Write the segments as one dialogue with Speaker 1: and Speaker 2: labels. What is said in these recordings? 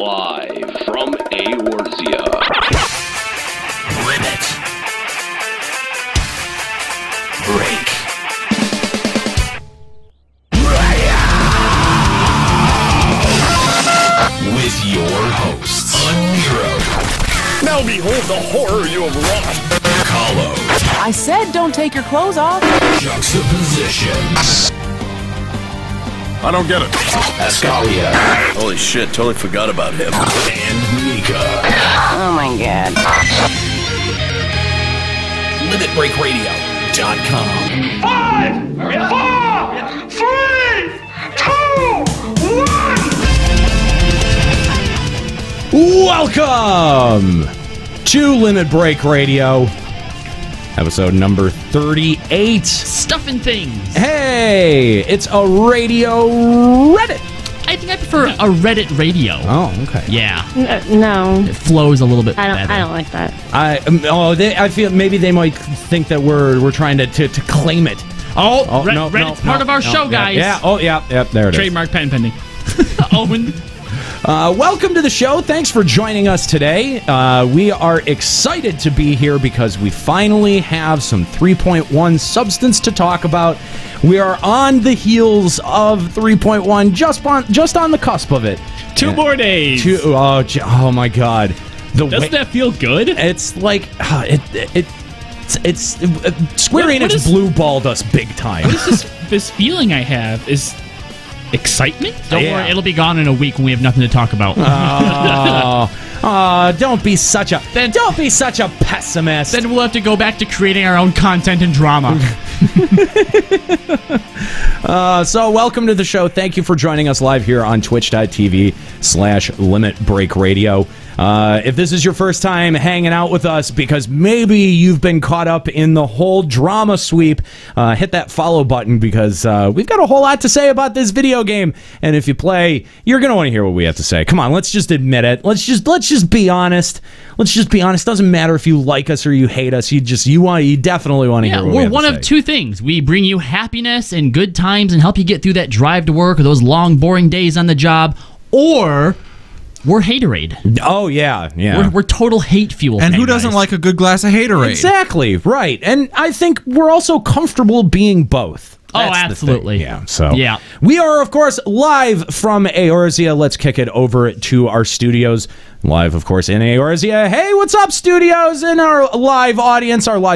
Speaker 1: Live from Eorzea.
Speaker 2: Limit Break. With your hosts, Nero.
Speaker 3: Now behold the horror you have wrought.
Speaker 2: Kahlo.
Speaker 4: I said don't take your clothes off.
Speaker 2: Juxtaposition.
Speaker 3: I don't get it.
Speaker 2: Ascalia.
Speaker 1: Holy shit, totally forgot about him.
Speaker 2: And Mika.
Speaker 4: Oh my god.
Speaker 2: LimitBreakRadio.com.
Speaker 5: 5, 4, 3, 2, 1.
Speaker 6: Welcome to Limit Break Radio, episode number 38.
Speaker 7: Stuffing things.
Speaker 6: Hey, it's a radio Reddit.
Speaker 7: I think I prefer a Reddit radio.
Speaker 6: Oh, okay.
Speaker 7: Yeah.
Speaker 8: No,
Speaker 7: It flows a little bit better.
Speaker 8: I don't like that.
Speaker 6: I feel maybe they might think that we're trying to claim it.
Speaker 7: Oh,
Speaker 6: No,
Speaker 7: Reddit's part of our show, guys.
Speaker 6: Yeah. Oh, yeah. There it is.
Speaker 7: Trademark patent pending. Owen.
Speaker 6: Welcome to the show. Thanks for joining us today. We are excited to be here because we finally have some 3.1 substance to talk about. We are on the heels of 3.1, just on the cusp of it.
Speaker 7: 2 more days.
Speaker 6: Oh my God!
Speaker 7: Doesn't that feel good?
Speaker 6: It's like it's Square
Speaker 7: What
Speaker 6: Enix
Speaker 7: is-
Speaker 6: blue balled us big time.
Speaker 7: What is this feeling I have? Is excitement? Don't
Speaker 6: Yeah.
Speaker 7: worry, it'll be gone in a week when we have nothing to talk about.
Speaker 6: Don't be such a pessimist.
Speaker 7: Then we'll have to go back to creating our own content and drama.
Speaker 6: So welcome to the show. Thank you for joining us live here on twitch.tv/Limit Break Radio. If this is your first time hanging out with us because maybe you've been caught up in the whole drama sweep, hit that follow button because we've got a whole lot to say about this video game. And if you play, you're going to want to hear what we have to say. Come on, let's just admit it. Let's just be honest. Let's just be honest. Doesn't matter if you like us or you hate us. You definitely want to hear what we
Speaker 7: we're
Speaker 6: have
Speaker 7: one
Speaker 6: to
Speaker 7: of
Speaker 6: say.
Speaker 7: two things. We bring you happiness and good times and help you get through that drive to work or those long, boring days on the job, or we're haterade.
Speaker 6: Oh, yeah.
Speaker 7: We're total hate fuel.
Speaker 9: And who doesn't like a good glass of haterade?
Speaker 6: Exactly, right. And I think we're also comfortable being both. That's the thing.
Speaker 7: Absolutely.
Speaker 6: Yeah, so
Speaker 7: Yeah.
Speaker 6: we are, of course, live from Eorzea. Let's kick it over to our studios. Live, of course, in Eorzea. Hey, what's up, studios, and our live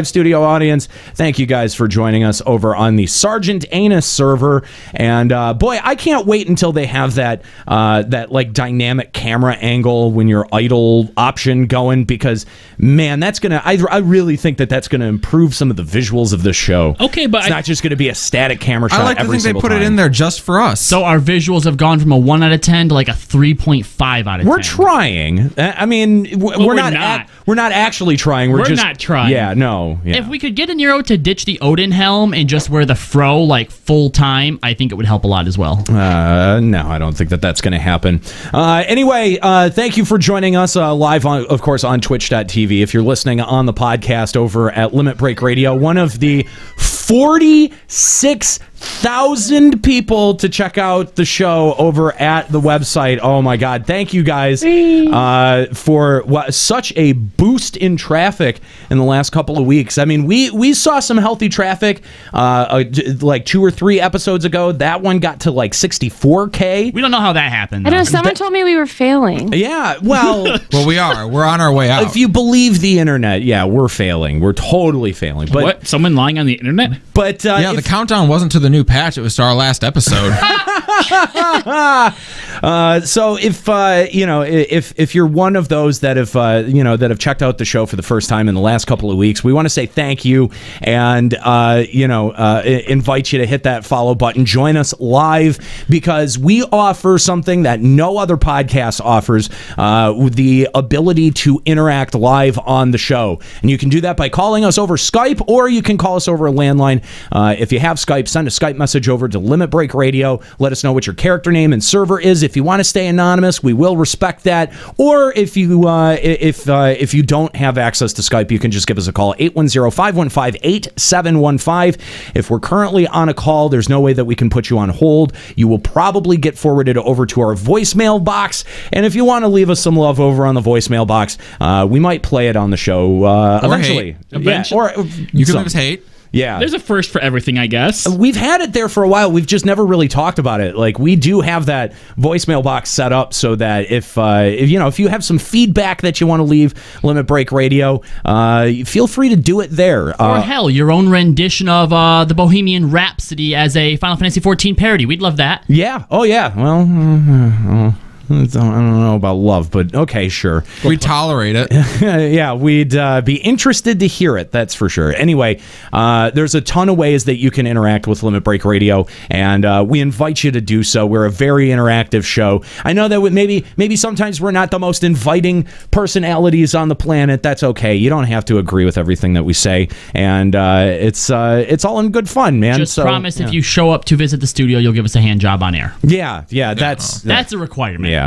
Speaker 6: studio audience. Thank you guys for joining us over on the Sergeant Anus server. And boy, I can't wait until they have that like dynamic camera angle when your idle option going, because man, that's gonna. I really think that's gonna improve some of the visuals of this show.
Speaker 7: Okay, but
Speaker 6: it's not just gonna be a static camera shot.
Speaker 9: I like to
Speaker 6: every
Speaker 9: think they
Speaker 6: single
Speaker 9: put it
Speaker 6: time.
Speaker 9: in there just for us.
Speaker 7: So our visuals have gone from a 1 out of 10 to like a 3.5 out of 10.
Speaker 6: We're trying. I mean, we're not. We're not actually trying. We're just
Speaker 7: not trying.
Speaker 6: Yeah, no. Yeah.
Speaker 7: If we could get a Nero to ditch the Odin helm and just wear the fro like full time, I think it would help a lot as well.
Speaker 6: No, I don't think that's going to happen. Anyway, thank you for joining us live, of course, on twitch.tv. If you're listening on the podcast over at Limit Break Radio, one of the 46,000 people to check out the show over at the website. Oh my God. Thank you guys for such a boost in traffic in the last couple of weeks. I mean, we saw some healthy traffic like 2 or 3 episodes ago. That one got to like 64K.
Speaker 7: We don't know how that happened.
Speaker 8: I know someone told me we were failing.
Speaker 6: Yeah, well,
Speaker 9: well, we are. We're on our way out.
Speaker 6: if you believe the internet, yeah, we're failing. We're totally failing. But
Speaker 7: What? Someone lying on the internet?
Speaker 6: But
Speaker 9: yeah, the countdown wasn't to the new patch; it was to our last episode.
Speaker 6: So if you're one of those that have checked out the show for the first time in the last couple of weeks, we want to say thank you and invite you to hit that follow button. Join us live because we offer something that no other podcast offers: the ability to interact live on the show. And you can do that by calling us over Skype, or you can call us over a landline. If you have Skype, send a Skype message over to Limit Break Radio. Let us know what your character name and server is. If If you want to stay anonymous, we will respect that. Or if you don't have access to Skype, you can just give us a call, 810-515-8715. If we're currently on a call, there's no way that we can put you on hold. You will probably get forwarded over to our voicemail box. And if you want to leave us some love over on the voicemail box, we might play it on the show eventually.
Speaker 9: Hate.
Speaker 6: Yeah, or
Speaker 9: you can leave us hate.
Speaker 6: Yeah.
Speaker 10: There's a first for everything, I guess.
Speaker 6: We've had it there for a while. We've just never really talked about it. Like, we do have that voicemail box set up so that if you have some feedback that you want to leave Limit Break Radio, feel free to do it there.
Speaker 7: Or hell, your own rendition of the Bohemian Rhapsody as a Final Fantasy XIV parody. We'd love that.
Speaker 6: Yeah. Oh, yeah. Well, I don't know about love, but okay, sure.
Speaker 9: We tolerate it.
Speaker 6: Yeah, we'd be interested to hear it, that's for sure. Anyway, there's a ton of ways that you can interact with Limit Break Radio, and we invite you to do so. We're a very interactive show. I know that maybe sometimes we're not the most inviting personalities on the planet. That's okay. You don't have to agree with everything that we say, and it's all in good fun, man.
Speaker 7: Just promise if you show up to visit the studio, you'll give us a hand job on air.
Speaker 6: Yeah, that's
Speaker 7: a requirement.
Speaker 6: Yeah.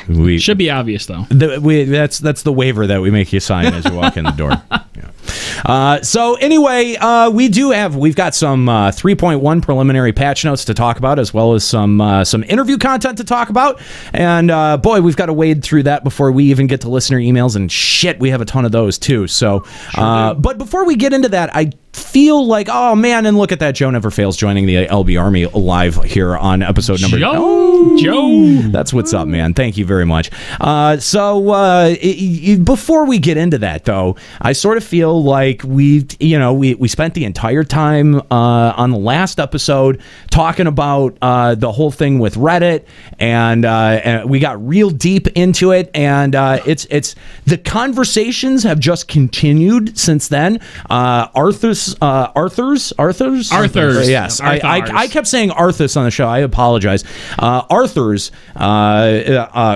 Speaker 6: We
Speaker 10: should be obvious though.
Speaker 6: That's the waiver that we make you sign as you walk in the door. Yeah. So anyway, we've got some 3.1 preliminary patch notes to talk about, as well as some interview content to talk about. And boy, we've got to wade through that before we even get to listener emails. And shit, we have a ton of those too. So, but before we get into that, I feel like, oh man, and look at that, Joe Never Fails joining the LB Army live here on episode number.
Speaker 10: Joe,
Speaker 6: that's what's up, man. Thank you very much. Before we get into that, though, I sort of feel like we spent the entire time on the last episode talking about the whole thing with Reddit, and we got real deep into it, and it's the conversations have just continued since then. Arthars. Yes, I kept saying Arthars on the show. I apologize. Arthars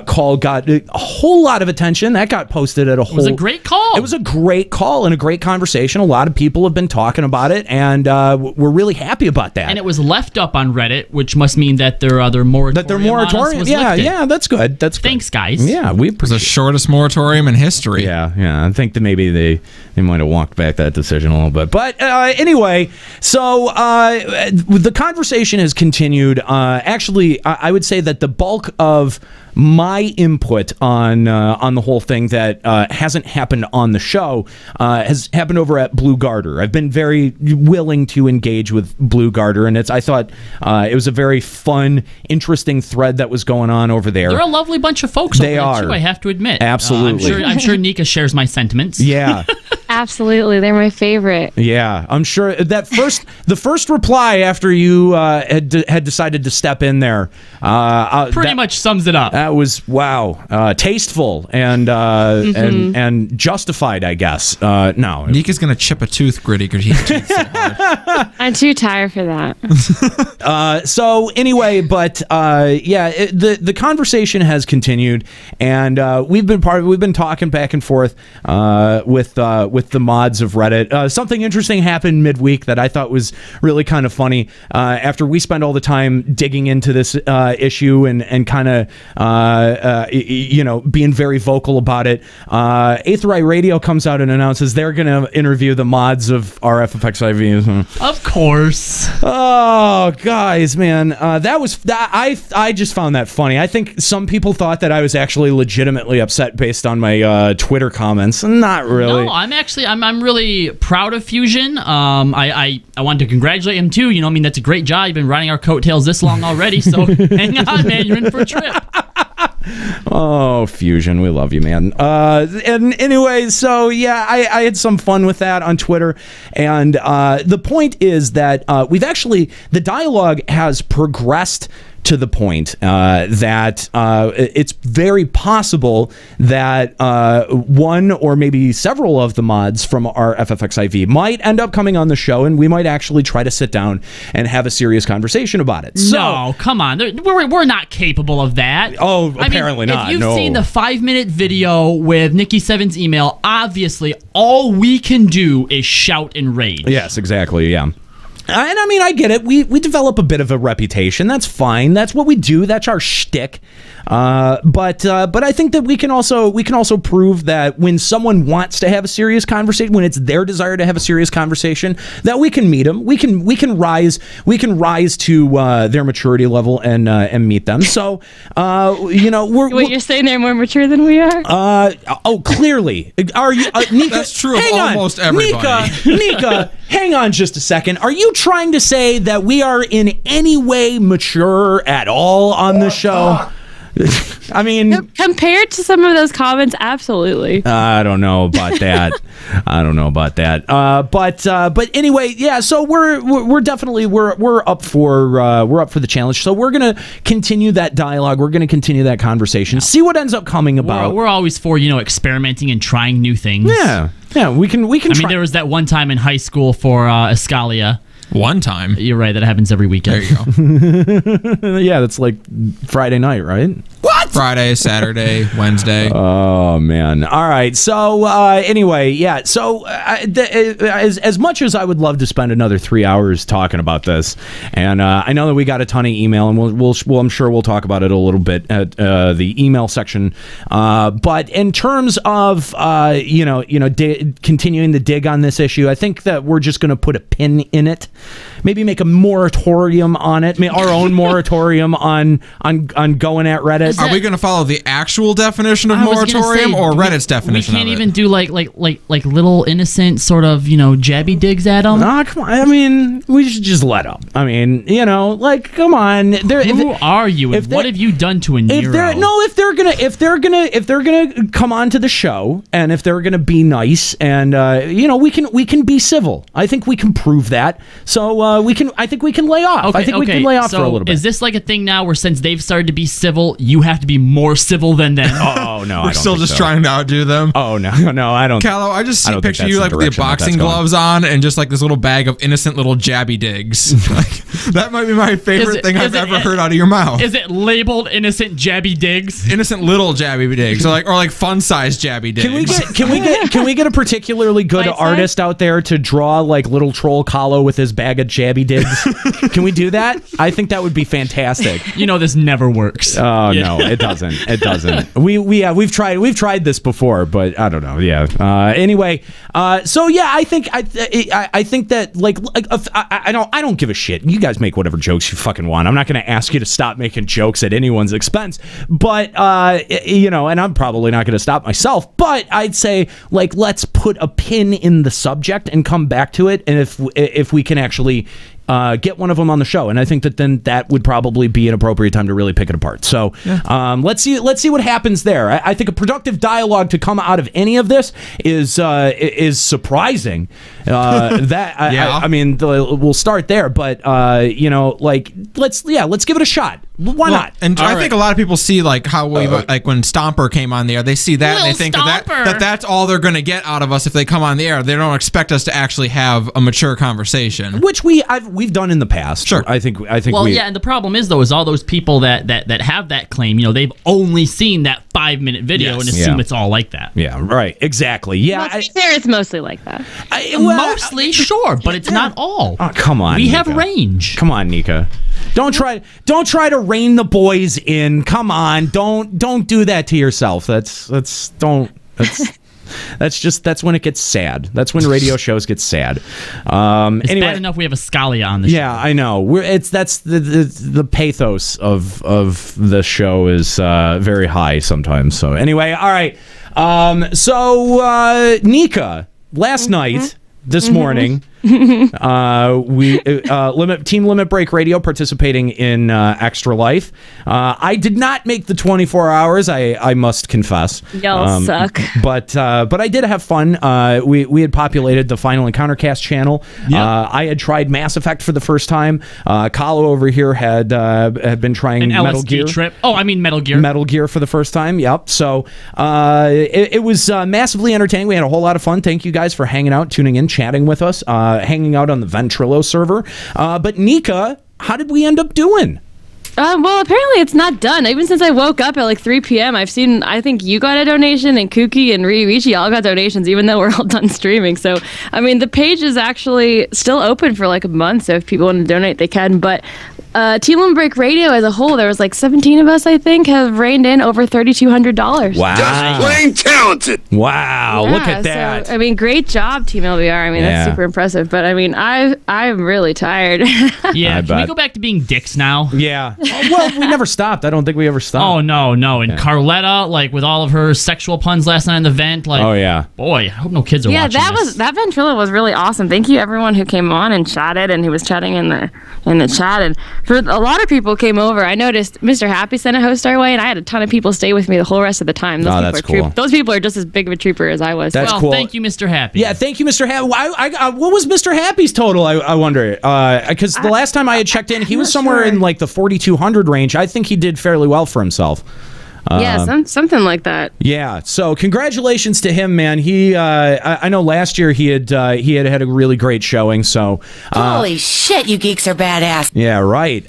Speaker 6: call got a whole lot of attention. That got posted at a whole.
Speaker 7: It was a great call.
Speaker 6: It was a great call and a great conversation. A lot of people have been talking about it, and we're really happy about that.
Speaker 7: And it was left up on Reddit, which must mean that their moratorium.
Speaker 6: Yeah, that's good. That's good.
Speaker 7: Thanks, guys.
Speaker 6: Yeah,
Speaker 9: it was the shortest moratorium in history.
Speaker 6: Yeah. I think that maybe they might have walked back that decision a little bit, but anyway, so the conversation has continued. Actually, I would say that the bulk of my input on the whole thing that hasn't happened on the show has happened over at Blue Garter. I've been very willing to engage with Blue Garter, and I thought it was a very fun, interesting thread that was going on over there.
Speaker 7: They're a lovely bunch of folks.
Speaker 6: They
Speaker 7: over
Speaker 6: are.
Speaker 7: There too, I have to admit.
Speaker 6: Absolutely.
Speaker 7: I'm sure Nika shares my sentiments.
Speaker 6: Yeah.
Speaker 8: Absolutely, they're my favorite.
Speaker 6: Yeah, I'm sure that the first reply after you had decided to step in there,
Speaker 7: pretty much sums it up.
Speaker 6: That was tasteful and and justified, I guess. No,
Speaker 9: Nika's gonna chip a tooth, gritty teeth so hard.
Speaker 8: I'm too tired for that.
Speaker 6: So anyway, but the conversation has continued, and we've been talking back and forth with the mods of Reddit. Something interesting happened midweek that I thought was really kind of funny. After we spent all the time digging into this issue and kind of being very vocal about it, Aetherai Radio comes out and announces they're going to interview the mods of our FFXIV.
Speaker 7: Of course.
Speaker 6: Oh, guys, man, I just found that funny. I think some people thought that I was actually legitimately upset based on my Twitter comments. Not really.
Speaker 7: No, I'm really proud of Fusion. I want to congratulate him too. That's a great job. You've been riding our coattails this long already, so hang on, man. You're in for a trip.
Speaker 6: Oh, Fusion, we love you, man. And anyway, so yeah, I had some fun with that on Twitter, and the point is that the dialogue has progressed to the point that it's very possible that one or maybe several of the mods from our FFXIV might end up coming on the show, and we might actually try to sit down and have a serious conversation about it.
Speaker 7: No, come on. We're not capable of that.
Speaker 6: Oh, apparently not.
Speaker 7: If you've seen the 5-minute video with Nikki Seven's email, obviously all we can do is shout and rage.
Speaker 6: Yes, exactly, yeah. And I mean, I get it. We develop a bit of a reputation. That's fine. That's what we do. That's our shtick. But I think that we can also prove that when someone wants to have a serious conversation, when it's their desire to have a serious conversation, that we can meet them. We can rise to their maturity level and meet them. So
Speaker 8: you're saying they're more mature than we are.
Speaker 6: Clearly. Are you, Nika?
Speaker 9: That's true of almost everybody.
Speaker 6: Nika, hang on just a second. Are you trying to say that we are in any way mature at all on the show? I mean,
Speaker 8: compared to some of those comments, absolutely.
Speaker 6: I don't know about that. But anyway, yeah. So we're definitely up for the challenge. So we're gonna continue that dialogue. We're gonna continue that conversation. See what ends up coming about.
Speaker 7: We're always for experimenting and trying new things.
Speaker 6: Yeah. We can. I
Speaker 7: mean, there was that one time in high school for Escalia.
Speaker 9: One time.
Speaker 7: You're right. That happens every weekend.
Speaker 9: There you
Speaker 6: go. Yeah, that's like Friday night, right?
Speaker 9: What? Friday, Saturday, Wednesday.
Speaker 6: Oh, man. All right. So, anyway, yeah. So, as much as I would love to spend another 3 hours talking about this, and I know that we got a ton of email, and I'm sure we'll talk about it a little bit at the email section. But in terms of, continuing the dig on this issue, I think that we're just going to put a pin in it. Maybe make a moratorium on it. Our own moratorium on going at Reddit.
Speaker 9: Are we going to follow the actual definition of moratorium or Reddit's definition?
Speaker 7: We can't even do like little innocent sort of jabby digs at them.
Speaker 6: Nah, come on. I mean, we should just let up. I mean, come on.
Speaker 7: Who are you? And what have you done to a Nero?
Speaker 6: If they're gonna come onto the show, and if they're gonna be nice, and we can be civil. I think we can prove that. So I think we can lay off. I think we can lay off for a little bit.
Speaker 7: Is this like a thing now where since they've started to be civil, you have to be more civil than them?
Speaker 6: Oh no,
Speaker 9: we're still just trying to outdo them.
Speaker 6: Oh no, I don't.
Speaker 9: Callow, I just picture you like with the boxing gloves on and just like this little bag of innocent little jabby digs. Like that might be my favorite thing I've ever heard out of your mouth.
Speaker 7: Is it labeled innocent jabby digs?
Speaker 9: Innocent little jabby digs, or like fun size jabby digs.
Speaker 6: Can we get a particularly good artist out there to draw like little troll Kahlo with his bag of jabby digs? Can we do that? I think that would be fantastic.
Speaker 7: This never works.
Speaker 6: Oh no, it doesn't. It doesn't. We've tried this before, but I don't know. Yeah. Anyway, so yeah, I think that I don't give a shit. You guys make whatever jokes you fucking want. I'm not going to ask you to stop making jokes at anyone's expense. But and I'm probably not going to stop myself. But I'd say let's put a pin in the subject and come back to it. And if we can actually get one of them on the show, and I think that then that would probably be an appropriate time to really pick it apart. So let's see what happens there. I think a productive dialogue to come out of any of this is surprising. I mean, we'll start there, but let's give it a shot. Why not?
Speaker 9: And I think a lot of people see how we like when Stomper came on the air. They see that and they think that's all they're going to get out of us if they come on the air. They don't expect us to actually have a mature conversation,
Speaker 6: which we've done in the past.
Speaker 9: Sure,
Speaker 6: I think.
Speaker 7: Well, yeah, and the problem is all those people that have that claim. They've only seen that 5-minute video and assume it's all like that.
Speaker 6: Yeah, right. Exactly. Yeah,
Speaker 8: it's mostly like that.
Speaker 7: Mostly, sure, but it's not all.
Speaker 6: Oh, come on,
Speaker 7: we
Speaker 6: Nika.
Speaker 7: have range.
Speaker 6: Come on, Nika. Don't try to rein the boys in. Come on, don't do that to yourself. That's when it gets sad. That's when radio shows get sad.
Speaker 7: It's bad enough we have a Scalia on the show.
Speaker 6: Yeah, I know. That's the pathos of the show is very high sometimes. So anyway, all right. So Nika, last night. This morning, Team Limit Break Radio participating in Extra Life. I did not make the 24 hours. I must confess.
Speaker 8: Y'all suck.
Speaker 6: But I did have fun. We had populated the Final Encounter Cast channel. Yep. I had tried Mass Effect for the first time. Kahlo over here had been trying Metal Gear.
Speaker 7: Trip. Oh, I mean Metal Gear.
Speaker 6: Metal Gear for the first time. Yep. So it was massively entertaining. We had a whole lot of fun. Thank you guys for hanging out, tuning in, chatting with us, hanging out on the Ventrilo server. But Nika, how did we end up doing?
Speaker 8: Well, apparently it's not done. Even since I woke up at like 3 p.m., I think you got a donation, and Kooky and Ryuichi all got donations, even though we're all done streaming. So, I mean, the page is actually still open for like a month, so if people want to donate, they can. But Team Limit Break Radio as a whole, there was like 17 of us, I think, have reined in over $3,200.
Speaker 6: Wow.
Speaker 3: Just plain talented.
Speaker 6: Wow,
Speaker 8: Yeah,
Speaker 6: look at that.
Speaker 8: So, I mean, great job, Team LBR. I mean, that's super impressive. But I mean, I'm really tired.
Speaker 7: Yeah, can we go back to being dicks now?
Speaker 6: Yeah. Well, we never stopped. I don't think we ever stopped.
Speaker 7: Oh, no. And Carletta, like, with all of her sexual puns last night in the vent, like,
Speaker 6: oh, yeah.
Speaker 7: Boy, I hope no kids are watching this.
Speaker 8: That Ventrilla was really awesome. Thank you, everyone who came on and chatted, and who was chatting in the chat. And for a lot of people came over. I noticed Mr. Happy sent a host our way, and I had a ton of people stay with me the whole rest of the time.
Speaker 6: That's cool.
Speaker 8: Those people are just as big of a trooper as I was.
Speaker 6: That's cool.
Speaker 7: Thank you, Mr. Happy.
Speaker 6: Yeah, thank you, Mr. Happy. What was Mr. Happy's total, I wonder? Because the last time I had checked in, he was somewhere in like the 4,200 range. I think he did fairly well for himself.
Speaker 8: Yeah, something like that.
Speaker 6: Yeah, so congratulations to him, man. He, I know last year he had a really great showing. So
Speaker 11: holy shit, you geeks are badass.
Speaker 6: Yeah, right.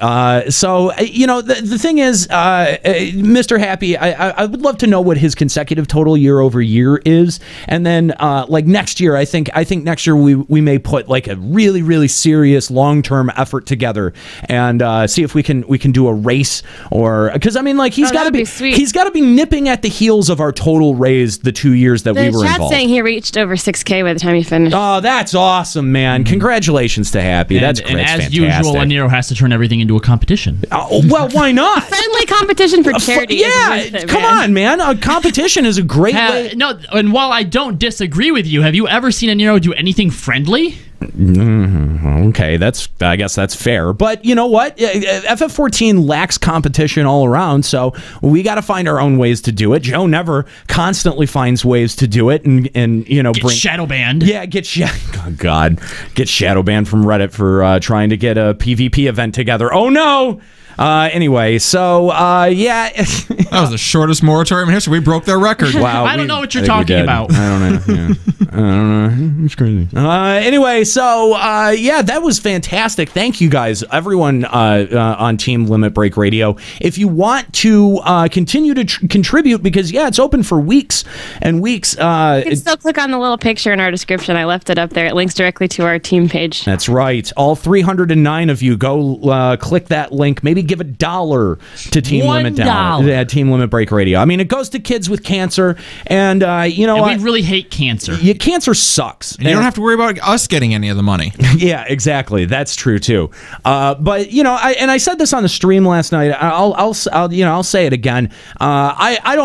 Speaker 6: So you know, the thing is, Mr. Happy, I would love to know what his consecutive total year over year is, and then like next year, I think next year we may put like a really serious long term effort together and see if we can do a race, or because I mean, like he's got to be
Speaker 8: sweet.
Speaker 6: He's got to be nipping at the heels of our total raise the 2 years that we were
Speaker 8: The chat's
Speaker 6: involved.
Speaker 8: saying he reached over 6K by the time he finished.
Speaker 6: Oh, that's awesome, man. Congratulations to Happy. That's great.
Speaker 7: And as
Speaker 6: fantastic.
Speaker 7: usual, Aniro has to turn everything into a competition.
Speaker 6: Well, why not?
Speaker 8: Friendly competition for charity.
Speaker 6: Yeah, come on, man. A competition is a great way.
Speaker 7: No, and while I don't disagree with you, have you ever seen Aniro do anything friendly?
Speaker 6: Okay, I guess that's fair. But you know what? FF14 lacks competition all around, so we got to find our own ways to do it. Joe Never constantly finds ways to do it, and you know,
Speaker 7: get shadow banned.
Speaker 6: Yeah, get shadow banned from Reddit for trying to get a PvP event together. Oh no! Anyway, so yeah,
Speaker 9: that was the shortest moratorium in history. We broke their record.
Speaker 6: Wow,
Speaker 7: I don't know what you're talking about.
Speaker 6: I don't know. Yeah. I don't know. It's crazy. Anyway, so yeah, that was fantastic. Thank you guys, everyone on Team Limit Break Radio. If you want to continue to contribute, because yeah, it's open for weeks and weeks.
Speaker 8: You can still click on the little picture in our description. I left it up there. It links directly to our team page.
Speaker 6: That's right. All 309 of you, go click that link. Maybe give $1 to Team Limit Down. Yeah, Team Limit Break Radio. I mean, it goes to kids with cancer, and you know,
Speaker 7: and we really hate cancer.
Speaker 6: Cancer sucks.
Speaker 9: And you don't have to worry about us getting any of the money.
Speaker 6: Yeah, exactly. That's true too. But you know, I said this on the stream last night. I'll say it again. I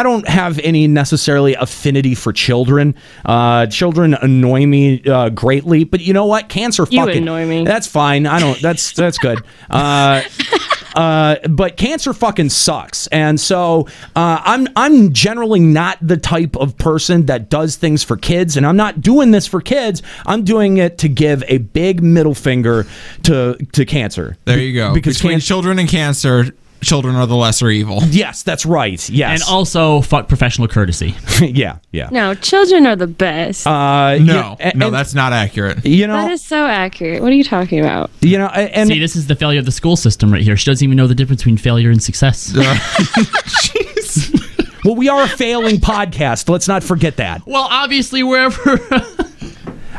Speaker 6: don't have any necessarily affinity for children. Children annoy me greatly. But you know what? Cancer
Speaker 8: You
Speaker 6: fucking
Speaker 8: annoy me.
Speaker 6: That's fine. I don't. That's good. But cancer fucking sucks, and so I'm generally not the type of person that does things for kids, and I'm not doing this for kids. I'm doing it to give a big middle finger to cancer.
Speaker 9: There you go.
Speaker 6: Because
Speaker 9: between children and cancer, children are the lesser evil.
Speaker 6: Yes, that's right. Yes,
Speaker 7: and also fuck professional courtesy.
Speaker 6: yeah.
Speaker 8: No, children are the best.
Speaker 9: No, that's not accurate.
Speaker 6: You know,
Speaker 8: that is so accurate. What are you talking about?
Speaker 6: You know, and
Speaker 7: see, this is the failure of the school system right here. She doesn't even know the difference between failure and success.
Speaker 9: Jeez.
Speaker 6: Well, we are a failing podcast. Let's not forget that.
Speaker 7: Well, obviously, wherever.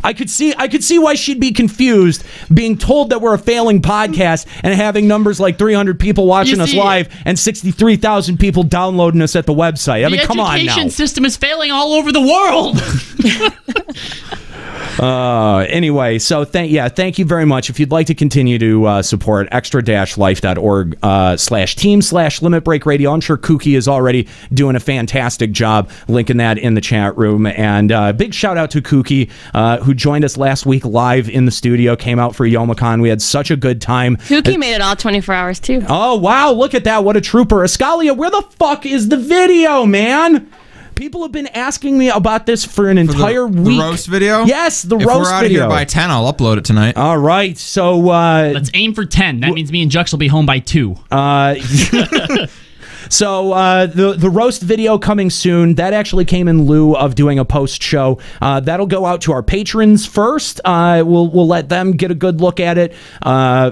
Speaker 6: I could see why she'd be confused being told that we're a failing podcast and having numbers like 300 people watching us live and 63,000 people downloading us at the website. I mean, come on now.
Speaker 7: The education system is failing all over the world.
Speaker 6: Anyway, so thank you very much. If you'd like to continue to support extra-life.org/team/Limit Break Radio, I'm sure Kooky is already doing a fantastic job linking that in the chat room. And big shout out to Kooky, who joined us last week live in the studio, came out for YomaCon. We had such a good time.
Speaker 8: Kooky made it all 24 hours too.
Speaker 6: Oh, wow. Look at that. What a trooper. Ascalia, where the fuck is the video, man? People have been asking me about this for an entire week.
Speaker 9: The roast video?
Speaker 6: Yes, the roast
Speaker 9: video. If we're out of
Speaker 6: video.
Speaker 9: here by 10, I'll upload it tonight.
Speaker 6: All right, so...
Speaker 7: let's aim for 10. That means me and Jux will be home by 2.
Speaker 6: So the roast video coming soon. That actually came in lieu of doing a post show. That'll go out to our patrons first. We'll let them get a good look at it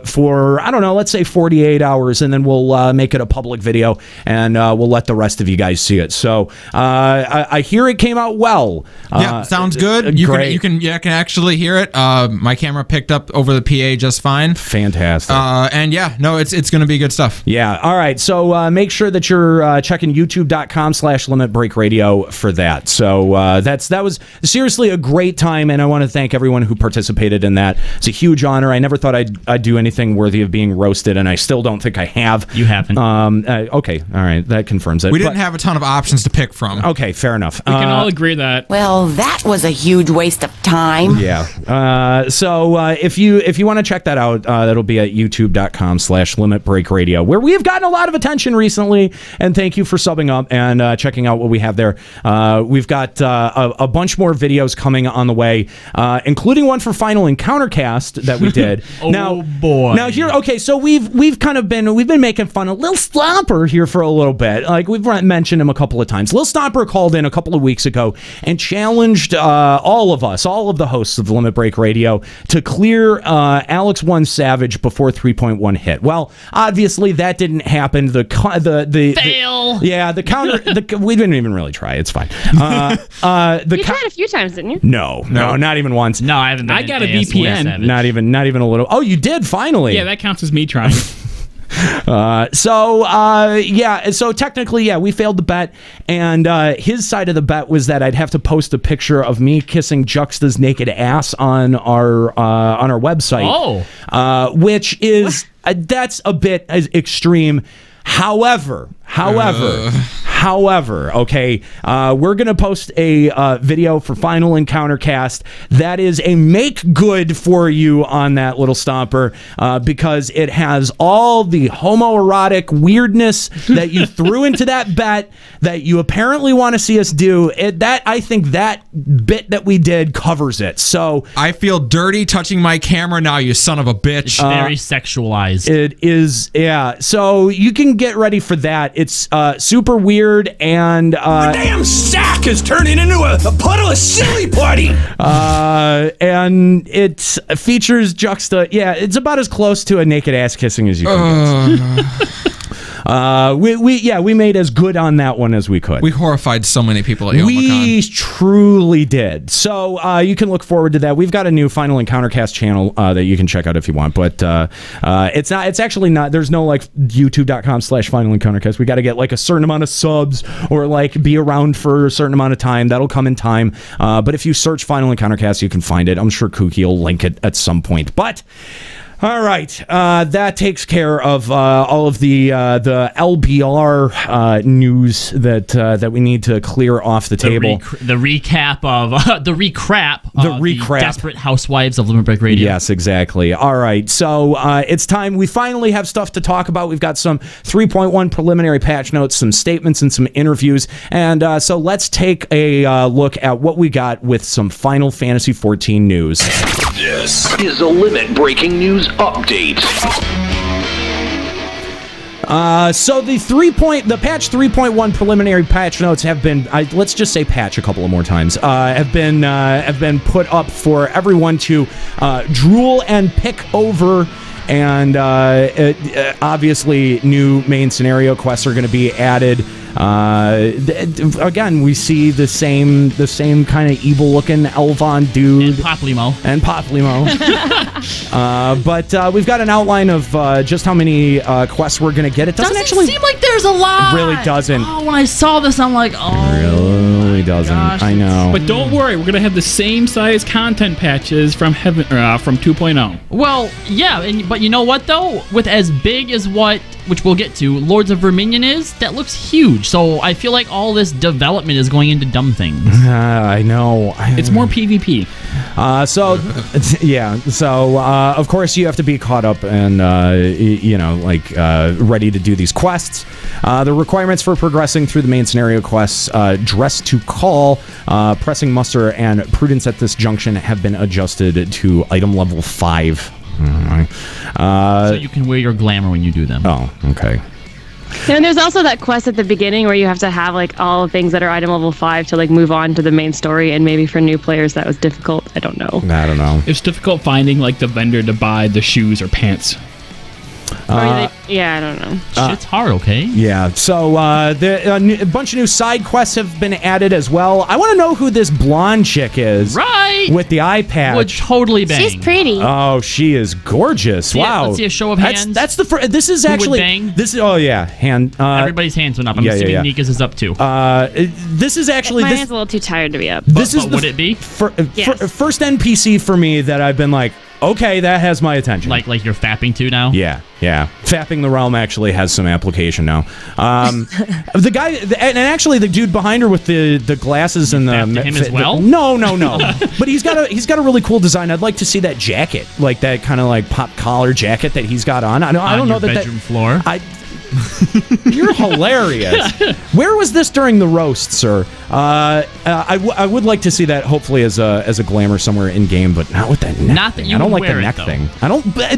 Speaker 6: for, I don't know, let's say 48 hours, and then we'll make it a public video, and we'll let the rest of you guys see it. So I hear it came out well.
Speaker 9: Yeah, sounds good. You can actually hear it. My camera picked up over the PA just fine.
Speaker 6: Fantastic.
Speaker 9: And yeah, no, it's going to be good stuff.
Speaker 6: Yeah. All right. So make sure that you're checking youtube.com/Limit Break Radio for that. So that was seriously a great time, and I want to thank everyone who participated in that. It's a huge honor. I never thought I'd do anything worthy of being roasted, and I still don't think I have.
Speaker 7: You haven't.
Speaker 6: Okay. All right. That confirms it.
Speaker 9: We didn't have a ton of options to pick from.
Speaker 6: Okay. Fair enough.
Speaker 10: We can all agree that.
Speaker 11: Well, that was a huge waste of time.
Speaker 6: Yeah. So if you want to check that out, that'll be at youtube.com/Limit Break Radio, where we have gotten a lot of attention recently, and thank you for subbing up and checking out what we have there. We've got a bunch more videos coming on the way, including one for Final Encountercast that we did.
Speaker 7: Boy.
Speaker 6: Now here, okay, so we've been making fun of Lil Stomper here for a little bit. Like, we've mentioned him a couple of times. Lil Stomper called in a couple of weeks ago and challenged all of the hosts of Limit Break Radio to clear Alex 1 Savage before 3.1 hit. Well, obviously that didn't happen. The
Speaker 7: fail.
Speaker 6: The counter. We didn't even really try. It's fine.
Speaker 8: You tried a few times, didn't you?
Speaker 6: No, not even once.
Speaker 7: No, I haven't.
Speaker 10: I got a VPN.
Speaker 6: Not even a little. Oh, you did finally.
Speaker 10: Yeah, that counts as me trying.
Speaker 6: So technically, we failed the bet, and his side of the bet was that I'd have to post a picture of me kissing Juxta's naked ass on our website. Which is that's a bit extreme. However, okay, we're going to post a video for Final Encountercast that is a make good for you on that, Little Stomper, because it has all the homoerotic weirdness that you threw into that bet that you apparently want to see us do. I think that bit that we did covers it. So
Speaker 9: I feel dirty touching my camera now, you son of a bitch.
Speaker 7: It's very sexualized.
Speaker 6: It is, yeah. So you can get ready for that. It's super weird, and
Speaker 3: the damn sack is turning into a puddle of silly putty.
Speaker 6: And it features Juxta. Yeah, it's about as close to a naked ass kissing as you can get. We made as good on that one as we could.
Speaker 9: We horrified so many people at
Speaker 6: We truly did. So you can look forward to that. We've got a new Final Encountercast channel that you can check out if you want, but it's actually not. There's no like youtube.com/Final Encountercast. We got to get like a certain amount of subs or like be around for a certain amount of time. That'll come in time. But if you search Final Encountercast, you can find it. I'm sure Kooky will link it at some point. But all right, that takes care of all of the LBR news that we need to clear off the table.
Speaker 7: The recap of the Desperate Housewives of Limit Break Radio.
Speaker 6: Yes, exactly. All right, so it's time. We finally have stuff to talk about. We've got some 3.1 preliminary patch notes, some statements, and some interviews. And so let's take a look at what we got with some Final Fantasy XIV news.
Speaker 2: This is a Limit Breaking News update.
Speaker 6: So the patch 3.1 preliminary patch notes have been, let's just say patch a couple of more times, have been put up for everyone to drool and pick over. And obviously new main scenario quests are going to be added. Again, we see the same kind of evil looking Elvon dude
Speaker 7: and Poplimo.
Speaker 6: But we've got an outline of just how many quests we're going to get. It doesn't actually
Speaker 7: seem like there's a lot.
Speaker 6: It really doesn't.
Speaker 7: Oh, when I saw this, I'm like,
Speaker 6: really doesn't.
Speaker 7: Gosh.
Speaker 6: I know.
Speaker 10: But don't worry, we're gonna have the same size content patches from 2.0.
Speaker 7: Well, yeah, but you know what though? With as big as which we'll get to, Lords of Verminion is, that looks huge. So I feel like all this development is going into dumb things.
Speaker 6: I know.
Speaker 10: It's more PvP.
Speaker 6: So of course you have to be caught up and ready to do these quests. The requirements for progressing through the main scenario quests, Dress to Call, Pressing Muster, and Prudence at this junction have been adjusted to item level 5.
Speaker 7: So you can wear your glamour when you do them.
Speaker 6: Oh, okay.
Speaker 8: And there's also that quest at the beginning where you have to have like all things that are item level 5 to like move on to the main story, and maybe for new players that was difficult. I don't know.
Speaker 10: It's difficult finding like the vendor to buy the shoes or pants.
Speaker 8: Yeah, I don't know.
Speaker 7: Shit's hard, okay?
Speaker 6: Yeah, so a bunch of new side quests have been added as well. I want to know who this blonde chick is.
Speaker 7: Right!
Speaker 6: With the eye patch.
Speaker 7: Would totally bang.
Speaker 8: She's pretty.
Speaker 6: Oh, she is gorgeous. Wow.
Speaker 7: Let's see a show of hands.
Speaker 6: That's the first. This is actually.
Speaker 7: Bang?
Speaker 6: This is. Oh, yeah. Hand.
Speaker 7: Everybody's hands went up. I'm assuming Nika's is up too.
Speaker 6: This is actually.
Speaker 8: My hand's a little too tired to be up.
Speaker 6: This is
Speaker 7: would it be?
Speaker 6: First NPC for me that I've been like, okay, that has my attention.
Speaker 7: Like you're fapping to now?
Speaker 6: Yeah. Fapping the Realm actually has some application now. The guy, and actually the dude behind her with the glasses and the
Speaker 7: him as well?
Speaker 6: No. But he's got a really cool design. I'd like to see that jacket, like that kind of like pop collar jacket that he's got on. I don't know that
Speaker 7: bedroom floor.
Speaker 6: You're hilarious. Where was this during the roast, sir? I would like to see that hopefully as a glamour somewhere in game, but not with that neck thing. I don't like the neck thing.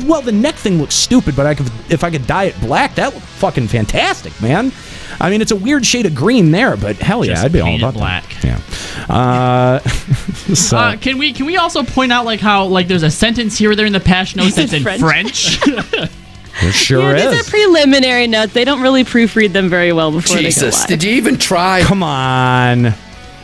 Speaker 6: Well, the neck thing looks stupid, but if I could dye it black, that would fucking fantastic, man. I mean, it's a weird shade of green there, but hell yeah, I'd be all about
Speaker 7: black.
Speaker 6: That. Yeah. So.
Speaker 7: Can we also point out like how like there's a sentence here or there in the patch notes that's in French?
Speaker 6: There sure is.
Speaker 8: These are preliminary notes. They don't really proofread them very well before
Speaker 3: Jesus,
Speaker 8: they go live.
Speaker 3: did you even try?
Speaker 6: Come on. I'm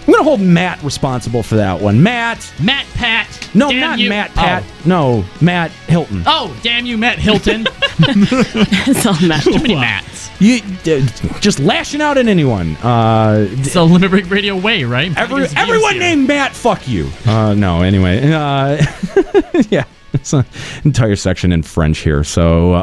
Speaker 6: going to hold Matt responsible for that one. Matt.
Speaker 7: Pat.
Speaker 6: No, not Matt Pat. Oh. No, Matt Hilton.
Speaker 7: Oh, damn you, Matt Hilton.
Speaker 8: It's all Matt.
Speaker 7: Too many Matts.
Speaker 6: You just lashing out at anyone.
Speaker 7: It's the Limit Break Radio way, right?
Speaker 6: Everyone named Matt, fuck you. No, anyway. Yeah. It's an entire section in French here. So,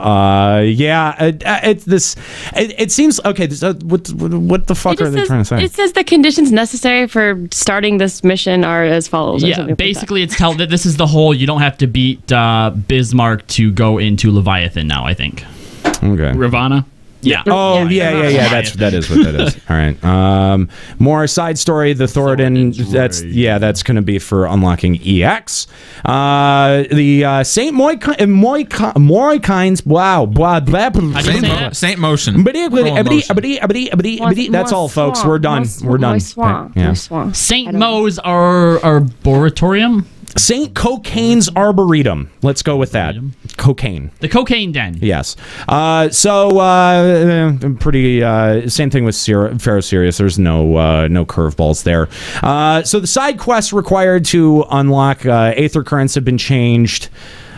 Speaker 6: it's this. It seems okay. What the fuck are they trying to say?
Speaker 8: It says the conditions necessary for starting this mission are as follows.
Speaker 7: Yeah, basically, it's that this is the whole. You don't have to beat Bismarck to go into Leviathan now. I think.
Speaker 6: Okay.
Speaker 10: Ravana.
Speaker 7: Yeah.
Speaker 6: Oh, yeah. That is what that is. All right. More side story. The Thoradin. That's going to be for unlocking EX. The Saint Moikines. Wow.
Speaker 9: Saint Motion.
Speaker 6: That's all, folks. We're done. We're done.
Speaker 7: Saint Mo's Arboretorium.
Speaker 6: Saint Cocaine's Arboretum. Let's go with that. Cocaine.
Speaker 7: The cocaine den.
Speaker 6: Yes. Pretty. Same thing with Pharaoh Sirius. There's no curveballs there. So the side quests required to unlock Aether Currents have been changed.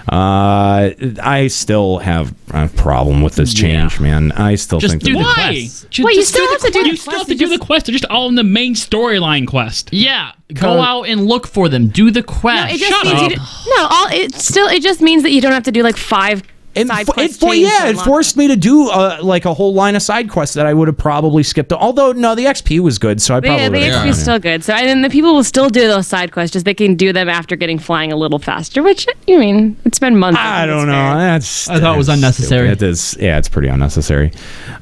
Speaker 6: I still have a problem with this change, man. I still think
Speaker 7: do the
Speaker 10: why?
Speaker 7: quest.
Speaker 8: Wait, you still have to do the quest.
Speaker 10: You still have to do the quest. They're just all in the main storyline quest.
Speaker 7: Yeah, go out and look for them. Do the quest.
Speaker 8: No, it just means that you don't have to do like 5 side quests.
Speaker 6: It forced me to do like a whole line of side quests that I would have probably skipped. Although no, the XP was good, so I probably
Speaker 8: the XP is still good. So the people will still do those side quests. Just they can do them after getting flying a little faster. Which it's been months.
Speaker 6: I don't know.
Speaker 7: I thought it was unnecessary.
Speaker 6: It is. Yeah, it's pretty unnecessary.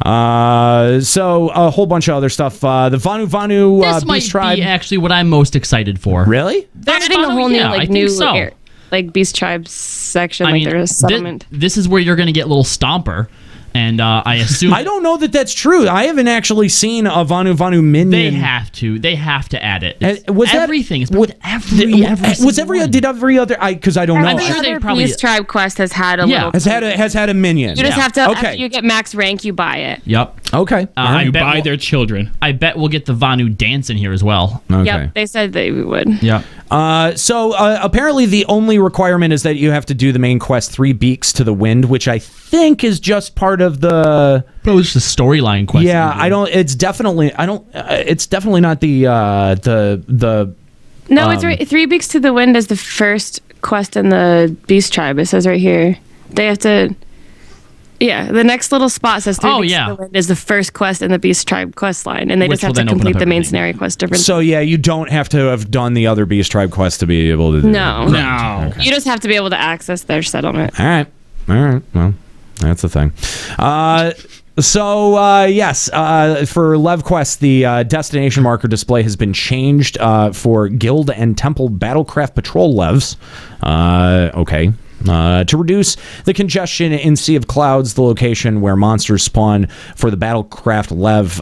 Speaker 6: So a whole bunch of other stuff. The Vanu
Speaker 7: this might
Speaker 6: Beast Tribe
Speaker 7: be actually what I'm most excited for.
Speaker 6: Really?
Speaker 8: They're adding a whole new Beast Tribe section. There's a settlement.
Speaker 7: This is where you're going to get little Stomper. And I assume
Speaker 6: I don't know that that's true. I haven't actually seen a Vanu minion.
Speaker 7: They have to add it.
Speaker 6: Was
Speaker 7: everything?
Speaker 6: Did every other? Because I don't know.
Speaker 8: I'm sure they probably Beast Tribe quest has had a little.
Speaker 6: Has had a minion.
Speaker 8: You just have to. After you get max rank, you buy it.
Speaker 7: Yep.
Speaker 6: Okay.
Speaker 10: You buy their children.
Speaker 7: I bet we'll get the Vanu dance in here as well.
Speaker 6: Okay.
Speaker 8: Yep. They said they would.
Speaker 7: Yeah.
Speaker 6: So apparently the only requirement is that you have to do the main quest 3 Beaks to the Wind, which I think is just part of the.
Speaker 7: Probably just the storyline quest.
Speaker 6: Yeah, I don't. It's definitely. I don't. It's definitely not the.
Speaker 8: No, it's right. 3 Beaks to the Wind is the first quest in the Beast Tribe. It says right here. They have to. Yeah, the next little spot says 3 Beaks to the Wind is the first quest in the Beast Tribe quest line, and they just have to complete the main scenario quest difference.
Speaker 6: So yeah, you don't have to have done the other Beast Tribe quests to be able to do
Speaker 8: No.
Speaker 6: Okay.
Speaker 8: You just have to be able to access their settlement.
Speaker 6: All right. Well, that's the thing. Yes, for Lev Quest, the destination marker display has been changed for Guild and Temple Battlecraft Patrol Levs. Okay. To reduce the congestion in Sea of Clouds, the location where monsters spawn for the Battlecraft Lev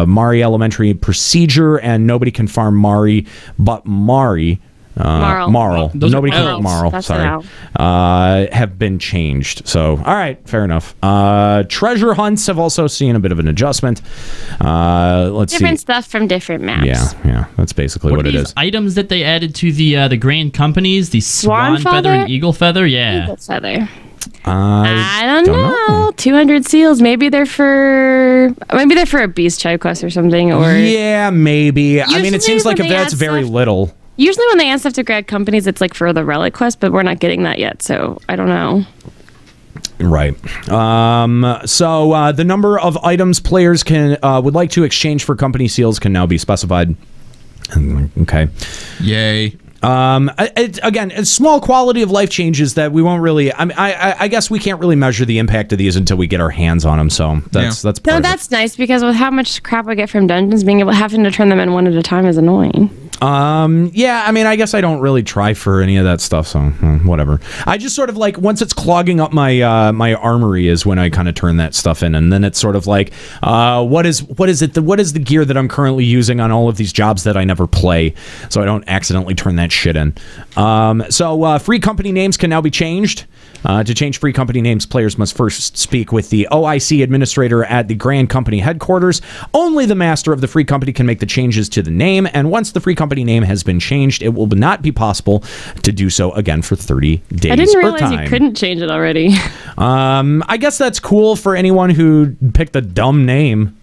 Speaker 6: Mari Elementary Procedure, and nobody can farm Mari but Mari. Marl. Nobody can farm Marl. Sorry. Have been changed. So, all right, fair enough. Treasure hunts have also seen a bit of an adjustment. Let's see.
Speaker 8: Different stuff from different maps.
Speaker 6: Yeah, that's basically what it is.
Speaker 7: Items that they added to the grand companies, the Swan Feather and Eagle Feather, yeah.
Speaker 8: Eagle Feather. I don't know. 200 seals. Maybe they're for a beast child quest or something. Or
Speaker 6: yeah, maybe. I mean, it seems like if that's very little.
Speaker 8: Usually when they add stuff to grad companies, it's like for the relic quest, but we're not getting that yet, so I don't know.
Speaker 6: Right. So the number of items players would like to exchange for company seals can now be specified. Okay.
Speaker 9: Yay.
Speaker 6: Again, it's small quality of life changes that we won't really. I guess we can't really measure the impact of these until we get our hands on them. So that's part of it.
Speaker 8: That's nice, because with how much crap I get from dungeons, having to turn them in one at a time is annoying.
Speaker 6: Yeah, I mean, I guess I don't really try for any of that stuff, so whatever. I just sort of like, once it's clogging up my my armory is when I kind of turn that stuff in, and then it's sort of like, what is the gear that I'm currently using on all of these jobs that I never play, so I don't accidentally turn that shit in. So free company names can now be changed. To change free company names, players must first speak with the OIC administrator at the Grand Company headquarters. Only the master of the free company can make the changes to the name, and once the free company name has been changed, it will not be possible to do so again for 30 days.
Speaker 8: I didn't realize you couldn't change it already.
Speaker 6: I guess that's cool for anyone who picked a dumb name.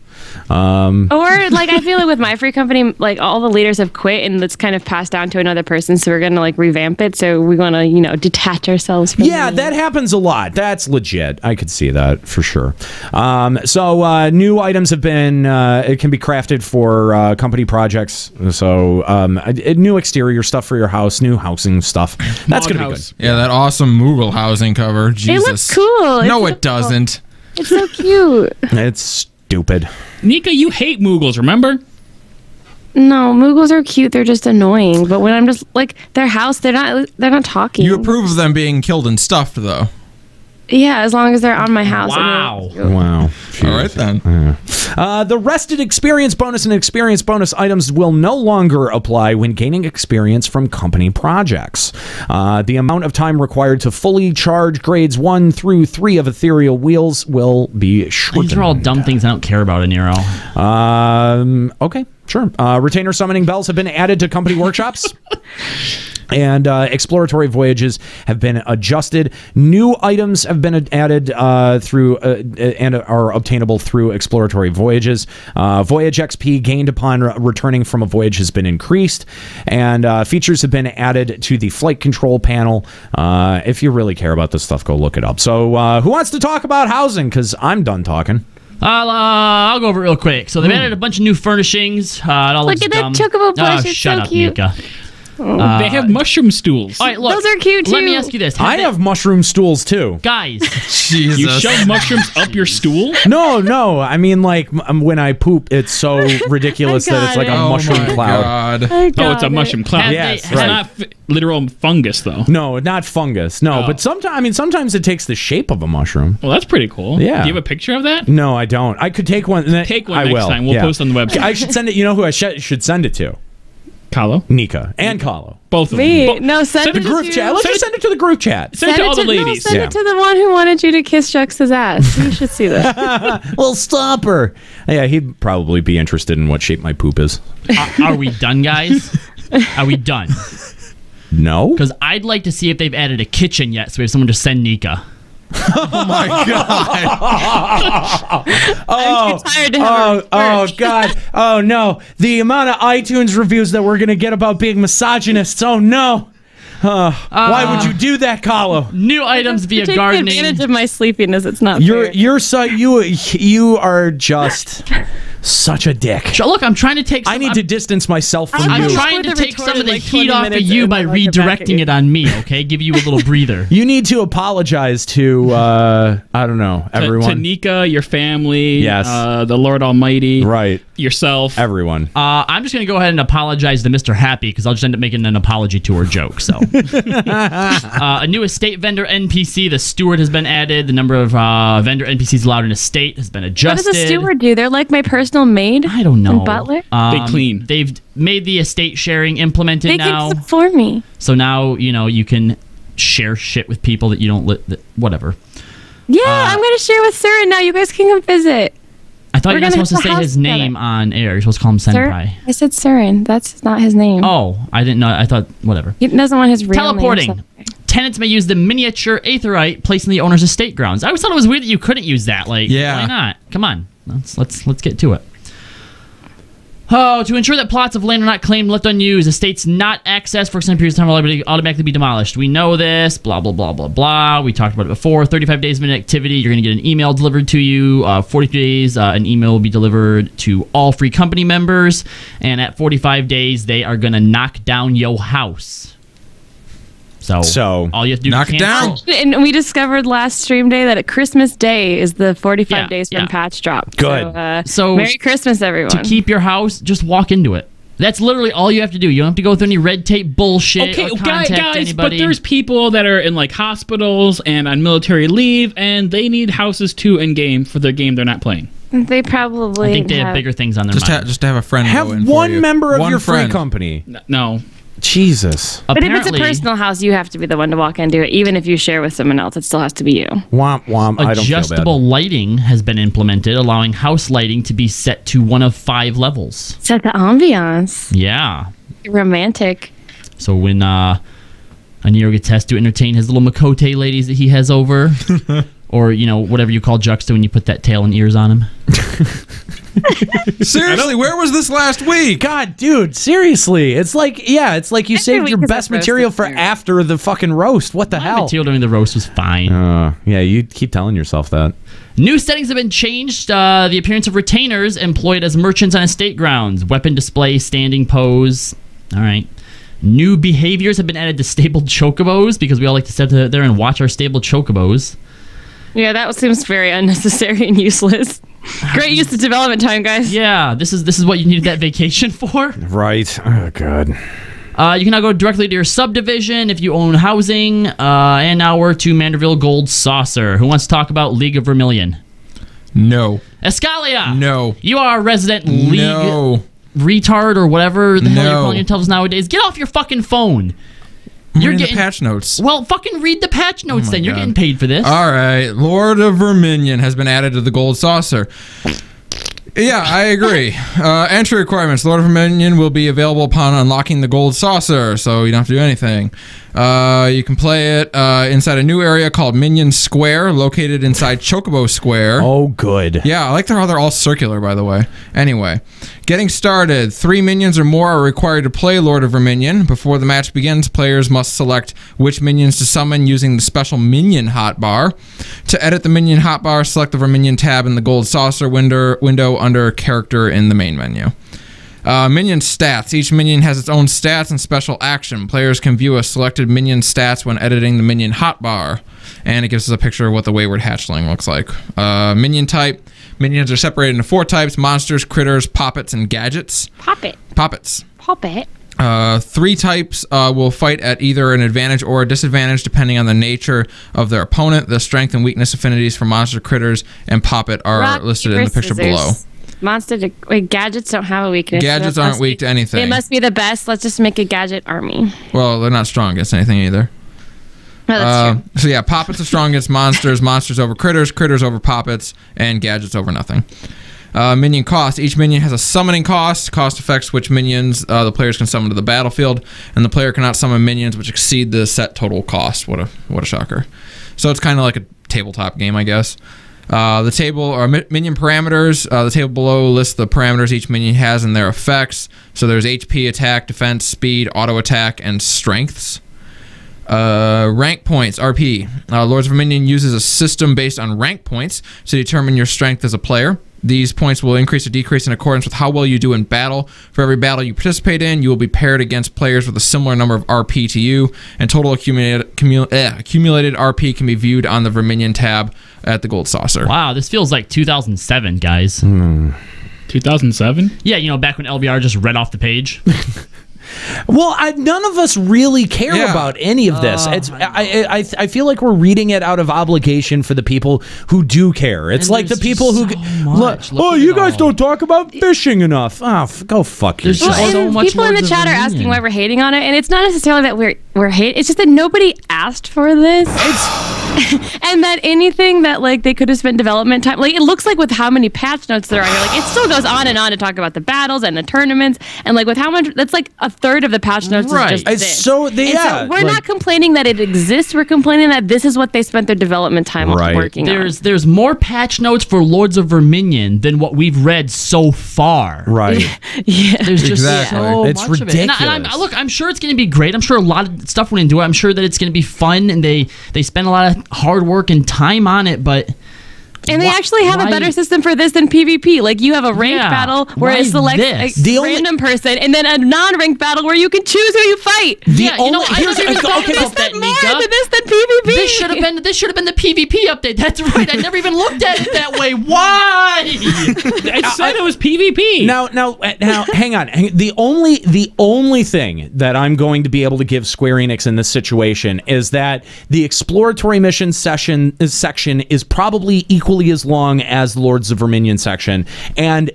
Speaker 8: Or like, I feel like with my free company, like all the leaders have quit and it's kind of passed down to another person, so we're gonna like revamp it, so we're gonna detach ourselves from
Speaker 6: that happens a lot. That's legit. I could see that for sure. So new items have been it can be crafted for company projects, so new exterior stuff for your house, new housing stuff. That's gonna be good.
Speaker 9: Yeah, that awesome Moogle housing cover. Jesus.
Speaker 8: It looks cool.
Speaker 9: No, it doesn't.
Speaker 8: It's so cute.
Speaker 6: It's stupid.
Speaker 10: Nika, you hate Moogles, remember?
Speaker 8: No, Moogles are cute. They're just annoying. But when I'm just like their house, they're not talking.
Speaker 9: You approve of them being killed and stuffed, though.
Speaker 8: Yeah, as long as they're on my house.
Speaker 6: Wow.
Speaker 9: All right then.
Speaker 6: The rested experience bonus and experience bonus items will no longer apply when gaining experience from company projects. The amount of time required to fully charge grades 1 through 3 of ethereal wheels will be shortened.
Speaker 7: These are all dumb things I don't care about in Nero.
Speaker 6: Okay, sure. Retainer summoning bells have been added to company workshops. And exploratory voyages have been adjusted. New items have been added through and are obtainable through exploratory voyages. Voyage XP gained upon returning from a voyage has been increased, and features have been added to the flight control panel. If you really care about this stuff, go look it up. So who wants to talk about housing? Because I'm done talking.
Speaker 7: I'll go over it real quick. So they've added a bunch of new furnishings. It all
Speaker 8: Look at that chocobo plush. It's
Speaker 7: shut
Speaker 8: so
Speaker 7: up,
Speaker 8: cute.
Speaker 7: Nika.
Speaker 10: They have mushroom stools.
Speaker 7: All right, look.
Speaker 8: Those are cute too.
Speaker 7: Let me ask you this:
Speaker 6: I have mushroom stools too,
Speaker 7: guys.
Speaker 9: Jesus.
Speaker 10: You shove mushrooms up your stool?
Speaker 6: No. I mean, like when I poop, it's so ridiculous that it's like a mushroom cloud.
Speaker 10: Oh, it's a mushroom cloud.
Speaker 6: Yes,
Speaker 10: it's
Speaker 6: right.
Speaker 10: not literal fungus though.
Speaker 6: No, not fungus. No, but sometimes it takes the shape of a mushroom.
Speaker 10: Well, that's pretty cool.
Speaker 6: Yeah.
Speaker 10: Do you have a picture of that?
Speaker 6: No, I don't. I could take one.
Speaker 10: Take one next time. We'll post on the website.
Speaker 6: I should send it. You know who I should send it to?
Speaker 10: Kahlo?
Speaker 6: Nika and Kahlo.
Speaker 10: Both of
Speaker 8: Me?
Speaker 10: them.
Speaker 8: No, send
Speaker 6: the
Speaker 8: it
Speaker 6: group
Speaker 8: to
Speaker 6: chat. Let's just send it to the group chat.
Speaker 10: Send it to all the ladies.
Speaker 8: No, send it to the one who wanted you to kiss Jux's ass. You should see that.
Speaker 6: Well, stop her. Yeah, he'd probably be interested in what shape my poop is.
Speaker 7: Are we done, guys? Are we done?
Speaker 6: No.
Speaker 7: Because I'd like to see if they've added a kitchen yet, so we have someone to send Nika.
Speaker 9: Oh my god!
Speaker 8: I'm too tired to have
Speaker 6: god! Oh no! The amount of iTunes reviews that we're gonna get about being misogynists. Oh no! Why would you do that, Kahlo?
Speaker 7: New items via
Speaker 8: You're taking
Speaker 7: gardening.
Speaker 8: advantage of my sleepiness. It's not fair.
Speaker 6: You are just Such a dick.
Speaker 7: Look, I'm trying to take.
Speaker 6: I need to distance myself from
Speaker 7: I'm
Speaker 6: you.
Speaker 7: trying to take some of the heat off of you by redirecting it on me. Okay, give you a little breather.
Speaker 6: You need to apologize to I don't know, everyone.
Speaker 10: To Nika, your family,
Speaker 6: yes,
Speaker 10: the Lord Almighty,
Speaker 6: right,
Speaker 10: yourself,
Speaker 6: everyone.
Speaker 7: I'm just gonna go ahead and apologize to Mr. Happy because I'll just end up making an apology tour joke. So, a new estate vendor NPC, the steward, has been added. The number of vendor NPCs allowed in a state has been adjusted.
Speaker 8: What does a steward do? They're like my personal maid.
Speaker 7: I don't know.
Speaker 8: And butler.
Speaker 10: They clean.
Speaker 7: They've made the estate sharing implemented
Speaker 8: they
Speaker 7: now.
Speaker 8: They can for me.
Speaker 7: So now you can share shit with people that you don't whatever.
Speaker 8: Yeah, I'm gonna share with Surin now. You guys can come visit.
Speaker 7: I thought you were supposed to say his name on air. You're supposed to call him Senpai.
Speaker 8: I said Surin. That's not his name.
Speaker 7: Oh, I didn't know. I thought whatever.
Speaker 8: He doesn't want his real
Speaker 7: Teleporting.
Speaker 8: name.
Speaker 7: Tenants may use the miniature aetherite placed in the owner's estate grounds. I always thought it was weird that you couldn't use that. Like, why not? Come on, let's get to it. Oh, to ensure that plots of land are not claimed left unused, estates not accessed for extended periods of time will automatically be demolished. We know this, blah, blah, blah, blah, blah. We talked about it before. 35 days of inactivity, you're going to get an email delivered to you. 42 days, an email will be delivered to all free company members. And at 45 days, they are going to knock down your house. So all you have to do
Speaker 9: knock it down.
Speaker 8: And we discovered last stream day that Christmas Day is the 45 days from patch drop.
Speaker 6: Good.
Speaker 8: So Merry Christmas, everyone.
Speaker 7: To keep your house, just walk into it. That's literally all you have to do. You don't have to go through any red tape bullshit.
Speaker 10: Okay,
Speaker 7: or contact
Speaker 10: guys,
Speaker 7: anybody.
Speaker 10: but there's people that are in like hospitals and on military leave, and they need houses too in game for the game they're not playing.
Speaker 8: They probably.
Speaker 7: I think they have bigger things on their mind.
Speaker 9: Just to have a friend.
Speaker 6: Have
Speaker 9: go in
Speaker 6: one
Speaker 9: for you.
Speaker 6: member of
Speaker 9: one
Speaker 6: your
Speaker 9: friend.
Speaker 6: free company.
Speaker 10: No.
Speaker 6: Jesus.
Speaker 8: But if it's a personal house, you have to be the one to walk into it. Even if you share with someone else, it still has to be you.
Speaker 6: Womp womp. I don't feel bad.
Speaker 7: Adjustable lighting has been implemented, allowing house lighting to be set to one of 5 levels.
Speaker 8: Set the ambiance.
Speaker 7: Yeah.
Speaker 8: Romantic.
Speaker 7: So when Aniro gets asked to entertain his little Makote ladies that he has over, or whatever you call Juxta when you put that tail and ears on him.
Speaker 9: Seriously, where was this last week?
Speaker 6: God, dude, seriously. It's like you saved your best material for after the fucking roast. What the hell?
Speaker 7: Material during the roast was fine.
Speaker 6: Yeah, you keep telling yourself that.
Speaker 7: New settings have been changed. The appearance of retainers employed as merchants on estate grounds. Weapon display, standing pose. All right. New behaviors have been added to stabled chocobos because we all like to sit there and watch our stabled chocobos.
Speaker 8: Yeah, that seems very unnecessary and useless. Great use of development time, guys.
Speaker 7: Yeah, this is what you needed that vacation for.
Speaker 6: Right. Oh, God.
Speaker 7: You can now go directly to your subdivision if you own housing. And now we're to Manderville Gold Saucer. Who wants to talk about League of Vermilion?
Speaker 9: No.
Speaker 7: Escalia!
Speaker 9: No.
Speaker 7: You are a resident League retard or whatever the hell you're calling yourselves nowadays. Get off your fucking phone.
Speaker 9: You're getting the patch notes.
Speaker 7: Well, fucking read the patch notes then. You're getting paid for this.
Speaker 9: All right. Lord of Verminion has been added to the Gold Saucer. Yeah, I agree. Entry requirements. Lord of Verminion will be available upon unlocking the Gold Saucer, so you don't have to do anything. You can play it inside a new area called Minion Square, located inside Chocobo Square.
Speaker 6: Oh, good.
Speaker 9: Yeah, I like how they're all circular, by the way. Anyway, getting started. 3 minions or more are required to play Lord of Verminion. Before the match begins, players must select which minions to summon using the special Minion hotbar. To edit the Minion hotbar, select the Verminion tab in the Gold Saucer window under Character in the main menu. Minion stats. Each minion has its own stats and special action. Players can view a selected minion stats when editing the Minion hotbar. And it gives us a picture of what the Wayward Hatchling looks like. Minion type. Minions are separated into 4 types: monsters, critters, poppets, and gadgets. Poppets. 3 types will fight at either an advantage or a disadvantage depending on the nature of their opponent. The strength and weakness affinities for monster, critters, and poppet are listed in the picture below.
Speaker 8: Gadgets don't have a weakness.
Speaker 9: Gadgets aren't weak to anything.
Speaker 8: They must be the best. Let's just make a gadget army.
Speaker 9: Well, they're not strong against anything either.
Speaker 8: No, that's true.
Speaker 9: So yeah, poppets are strong against monsters, monsters over critters, critters over poppets, and gadgets over nothing. Minion cost. Each minion has a summoning cost. Cost affects which minions the players can summon to the battlefield, and the player cannot summon minions which exceed the set total cost. What a shocker. So it's kind of like a tabletop game, I guess. The table are minion parameters. The table below lists the parameters each minion has and their effects. So there's HP, attack, defense, speed, auto attack, and strengths. Rank points, RP. Lords of Verminion uses a system based on rank points to determine your strength as a player. These points will increase or decrease in accordance with how well you do in battle. For every battle you participate in, you will be paired against players with a similar number of RP to you, and total accumulated RP can be viewed on the Verminion tab at the Gold Saucer.
Speaker 7: Wow, this feels like 2007, guys.
Speaker 10: 2007?
Speaker 7: Yeah, back when LBR just read off the page.
Speaker 6: Well, none of us really care about any of this. I feel like we're reading it out of obligation for the people who do care. It's like the people who you guys don't talk about fishing enough. Go fuck yourself.
Speaker 8: So much people in the chat are asking why we're hating on it, and it's not necessarily that we're hating. It's just that nobody asked for this. And that anything that they could have spent development time, it looks like with how many patch notes there are here, it still goes on and on to talk about the battles and the tournaments, and with how much, that's like a third of the patch notes is just this.
Speaker 6: So
Speaker 8: we're not complaining that it exists. We're complaining that this is what they spent their development time working on.
Speaker 7: There's more patch notes for Lords of Verminion than what we've read so far.
Speaker 6: Right.
Speaker 8: Yeah.
Speaker 7: There's just so
Speaker 6: it's
Speaker 7: much
Speaker 6: ridiculous.
Speaker 7: of it. And I'm sure it's going to be great. I'm sure a lot of stuff went into it. I'm sure that it's going to be fun, and they spend a lot of hard work and time on it, but...
Speaker 8: And they actually have a better system for this than PvP. You have a ranked battle where it selects a random person, and then a non-ranked battle where you can choose who you fight.
Speaker 7: I never even thought about that, Nika.
Speaker 8: This than PvP.
Speaker 7: This should have been the PvP update. That's right. I never even looked at it that way. Why?
Speaker 10: I said it was PvP.
Speaker 6: Now, hang on. The only thing that I'm going to be able to give Square Enix in this situation is that the exploratory mission section is probably equally as long as the Lords of Verminion section, and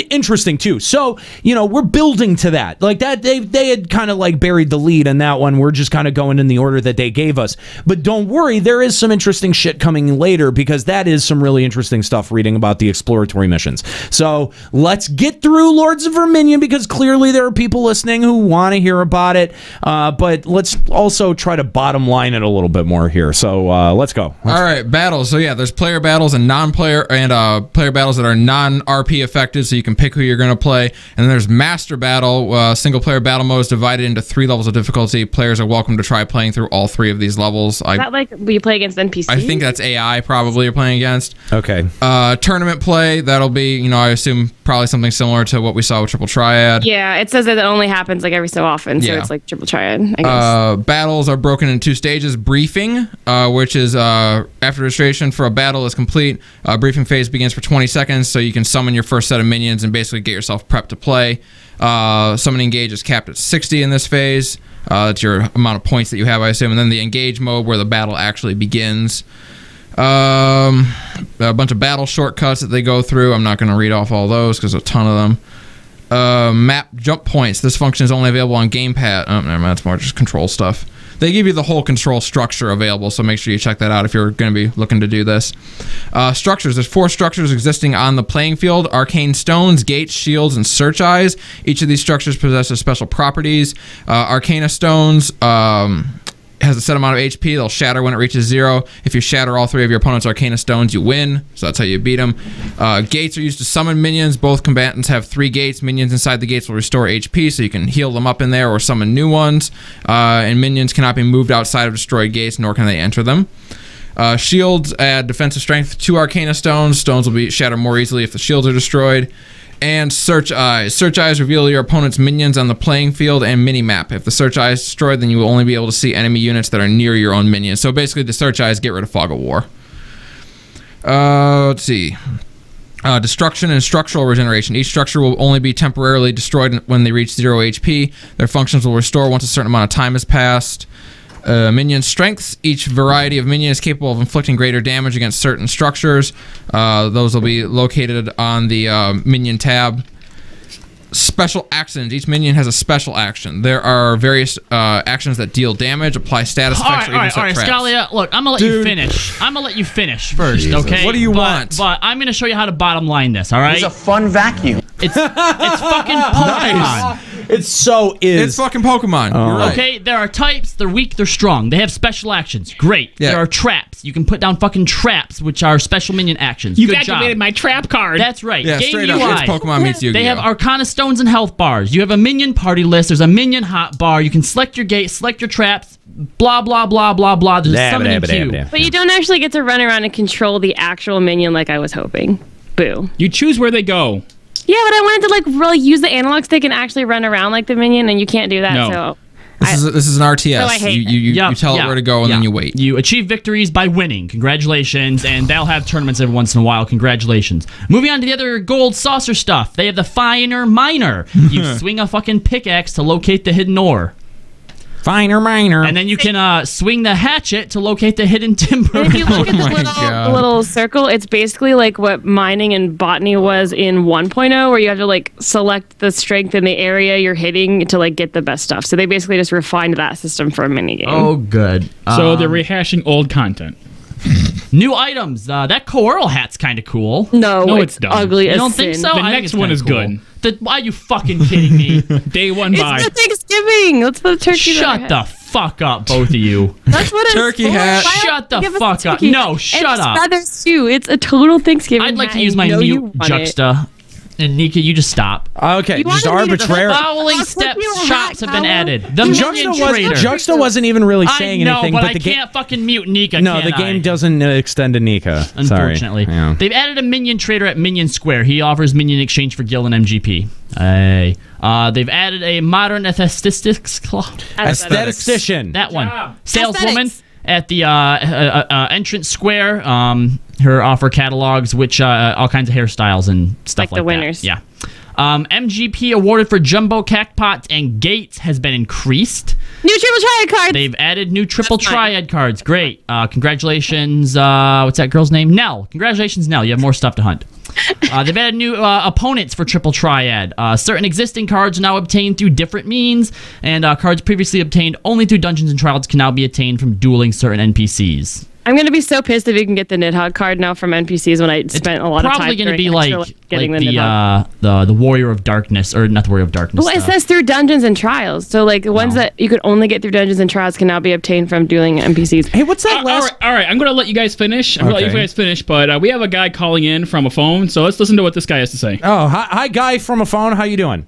Speaker 6: interesting too. So we're building to that. That they had kind of buried the lead in that one. We're just kind of going in the order that they gave us. But don't worry, there is some interesting shit coming later, because that is some really interesting stuff reading about the exploratory missions. So let's get through Lords of Verminion, because clearly there are people listening who want to hear about it. But let's also try to bottom line it a little bit more here. So let's go.
Speaker 9: All right, battles. So yeah, there's player battles and non-player and player battles that are non-RP effective, so you can pick who you're going to play. And then there's Master Battle. Single player battle mode is divided into 3 levels of difficulty. Players are welcome to try playing through all 3 of these levels.
Speaker 8: Is that we play against NPCs?
Speaker 9: I think that's AI probably you're playing against.
Speaker 6: Okay.
Speaker 9: Tournament play, that'll be, I assume probably something similar to what we saw with Triple Triad.
Speaker 8: Yeah, it says that it only happens every so often, so it's like Triple Triad, I guess.
Speaker 9: Battles are broken into 2 stages. Briefing, which is after registration for a battle is complete. Briefing phase begins for 20 seconds, so you can summon your first set of minions and basically get yourself prepped to play. Summoning engage is capped at 60 in this phase. That's your amount of points that you have, I assume. And then the engage mode, where the battle actually begins. A bunch of battle shortcuts that they go through. I'm not going to read off all those because there's a ton of them. Map jump points. This function is only available on gamepad. Oh, never mind. That's more just control stuff. They give you the whole control structure available, so make sure you check that out if you're going to be looking to do this. Structures. There's 4 structures existing on the playing field: arcane stones, gates, shields, and search eyes. Each of these structures possesses special properties. Arcana stones has a set amount of HP. They'll shatter when it reaches 0. If you shatter all 3 of your opponent's Arcana stones, you win. So that's how you beat them. Gates are used to summon minions. Both combatants have 3 gates. Minions inside the gates will restore HP, so you can heal them up in there or summon new ones. And minions cannot be moved outside of destroyed gates, nor can they enter them. Shields add defensive strength to Arcana stones. Stones will be shattered more easily if the shields are destroyed. And search eyes. Search eyes reveal your opponent's minions on the playing field and mini-map. If the search eye is destroyed, then you will only be able to see enemy units that are near your own minions. So basically, the search eyes get rid of Fog of War. Let's see. Destruction and structural regeneration. Each structure will only be temporarily destroyed when they reach 0 HP. Their functions will restore once a certain amount of time has passed. Minion strengths. Each variety of minion is capable of inflicting greater damage against certain structures. Those will be located on the minion tab. Special actions. Each minion has a special action. There are various actions that deal damage, apply status effects, or even set traps.
Speaker 7: Scalia, look, I'm going to let you finish. I'm going to let you finish first, okay?
Speaker 9: What do you want?
Speaker 7: But I'm going to show you how to bottom line this, all right?
Speaker 12: It's a fun vacuum.
Speaker 7: It's fucking Pokemon.
Speaker 6: Nice. It's fucking
Speaker 9: Pokemon. You're right.
Speaker 7: Okay, there are types. They're weak. They're strong. They have special actions. Great.
Speaker 9: Yeah.
Speaker 7: There are traps. You can put down fucking traps, which are special minion actions.
Speaker 10: You've
Speaker 7: Good
Speaker 10: activated
Speaker 7: job.
Speaker 10: my trap card.
Speaker 7: That's right.
Speaker 9: Yeah,
Speaker 7: Game
Speaker 9: straight
Speaker 7: UI.
Speaker 9: up. It's Pokemon meets Yu-Gi-Oh.
Speaker 7: They have Arcana stones and health bars. You have a minion party list. There's a minion hot bar. You can select your gate, select your traps, blah, blah, blah, blah, blah. There's a summoning queue.
Speaker 8: But you don't actually get to run around and control the actual minion like I was hoping. boo.
Speaker 10: You choose where they go.
Speaker 8: Yeah, but I wanted to like really use the analog stick and actually run around like the minion, and you can't do that.
Speaker 10: No.
Speaker 8: So
Speaker 9: This is an RTS.
Speaker 8: So I hate
Speaker 9: you tell it where to go and then you wait.
Speaker 7: You achieve victories by winning. Congratulations. And they'll have tournaments every once in a while. Congratulations. Moving on to the other gold saucer stuff. They have the Finer Miner. You swing a fucking pickaxe to locate the hidden ore.
Speaker 6: Finer Miner.
Speaker 7: And then you can swing the hatchet to locate the hidden timber.
Speaker 8: And if you look at the little circle, it's basically like what mining and botany was in 1.0, where you have to like select the strength in the area you're hitting to like get the best stuff. So they basically just refined that system for a minigame.
Speaker 7: Oh, good.
Speaker 10: So they're rehashing old content.
Speaker 7: New items. That coral hat's kind of cool.
Speaker 8: No,
Speaker 10: it's dumb.
Speaker 8: ugly
Speaker 7: You
Speaker 8: as
Speaker 7: don't think
Speaker 8: sin.
Speaker 7: so?
Speaker 10: The
Speaker 7: I think
Speaker 10: next
Speaker 7: it's
Speaker 10: one
Speaker 7: kinda
Speaker 10: is
Speaker 7: cool.
Speaker 10: good.
Speaker 7: Why are you fucking kidding me?
Speaker 10: Day one
Speaker 8: It's
Speaker 10: by.
Speaker 8: the Thanksgiving. Let's put a turkey.
Speaker 7: Shut the fuck up, both of you.
Speaker 8: That's what it's
Speaker 9: Turkey
Speaker 8: for.
Speaker 9: hat.
Speaker 8: Why
Speaker 7: Shut the
Speaker 8: give us a
Speaker 7: fuck up.
Speaker 8: turkey?
Speaker 7: No, shut
Speaker 8: and
Speaker 7: up.
Speaker 8: Feathers too. It's a total Thanksgiving.
Speaker 7: I'd like
Speaker 8: hat,
Speaker 7: to use
Speaker 8: and
Speaker 7: my
Speaker 8: you know you
Speaker 7: mute
Speaker 8: want it.
Speaker 7: juxta. And Nika, you just stop.
Speaker 6: Okay,
Speaker 8: You
Speaker 6: just
Speaker 8: wanted me to-
Speaker 6: arbitrary.
Speaker 7: Following
Speaker 8: I'll put
Speaker 7: steps
Speaker 8: you a hat,
Speaker 7: shops have been
Speaker 8: Kyle.
Speaker 7: added. The Minion Trader.
Speaker 6: Juxta wasn't even really saying
Speaker 7: I know,
Speaker 6: anything,
Speaker 7: but
Speaker 6: but
Speaker 7: I
Speaker 6: the game.
Speaker 7: can't fucking mute Nika.
Speaker 6: No,
Speaker 7: can
Speaker 6: the game
Speaker 7: I?
Speaker 6: doesn't extend to Nika. Sorry.
Speaker 7: Unfortunately,
Speaker 6: Yeah.
Speaker 7: they've added a Minion Trader at Minion Square. He offers Minion exchange for Gil and MGP. Hey, they've added a modern
Speaker 6: Aesthetician.
Speaker 7: That one,
Speaker 8: Job.
Speaker 7: saleswoman
Speaker 8: Aesthetics.
Speaker 7: at the entrance square. Her offer catalogs, which all kinds of hairstyles and stuff
Speaker 8: Like the
Speaker 7: that.
Speaker 8: winners.
Speaker 7: Yeah. MGP awarded for Jumbo Cactpots and Gates has been increased.
Speaker 8: New triple triad cards.
Speaker 7: They've added new triple
Speaker 8: That's fine.
Speaker 7: triad cards. Great. Congratulations. What's that girl's name? Nell. Congratulations, Nell. You have more stuff to hunt. They've added new opponents for triple triad. Certain existing cards are now obtained through different means, and cards previously obtained only through Dungeons and Trials can now be attained from dueling certain NPCs.
Speaker 8: I'm gonna be so pissed if you can get the Nidhogg card now from NPCs when I spent a lot of time.
Speaker 7: Probably going to be
Speaker 8: during
Speaker 7: like
Speaker 8: extra, getting the
Speaker 7: the
Speaker 8: Nidhogg.
Speaker 7: the Warrior of Darkness, or not the Warrior of Darkness.
Speaker 8: Well, it says through Dungeons and Trials, so like the ones that you could only get through Dungeons and Trials can now be obtained from dueling NPCs.
Speaker 6: Hey, what's that last?
Speaker 10: All right, I'm going to let you guys finish. But we have a guy calling in from a phone, so let's listen to what this guy has to say.
Speaker 6: Oh, hi, guy from a phone. How you doing?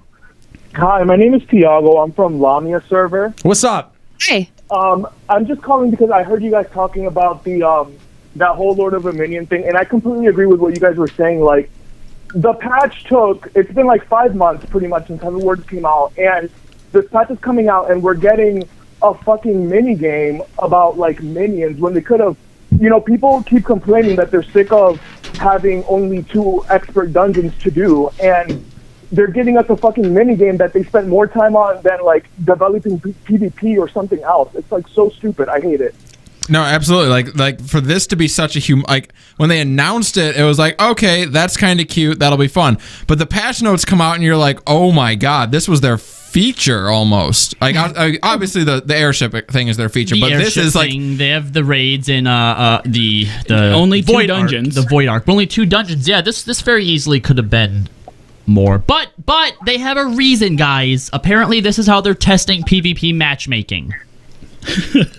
Speaker 12: Hi, my name is Tiago. I'm from Lamia server.
Speaker 6: What's up?
Speaker 8: Hey.
Speaker 12: I'm just calling because I heard you guys talking about the that whole Lord of Verminion thing, and I completely agree with what you guys were saying. Like, the patch it's been like 5 months pretty much since Heaven Words came out, and this patch is coming out, and we're getting a fucking mini game about like minions when they could have. You know, people keep complaining that they're sick of having only 2 expert dungeons to do, and they're giving us a fucking mini game that they spent more time on than like developing PvP or something else. It's like so stupid. I hate it.
Speaker 9: No, absolutely. Like for this to be such a like when they announced it, it was like, okay, that's kind of cute. That'll be fun. But the patch notes come out and you're like, oh my god, this was their feature almost. Like obviously the airship thing is their feature, but this is like
Speaker 7: they have the raids in the
Speaker 10: only 2
Speaker 7: Void
Speaker 10: dungeons.
Speaker 7: Arc, the Void Arc, but only 2 dungeons. Yeah, this very easily could have been more. But they have a reason, guys. Apparently this is how they're testing PvP matchmaking.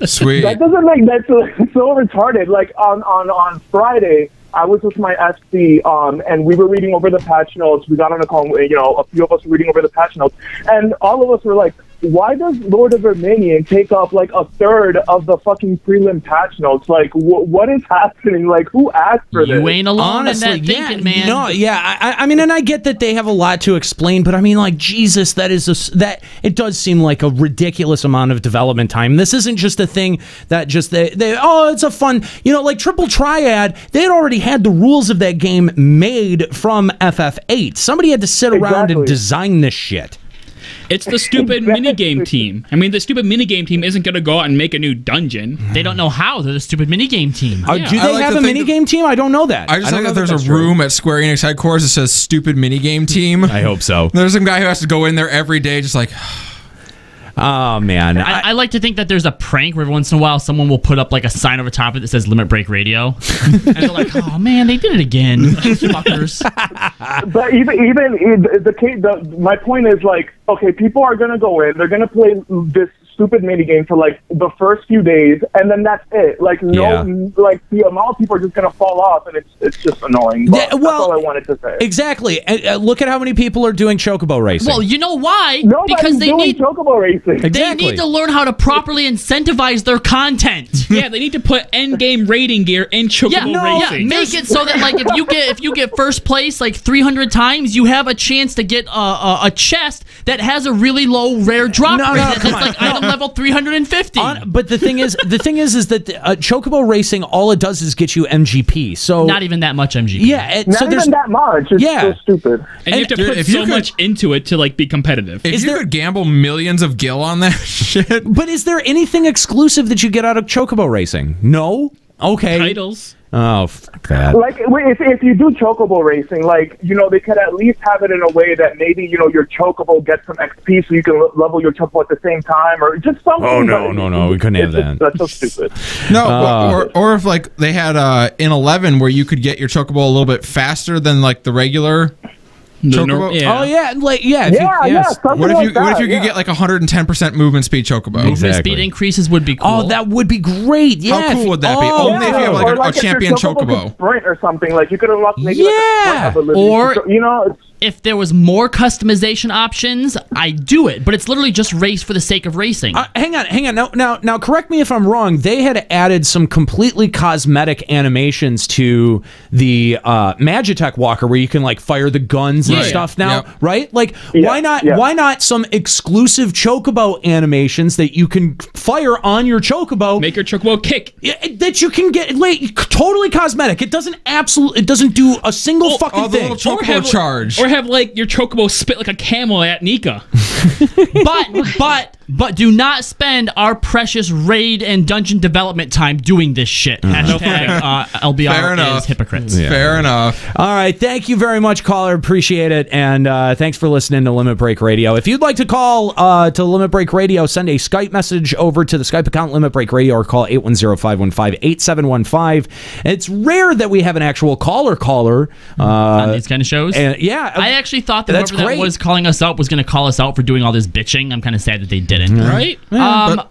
Speaker 9: Sweet.
Speaker 12: That doesn't make that's so retarded. Like on Friday, I was with my FC, and we were reading over the patch notes. We got on a call, you know, a few of us were reading over the patch notes, and all of us were like, why does Lord of Verminion take up like a third of the fucking prelim patch notes? Like, what is happening? Like, who asked for this?
Speaker 7: You ain't alone
Speaker 6: Honestly,
Speaker 7: in that thinking, man.
Speaker 6: No, yeah. I mean, and I get that they have a lot to explain, but I mean, like, Jesus, that it does seem like a ridiculous amount of development time. This isn't just a thing that just it's a fun, you know, like Triple Triad. They had already had the rules of that game made from FF8. Somebody had to sit around and design this shit.
Speaker 10: It's the stupid minigame team. I mean, the stupid minigame team isn't going to go out and make a new dungeon.
Speaker 7: They don't know how. They're the stupid minigame team.
Speaker 6: Do they have a minigame team? I don't know that.
Speaker 9: I just like that there's a room at Square Enix headquarters that says stupid minigame team.
Speaker 6: I hope so.
Speaker 9: There's some guy who has to go in there every day just like...
Speaker 6: Oh, man.
Speaker 7: I like to think that there's a prank where every once in a while someone will put up like a sign over top of it that says Limit Break Radio. And they're like, oh man, they did it again. Fuckers.
Speaker 12: But even my point is like, okay, people are gonna go in, they're gonna play this stupid minigame for like the first few days, and then that's it. Like like the amount of people are just gonna fall off, and it's just annoying. But that's all I wanted to say.
Speaker 6: Exactly. And look at how many people are doing chocobo racing.
Speaker 7: Well, you know why?
Speaker 12: Nobody's
Speaker 7: Because they
Speaker 12: doing
Speaker 7: need
Speaker 12: chocobo racing.
Speaker 7: They need to learn how to properly incentivize their content.
Speaker 10: Yeah, they need to put end game rating gear in chocobo racing.
Speaker 7: Make it so that like if you get first place like 300 times, you have a chance to get a chest that has a really low rare drop rate. That's like item level 350.
Speaker 6: But the thing is that chocobo racing, all it does is get you MGP. So
Speaker 7: not even that much MGP.
Speaker 6: Yeah,
Speaker 12: not even that much. It's so stupid.
Speaker 10: And you have to put so much into it to like be competitive.
Speaker 9: If you could gamble millions of gil on that shit.
Speaker 6: But is there anything exclusive that you get out of chocobo racing? No? Okay.
Speaker 10: Titles.
Speaker 6: Oh, fuck that.
Speaker 12: Like, if you do chocobo racing, like, you know, they could at least have it in a way that maybe, you know, your chocobo gets some XP so you can level your chocobo at the same time, or just something.
Speaker 6: Oh, no, we couldn't have that.
Speaker 12: That's so stupid.
Speaker 9: No, or if, like, they had in 11 where you could get your chocobo a little bit faster than, like, the regular... chocobo?
Speaker 6: Oh yeah,
Speaker 9: What if you could get like 110% movement speed chocobo?
Speaker 7: Movement speed increases would be cool.
Speaker 6: Oh, that would be great. Yeah.
Speaker 9: How cool would that be? Only if you have like a champion chocobo.
Speaker 12: Sprint or something, like you could unlock maybe like a sprint ability.
Speaker 7: Or
Speaker 12: you know,
Speaker 7: if there was more customization options, I'd do it. But it's literally just race for the sake of racing.
Speaker 6: Hang on. Now, correct me if I'm wrong. They had added some completely cosmetic animations to the Magitech Walker, where you can like fire the guns and stuff now, right? Like, why not some exclusive chocobo animations that you can fire on your chocobo?
Speaker 10: Make your chocobo kick.
Speaker 6: That you can get totally cosmetic. It doesn't do a single fucking thing.
Speaker 9: Little chocobo charge.
Speaker 10: Or have like your chocobo spit like a camel at Nika.
Speaker 7: but do not spend our precious raid and dungeon development time doing this shit. Hashtag LBR is hypocrites.
Speaker 9: Yeah. Fair enough.
Speaker 6: All right, thank you very much, caller. Appreciate it, and thanks for listening to Limit Break Radio. If you'd like to call to Limit Break Radio, send a Skype message over to the Skype account Limit Break Radio, or call 810-515-8715. It's rare that we have an actual caller
Speaker 7: on these kind of shows.
Speaker 6: And
Speaker 7: I actually thought that whoever that was calling us up was going to call us out for doing all this bitching. I'm kind of sad that they didn't.
Speaker 10: Right?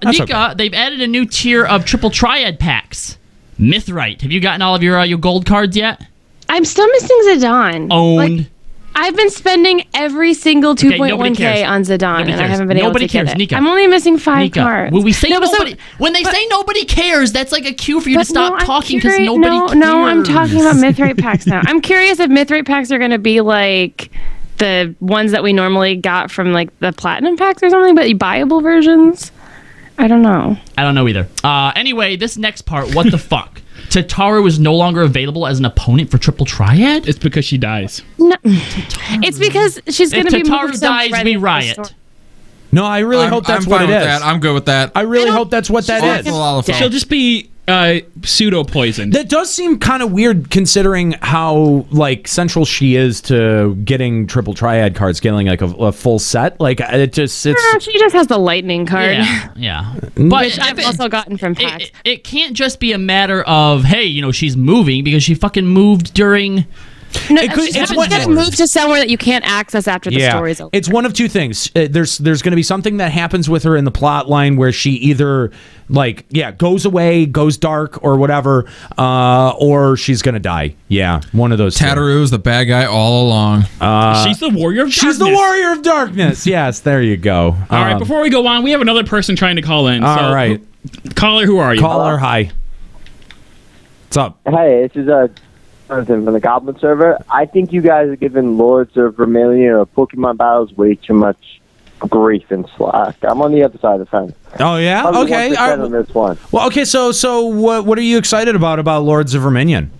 Speaker 7: Nika, they've added a new tier of triple triad packs. Mythrite. Have you gotten all of your gold cards yet?
Speaker 8: I'm still missing Zidane.
Speaker 7: Owned.
Speaker 8: Like, I've been spending every single 2.1K on Zidane, and I haven't been able to get it.
Speaker 7: Nika.
Speaker 8: I'm only missing 5 cards.
Speaker 7: When we say when they say nobody cares, that's like a cue for you to stop talking because nobody cares.
Speaker 8: No, I'm talking about Mythrite packs now. I'm curious if Mythrite packs are going to be like the ones that we normally got from like the platinum packs or something, but buyable versions. I don't know.
Speaker 7: I don't know either. Anyway, this next part, what the fuck? Tataru is no longer available as an opponent for Triple Triad?
Speaker 10: It's because she dies.
Speaker 8: No. It's because she's going to be
Speaker 7: If Tataru dies, we riot.
Speaker 6: No, I really hope that's what it is.
Speaker 9: I'm good with that.
Speaker 6: I really hope that's what that is.
Speaker 10: She'll just be pseudo poisoned.
Speaker 6: That does seem kind of weird considering how like central she is to getting Triple Triad cards, getting like a full set. Like it just sits.
Speaker 8: She just has the lightning card.
Speaker 7: Yeah.
Speaker 8: But which I've also gotten from packs.
Speaker 7: It can't just be a matter of, hey, you know, she's moving, because she fucking moved during.
Speaker 8: No, it's going to move to somewhere that you can't access after the story's over.
Speaker 6: It's one of two things. There's going to be something that happens with her in the plot line where she either goes away, goes dark, or whatever, or she's going to die. Yeah, one of those.
Speaker 9: Tataru's the bad guy all along.
Speaker 10: She's the warrior of darkness.
Speaker 6: She's the warrior of darkness. Yes, there you go.
Speaker 10: All right, before we go on, we have another person trying to call in.
Speaker 6: All right.
Speaker 10: Caller, who are you?
Speaker 6: Caller, hi. What's up?
Speaker 13: Hey, this is from the Goblin server. I think you guys are giving Lords of Verminion or Pokemon battles way too much grief and slack. I'm on the other side of the fence.
Speaker 6: Oh yeah, okay.
Speaker 13: On this one.
Speaker 6: Well, okay. So what are you excited about Lords of Verminion?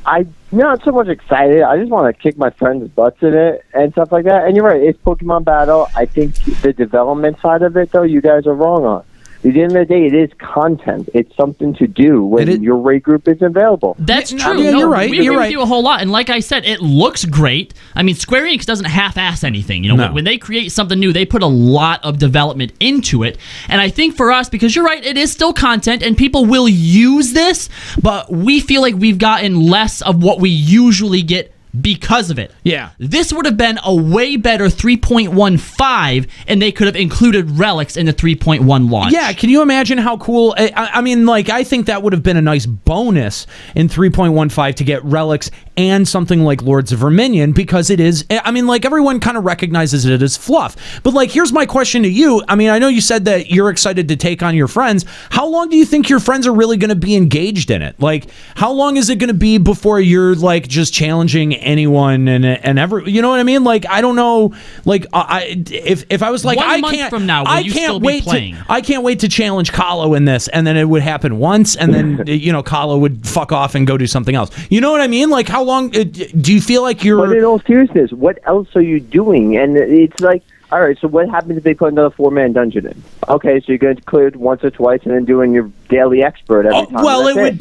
Speaker 13: I'm not so much excited. I just want to kick my friends' butts in it and stuff like that. And you're right, it's Pokemon battle. I think the development side of it, though, you guys are wrong on. At the end of the day, it is content. It's something to do when your raid group is available.
Speaker 7: That's true.
Speaker 6: Yeah, you're right.
Speaker 7: We agree with you a whole lot. And like I said, it looks great. I mean, Square Enix doesn't half-ass anything. You know, when they create something new, they put a lot of development into it. And I think for us, because you're right, it is still content, and people will use this, but we feel like we've gotten less of what we usually get because of it.
Speaker 6: Yeah.
Speaker 7: This would have been a way better 3.15, and they could have included relics in the 3.1 launch.
Speaker 6: Yeah, can you imagine how cool? I mean, like, I think that would have been a nice bonus in 3.15 to get relics and something like Lords of Verminion, because it is, I mean, like, everyone kind of recognizes it as fluff. But, like, here's my question to you. I mean, I know you said that you're excited to take on your friends. How long do you think your friends are really going to be engaged in it? Like, how long is it going to be before you're, like, just challenging anyone and every, you know what I mean? Like, I don't know. Like, if I was like,
Speaker 7: 1 month from now, will you still be playing?
Speaker 6: I can't wait to challenge Kahlo in this, and then it would happen once, and then you know, Kahlo would fuck off and go do something else. You know what I mean? Like, how long do you feel like you're?
Speaker 13: But in all seriousness, what else are you doing? And it's like, all right, so what happens if they put another 4-man dungeon in? Okay, so you're going to clear it once or twice, and then doing your daily expert every time.
Speaker 6: Well, it would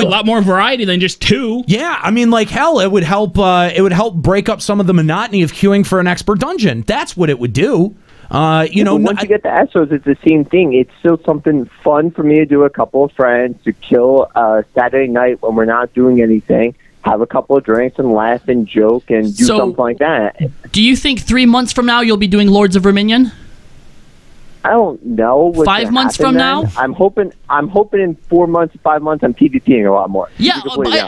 Speaker 6: a
Speaker 10: lot more variety than just 2.
Speaker 6: Yeah, I mean, like, hell, it would help. It would help break up some of the monotony of queuing for an expert dungeon. That's what it would do. You know,
Speaker 13: once you get the Essos, it's the same thing. It's still something fun for me to do. A couple of friends to kill Saturday night when we're not doing anything. Have a couple of drinks and laugh and joke and do something like that.
Speaker 7: Do you think 3 months from now you'll be doing Lords of Verminion?
Speaker 13: I don't know.
Speaker 7: 5 months from now?
Speaker 13: I'm hoping in 4 months, 5 months, I'm PvPing a lot more.
Speaker 7: Yeah,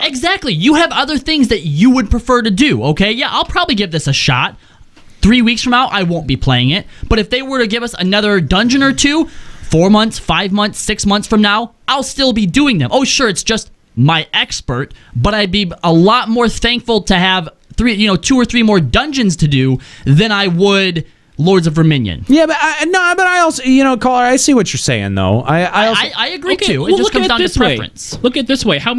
Speaker 7: exactly. You have other things that you would prefer to do, okay? Yeah, I'll probably give this a shot. 3 weeks from now, I won't be playing it. But if they were to give us another dungeon or 2, 4 months, 5 months, 6 months from now, I'll still be doing them. Oh, sure, it's just my expert, but I'd be a lot more thankful to have 2 or 3 more dungeons to do than I would Lords of Verminion.
Speaker 6: Yeah, but I also, you know, caller, I see what you're saying though.
Speaker 7: I agree too. It just comes down to preference.
Speaker 10: Look at it this way. How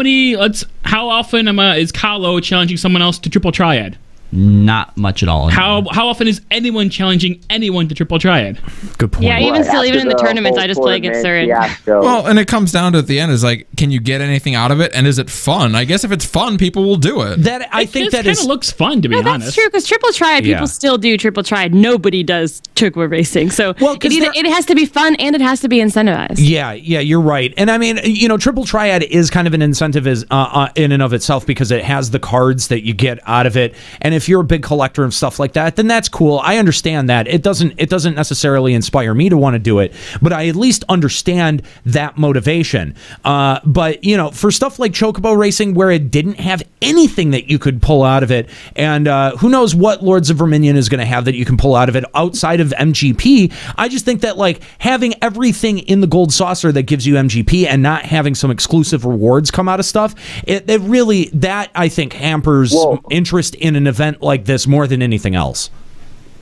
Speaker 10: often is Kahlo challenging someone else to Triple Triad?
Speaker 7: Not much at all.
Speaker 10: How often is anyone challenging anyone to Triple Triad?
Speaker 6: Good point.
Speaker 8: Yeah, even in the tournaments, I just play against certain.
Speaker 9: Well, and it comes down to at the end is like, can you get anything out of it, and is it fun? I guess if it's fun, people will do it.
Speaker 6: I think that
Speaker 10: kind of looks fun, to be honest.
Speaker 8: That's true, because Triple Triad, people still do Triple Triad. Nobody does Chukwa racing, so it has to be fun and it has to be incentivized.
Speaker 6: Yeah, you're right. And I mean, you know, Triple Triad is kind of an incentive in and of itself, because it has the cards that you get out of it, and if you're a big collector of stuff like that, then that's cool. I understand that. It doesn't necessarily inspire me to want to do it, but I at least understand that motivation. But, you know, for stuff like Chocobo Racing, where it didn't have anything that you could pull out of it, and who knows what Lords of Verminion is going to have that you can pull out of it outside of MGP, I just think that, like, having everything in the gold saucer that gives you MGP and not having some exclusive rewards come out of stuff, it really, that I think hampers interest in an event like this more than anything else.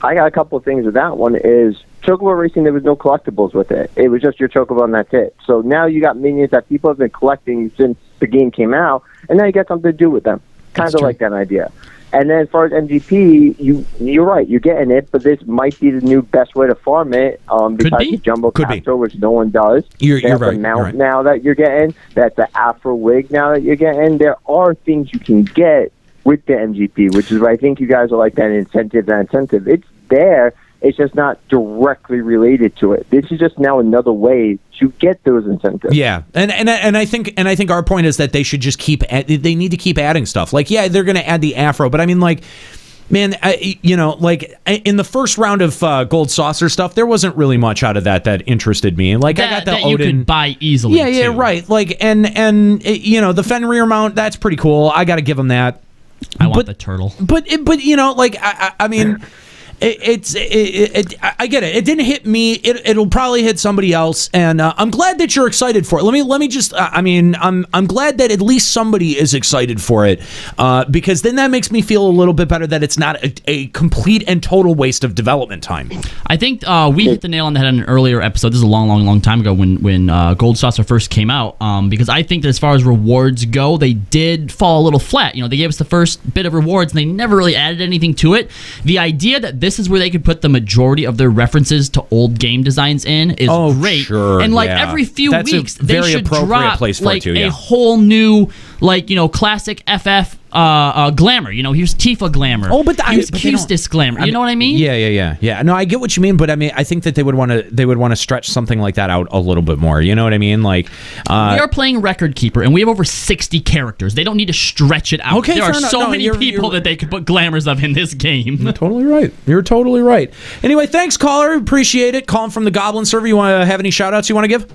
Speaker 13: I got a couple of things with that. One is Chocobo Racing, there was no collectibles with it. It was just your Chocobo and that's it. So now you got minions that people have been collecting since the game came out, and now you got something to do with them. Kind of like that idea. And then as far as MGP, you're right, you're getting it, but this might be the new best way to farm it, because the Jumbo Castro, which no one does.
Speaker 6: You're right.
Speaker 13: The mount now that you're getting, that's the Afro wig now that you're getting. There are things you can get with the MGP, which is why I think you guys are like that incentive. It's there. It's just not directly related to it. This is just now another way to get those incentives.
Speaker 6: Yeah, and I think our point is that they should just they need to keep adding stuff. Like, yeah, they're going to add the Afro, but I mean, like, man, you know, like in the first round of Gold Saucer stuff, there wasn't really much out of that interested me. Like, I got the
Speaker 7: that
Speaker 6: Odin.
Speaker 7: You could buy easily.
Speaker 6: Yeah, right. Like, and you know, the Fenrir mount, that's pretty cool. I got to give them that.
Speaker 7: I want the turtle.
Speaker 6: But you know, like, I mean. I get it. It didn't hit me. It'll probably hit somebody else, and I'm glad that you're excited for it. Let me just. I mean, I'm glad that at least somebody is excited for it, because then that makes me feel a little bit better that it's not a complete and total waste of development time.
Speaker 7: I think we hit the nail on the head in an earlier episode. This is a long time ago when Gold Saucer first came out, because I think that as far as rewards go, they did fall a little flat. You know, they gave us the first bit of rewards, and they never really added anything to it. The idea that this is where they could put the majority of their references to old game designs in is great.
Speaker 6: Sure,
Speaker 7: and like every few weeks, they should drop like a whole new like classic FF glamour. Here's Tifa glamour.
Speaker 6: Oh, but
Speaker 7: here's Custis glamour. You know what I mean?
Speaker 6: Yeah. No, I get what you mean, but I mean, I think that they would want to stretch something like that out a little bit more. You know what I mean? Like,
Speaker 7: we are playing Record Keeper, and we have over 60 characters. They don't need to stretch it out.
Speaker 6: Okay,
Speaker 7: there are
Speaker 6: enough.
Speaker 7: so many people that they could put glamours of in this game.
Speaker 6: You're totally right. You're totally right. Anyway, thanks, caller. Appreciate it. Calling from the Goblin server. You want to have any shout outs you want to give?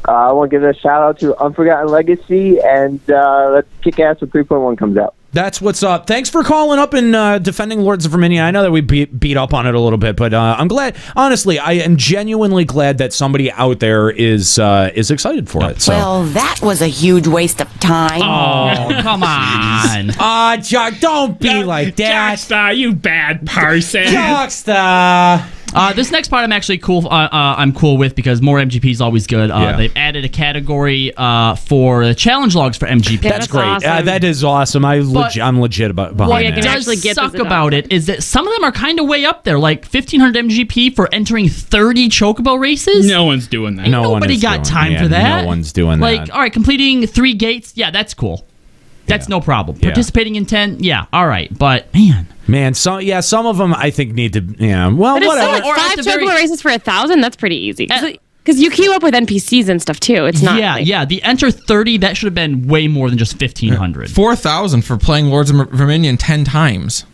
Speaker 13: I want to give a shout out to Unforgotten Legacy, and let's kick ass when 3.1 comes out.
Speaker 6: That's what's up. Thanks for calling up and defending Lords of Verminion. I know that we beat up on it a little bit, but I'm glad. Honestly, I am genuinely glad that somebody out there is excited for it. So.
Speaker 11: Well, that was a huge waste of time.
Speaker 7: Oh, come on.
Speaker 6: Jock, don't be like that.
Speaker 10: Jockstar, you bad person.
Speaker 6: Jockstar.
Speaker 7: This next part I'm actually cool. I'm cool with because more MGP is always good. They've added a category for the challenge logs for MGP.
Speaker 6: That's great.
Speaker 8: Awesome.
Speaker 6: That is awesome. I'm legit behind
Speaker 7: what
Speaker 6: that.
Speaker 7: does suck about it is that some of them are kind of way up there, like 1,500 MGP for entering 30 Chocobo races.
Speaker 10: No one's doing that.
Speaker 7: Nobody got time for that.
Speaker 6: No one's doing that.
Speaker 7: Like, all right, completing 3 gates, yeah, that's cool. That's no problem.
Speaker 6: Yeah.
Speaker 7: Participating in 10, yeah, all right. But man,
Speaker 6: some of them I think need to, well,
Speaker 8: but
Speaker 6: whatever.
Speaker 8: It's still, 5 Chocobo races for 1,000. That's pretty easy. Because you queue up with NPCs and stuff too. It's not.
Speaker 7: Yeah. The enter 30 that should have been way more than just 1,500.
Speaker 9: 4,000 for playing Lords of Verminion 10 times.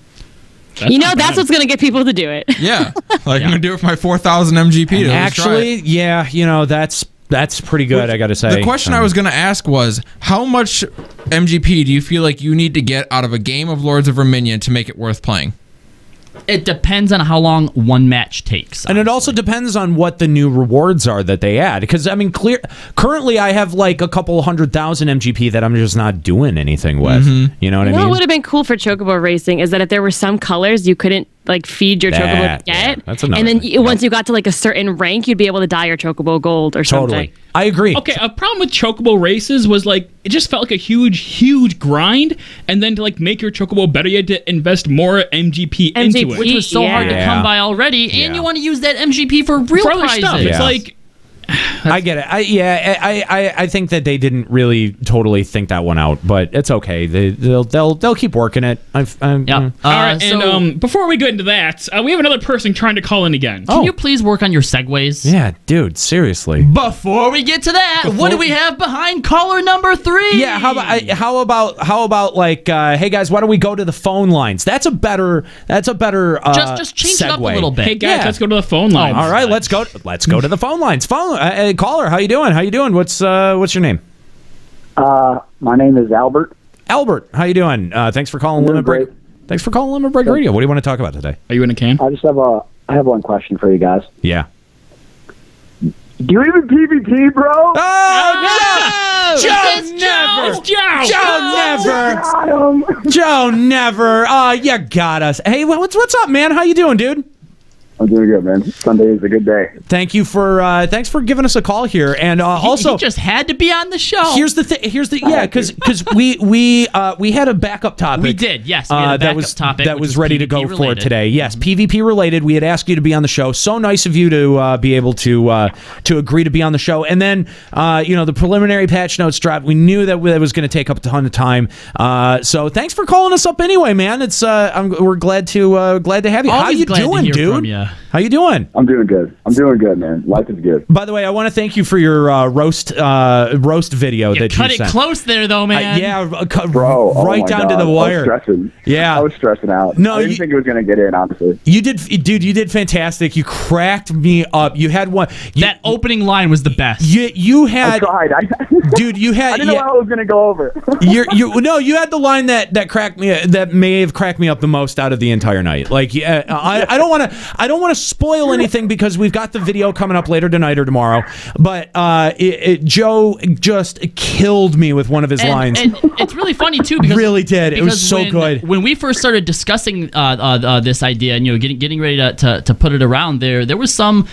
Speaker 8: That's what's going to get people to do it.
Speaker 9: Yeah, I'm going to do it for my 4,000 MGP.
Speaker 6: And actually, that's pretty good. I got to say.
Speaker 9: The question I was going to ask was, how much MGP do you feel like you need to get out of a game of Lords of Verminion to make it worth playing?
Speaker 7: It depends on how long one match takes.
Speaker 6: And it also depends on what the new rewards are that they add. Because, I mean, currently I have like a couple 100,000 MGP that I'm just not doing anything with. You know what I mean?
Speaker 8: What would have been cool for Chocobo racing is that if there were some colors you couldn't like feed your Chocobo to get.
Speaker 6: That's another
Speaker 8: and then
Speaker 6: thing.
Speaker 8: once you got to like a certain rank, you'd be able to dye your Chocobo gold or something.
Speaker 6: Totally. I agree.
Speaker 10: Okay, a problem with Chocobo races was like it just felt like a huge grind, and then to like make your Chocobo better, you had to invest more MGP into it,
Speaker 7: which was so hard to come by already, and you want to use that MGP for real
Speaker 10: other
Speaker 7: prizes.
Speaker 10: stuff. It's like.
Speaker 6: I get it. I think that they didn't really totally think that one out, but it's okay. They'll keep working it. All
Speaker 10: right, and before we get into that, we have another person trying to call in again.
Speaker 7: Can you please work on your segues?
Speaker 6: Yeah, dude, seriously.
Speaker 7: Before we get to that, what do we have behind caller number 3?
Speaker 6: Yeah, how about like, hey guys, why don't we go to the phone lines? That's a better.
Speaker 7: Just change
Speaker 6: segue.
Speaker 7: it up a little bit.
Speaker 10: Hey guys, let's go to the phone lines.
Speaker 6: All right, let's go to the phone lines. Caller, how you doing? What's your name?
Speaker 14: My name is Albert.
Speaker 6: Albert, how you doing? Thanks for calling Limit Break. Thanks for calling Limit Break Radio. What do you want to talk about today?
Speaker 10: Are you in a can?
Speaker 14: I have one question for you guys.
Speaker 6: Yeah.
Speaker 14: Do you even PvP, bro?
Speaker 6: Oh, no! Joe never. Oh, you got us. Hey, what's up, man? How you doing, dude?
Speaker 14: I'm doing good, man. Sunday is a good day.
Speaker 6: Thanks for giving us a call here, and also
Speaker 7: he just had to be on the show.
Speaker 6: Here's because we had a backup topic.
Speaker 7: We did, yes. We had a backup topic
Speaker 6: that was ready
Speaker 7: PvP
Speaker 6: to go
Speaker 7: related.
Speaker 6: for today. Yes, PvP related. We had asked you to be on the show. So nice of you to be able to agree to be on the show. And then the preliminary patch notes dropped. We knew that was going to take up a ton of time. So thanks for calling us up anyway, man. It's we're glad to have you.
Speaker 7: Always
Speaker 6: How you
Speaker 7: glad to
Speaker 6: doing,
Speaker 7: hear
Speaker 6: dude?
Speaker 7: from you.
Speaker 6: How you doing?
Speaker 14: I'm doing good. Man. Life is good.
Speaker 6: By the way, I want to thank you for your roast video that you
Speaker 7: cut it
Speaker 6: sent.
Speaker 7: Close there, though, man.
Speaker 14: Bro,
Speaker 6: right down to the wire.
Speaker 14: I was stressing out.
Speaker 6: No,
Speaker 14: I didn't think it was going to get in, honestly.
Speaker 6: You did, dude. You did fantastic. You cracked me up. You had one.
Speaker 7: That opening line was the best.
Speaker 6: You had.
Speaker 14: I tried.
Speaker 6: Dude, you had.
Speaker 14: I didn't know how it was going to go over.
Speaker 6: You had the line that cracked me. That may have cracked me up the most out of the entire night. Like, I don't want to spoil anything because we've got the video coming up later tonight or tomorrow. But Joe just killed me with one of his lines.
Speaker 7: And it's really funny too because
Speaker 6: really did. It was so good.
Speaker 7: When we first started discussing this idea and getting ready to put it around there was some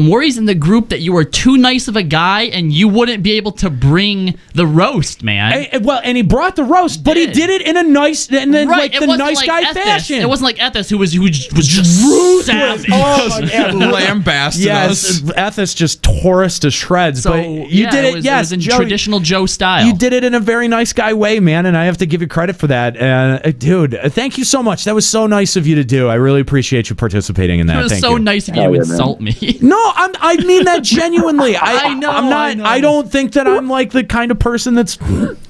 Speaker 7: worries in the group that you were too nice of a guy and you wouldn't be able to bring the roast, man.
Speaker 6: And he brought the roast, but he did it in a nice, nice guy fashion.
Speaker 7: It wasn't like Ethos who was just
Speaker 6: was. Oh my God.
Speaker 9: Lambasted us.
Speaker 6: Yes, Ethis just tore us to shreds.
Speaker 7: So,
Speaker 6: but you did it.
Speaker 7: It was in
Speaker 6: Joe,
Speaker 7: traditional Joe style.
Speaker 6: You did it in a very nice guy way, man, and I have to give you credit for that. Dude, thank you so much. That was so nice of you to do. I really appreciate you participating in that.
Speaker 7: It was
Speaker 6: Thank
Speaker 7: so
Speaker 6: you.
Speaker 7: nice of you to insult me.
Speaker 6: No, I mean that genuinely.
Speaker 7: I know.
Speaker 6: I'm not. I don't think that I'm like the kind of person that's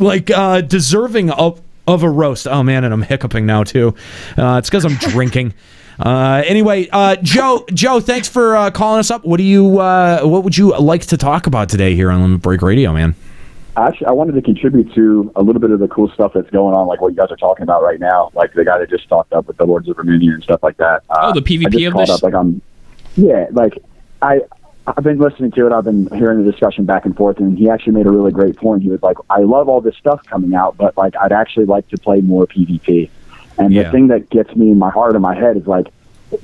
Speaker 6: like deserving of a roast. Oh man, and I'm hiccuping now too. It's because I'm drinking. Anyway, Joe, thanks for calling us up. What would you like to talk about today here on Limit Break Radio, man?
Speaker 15: Actually, I wanted to contribute to a little bit of the cool stuff that's going on, like what you guys are talking about right now, like the guy that just talked up with the Lords of Verminion and stuff like that.
Speaker 10: The PvP of this?
Speaker 15: I've been listening to it. I've been hearing the discussion back and forth, and he actually made a really great point. He was like, I love all this stuff coming out, but like I'd actually like to play more PvP. And the thing that gets me in my heart and my head is like,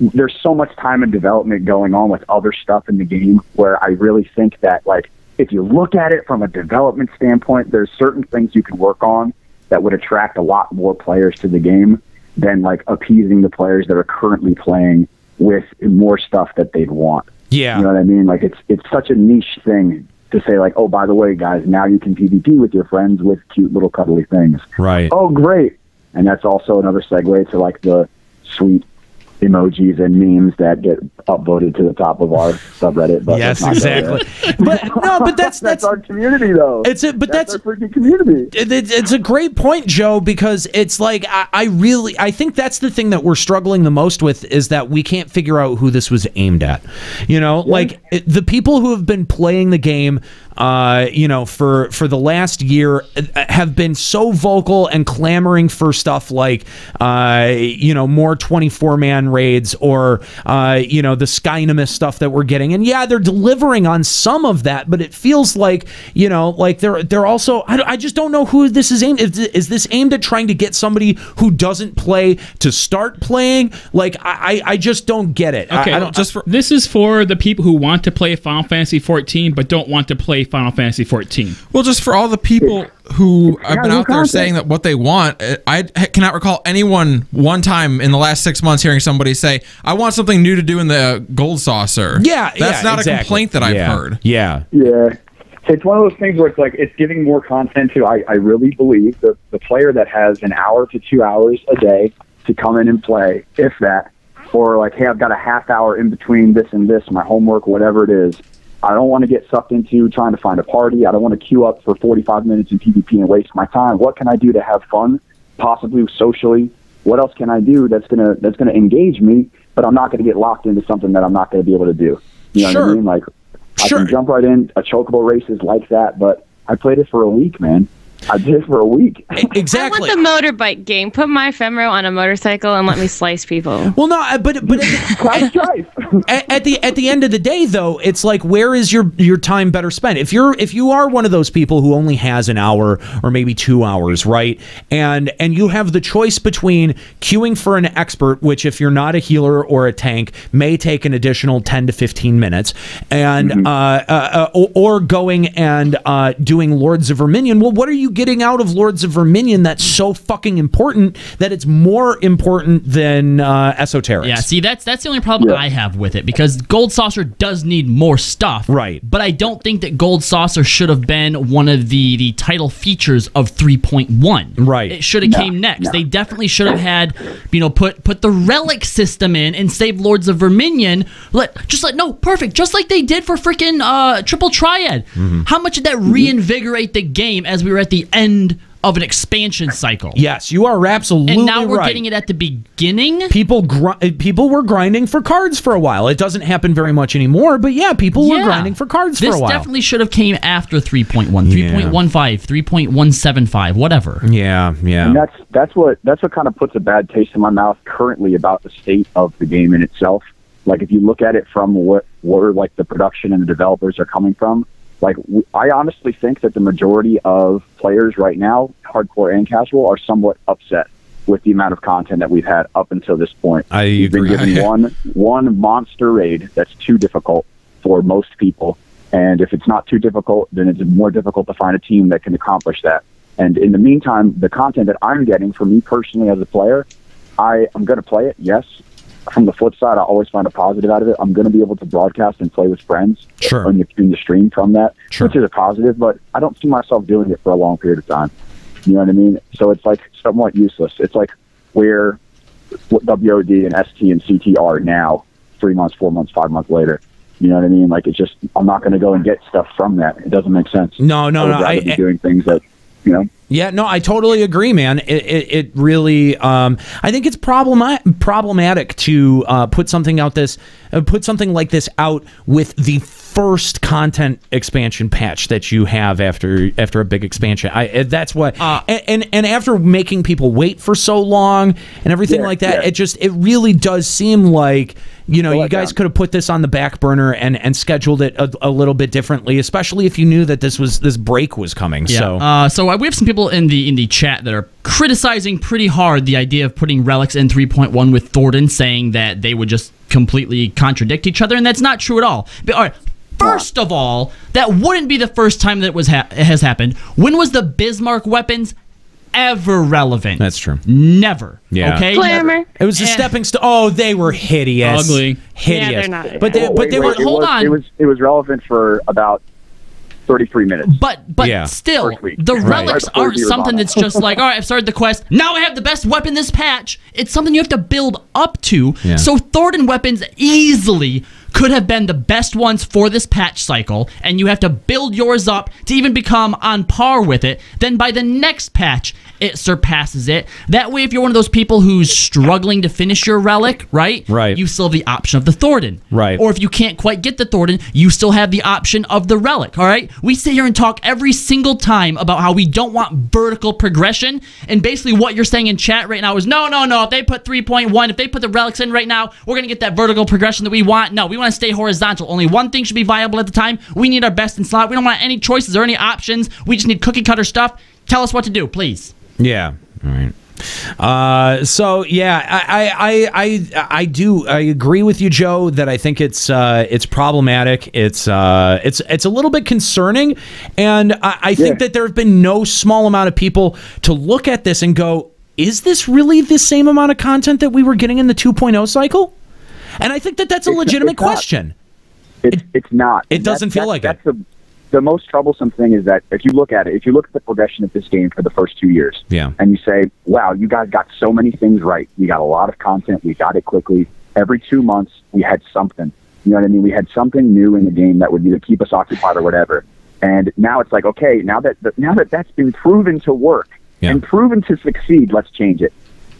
Speaker 15: there's so much time and development going on with other stuff in the game where I really think that, like, if you look at it from a development standpoint, there's certain things you can work on that would attract a lot more players to the game than like appeasing the players that are currently playing with more stuff that they'd want.
Speaker 6: Yeah.
Speaker 15: You know what I mean? Like it's such a niche thing to say like, oh, by the way, guys, now you can PvP with your friends with cute little cuddly things.
Speaker 6: Right.
Speaker 15: Oh, great. And that's also another segue to like the sweet emojis and memes that get upvoted to the top of our subreddit. But
Speaker 6: yes, exactly. but that's
Speaker 15: our community, though.
Speaker 6: That's our
Speaker 15: freaking community.
Speaker 6: It's a great point, Joe, because it's like I think that's the thing that we're struggling the most with is that we can't figure out who this was aimed at. You know, like the people who have been playing the game, you know, for the last year have been so vocal and clamoring for stuff like, you know, more 24-man raids or, you know, the Skynamis stuff that we're getting. And yeah, they're delivering on some of that, but it feels like, you know, like they're also, I just don't know who this is aimed. Is this aimed at trying to get somebody who doesn't play to start playing? Like, I just don't get it.
Speaker 10: Okay, this is for the people who want to play Final Fantasy 14 but don't want to play Final Fantasy 14.
Speaker 9: Well, just for all the people who have been out there saying that what they want, I cannot recall anyone one time in the last 6 months hearing somebody say, I want something new to do in the Gold Saucer.
Speaker 6: Yeah,
Speaker 9: that's not a complaint that I've heard.
Speaker 6: Yeah.
Speaker 15: It's one of those things where it's like it's giving more content to, I really believe, the player that has an hour to 2 hours a day to come in and play, if that, or like, hey, I've got a half hour in between this and this, my homework, whatever it is. I don't want to get sucked into trying to find a party. I don't want to queue up for 45 minutes in PvP and waste my time. What can I do to have fun, possibly socially? What else can I do that's gonna engage me, but I'm not going to get locked into something that I'm not going to be able to do? You know what I mean? Like, I can jump right in. A chocobo race is like that, but I played it for a week, man. I did it for a week.
Speaker 6: Exactly.
Speaker 8: I want the motorbike game. Put my ephemeral on a motorcycle and let me slice people.
Speaker 6: Well, no, but at the end of the day, though, it's like, where is your time better spent? If you are one of those people who only has an hour or maybe 2 hours, right, and you have the choice between queuing for an expert, which if you're not a healer or a tank may take an additional 10 to 15 minutes, and or going and doing Lords of Verminion. Well, what are you getting out of Lords of Verminion that's so fucking important that it's more important than esoterics?
Speaker 7: Yeah, see, that's the only problem I have with it, because Gold Saucer does need more stuff.
Speaker 6: Right.
Speaker 7: But I don't think that Gold Saucer should have been one of the title features of 3.1.
Speaker 6: Right.
Speaker 7: It should have came next. They definitely should have had, you know, put the relic system in and save Lords of Verminion. Perfect. Just like they did for freaking Triple Triad. How much did that reinvigorate the game as we were at the end of an expansion cycle?
Speaker 6: Yes, you are absolutely right.
Speaker 7: And now we're getting it at the beginning.
Speaker 6: People were grinding for cards for a while. It doesn't happen very much anymore, but yeah, people were grinding for cards for a while.
Speaker 7: This definitely should have came after 3.1, 3.15, 3.175, whatever.
Speaker 6: Yeah.
Speaker 15: And that's what kind of puts a bad taste in my mouth currently about the state of the game in itself. Like, if you look at it from where like the production and the developers are coming from, like, I honestly think that the majority of players right now, hardcore and casual, are somewhat upset with the amount of content that we've had up until this point. We've been given one monster raid that's too difficult for most people, and if it's not too difficult, then it's more difficult to find a team that can accomplish that. And in the meantime, the content that I'm getting, for me personally as a player, I'm going to play it, yes, from the flip side, I always find a positive out of it. I'm going to be able to broadcast and play with friends in the stream from that, which is a positive, but I don't see myself doing it for a long period of time. You know what I mean? So it's like somewhat useless. It's like where WOD and ST and CT are now, 3 months, 4 months, 5 months later. You know what I mean? Like, it's just, I'm not going to go and get stuff from that. It doesn't make sense.
Speaker 6: No.
Speaker 15: I would be doing things that, you know.
Speaker 6: Yeah, no, I totally agree, man. It really, I think it's problematic to put something like this out with the first content expansion patch that you have after a big expansion. That's what, and after making people wait for so long and everything like that, it really does seem like, you know, you guys could have put this on the back burner and scheduled it a little bit differently, especially if you knew that this break was coming.
Speaker 7: Yeah. So we have some people in the chat that are criticizing pretty hard the idea of putting relics in 3.1 with Thornton, saying that they would just completely contradict each other, and that's not true at all. But, all right, first of all, that wouldn't be the first time that has happened. When was the Bismarck weapons ever relevant?
Speaker 6: That's true.
Speaker 7: Never.
Speaker 6: Yeah.
Speaker 7: Okay.
Speaker 8: Glamour.
Speaker 6: It was a stepping stone. Oh, they were hideous.
Speaker 10: Ugly.
Speaker 6: Hideous.
Speaker 8: Yeah, they're not.
Speaker 6: But they were.
Speaker 7: Hold on.
Speaker 15: It was relevant for about 33 minutes.
Speaker 7: But still, the relics aren't something that's just like, all right, I've started the quest, now I have the best weapon this patch. It's something you have to build up to.
Speaker 6: Yeah.
Speaker 7: So Thornton weapons easily could have been the best ones for this patch cycle, and you have to build yours up to even become on par with it. Then by the next patch, it surpasses it. That way, if you're one of those people who's struggling to finish your relic, right? You still have the option of the Thornton.
Speaker 6: Right.
Speaker 7: Or if you can't quite get the Thornton, you still have the option of the relic, all right? We sit here and talk every single time about how we don't want vertical progression, and basically what you're saying in chat right now is, no, if they put 3.1, if they put the relics in right now, we're going to get that vertical progression that we want. No, we want to stay horizontal. Only one thing should be viable at the time. We need our best in slot. We don't want any choices or any options. We just need cookie cutter stuff. Tell us what to do, please.
Speaker 6: Yeah. All right. So yeah, I agree with you, Joe, that I think it's problematic. It's a little bit concerning, and I think that there have been no small amount of people to look at this and go, is this really the same amount of content that we were getting in the 2.0 cycle? And I think that's a legitimate question.
Speaker 15: It's not.
Speaker 6: It doesn't feel like it.
Speaker 15: The most troublesome thing is that if you look at the progression of this game for the first 2 years, and you say, wow, you guys got so many things right. We got a lot of content. We got it quickly. Every 2 months, we had something. You know what I mean? We had something new in the game that would either keep us occupied or whatever. And now it's like, okay, now that that's been proven to work and proven to succeed, let's change it.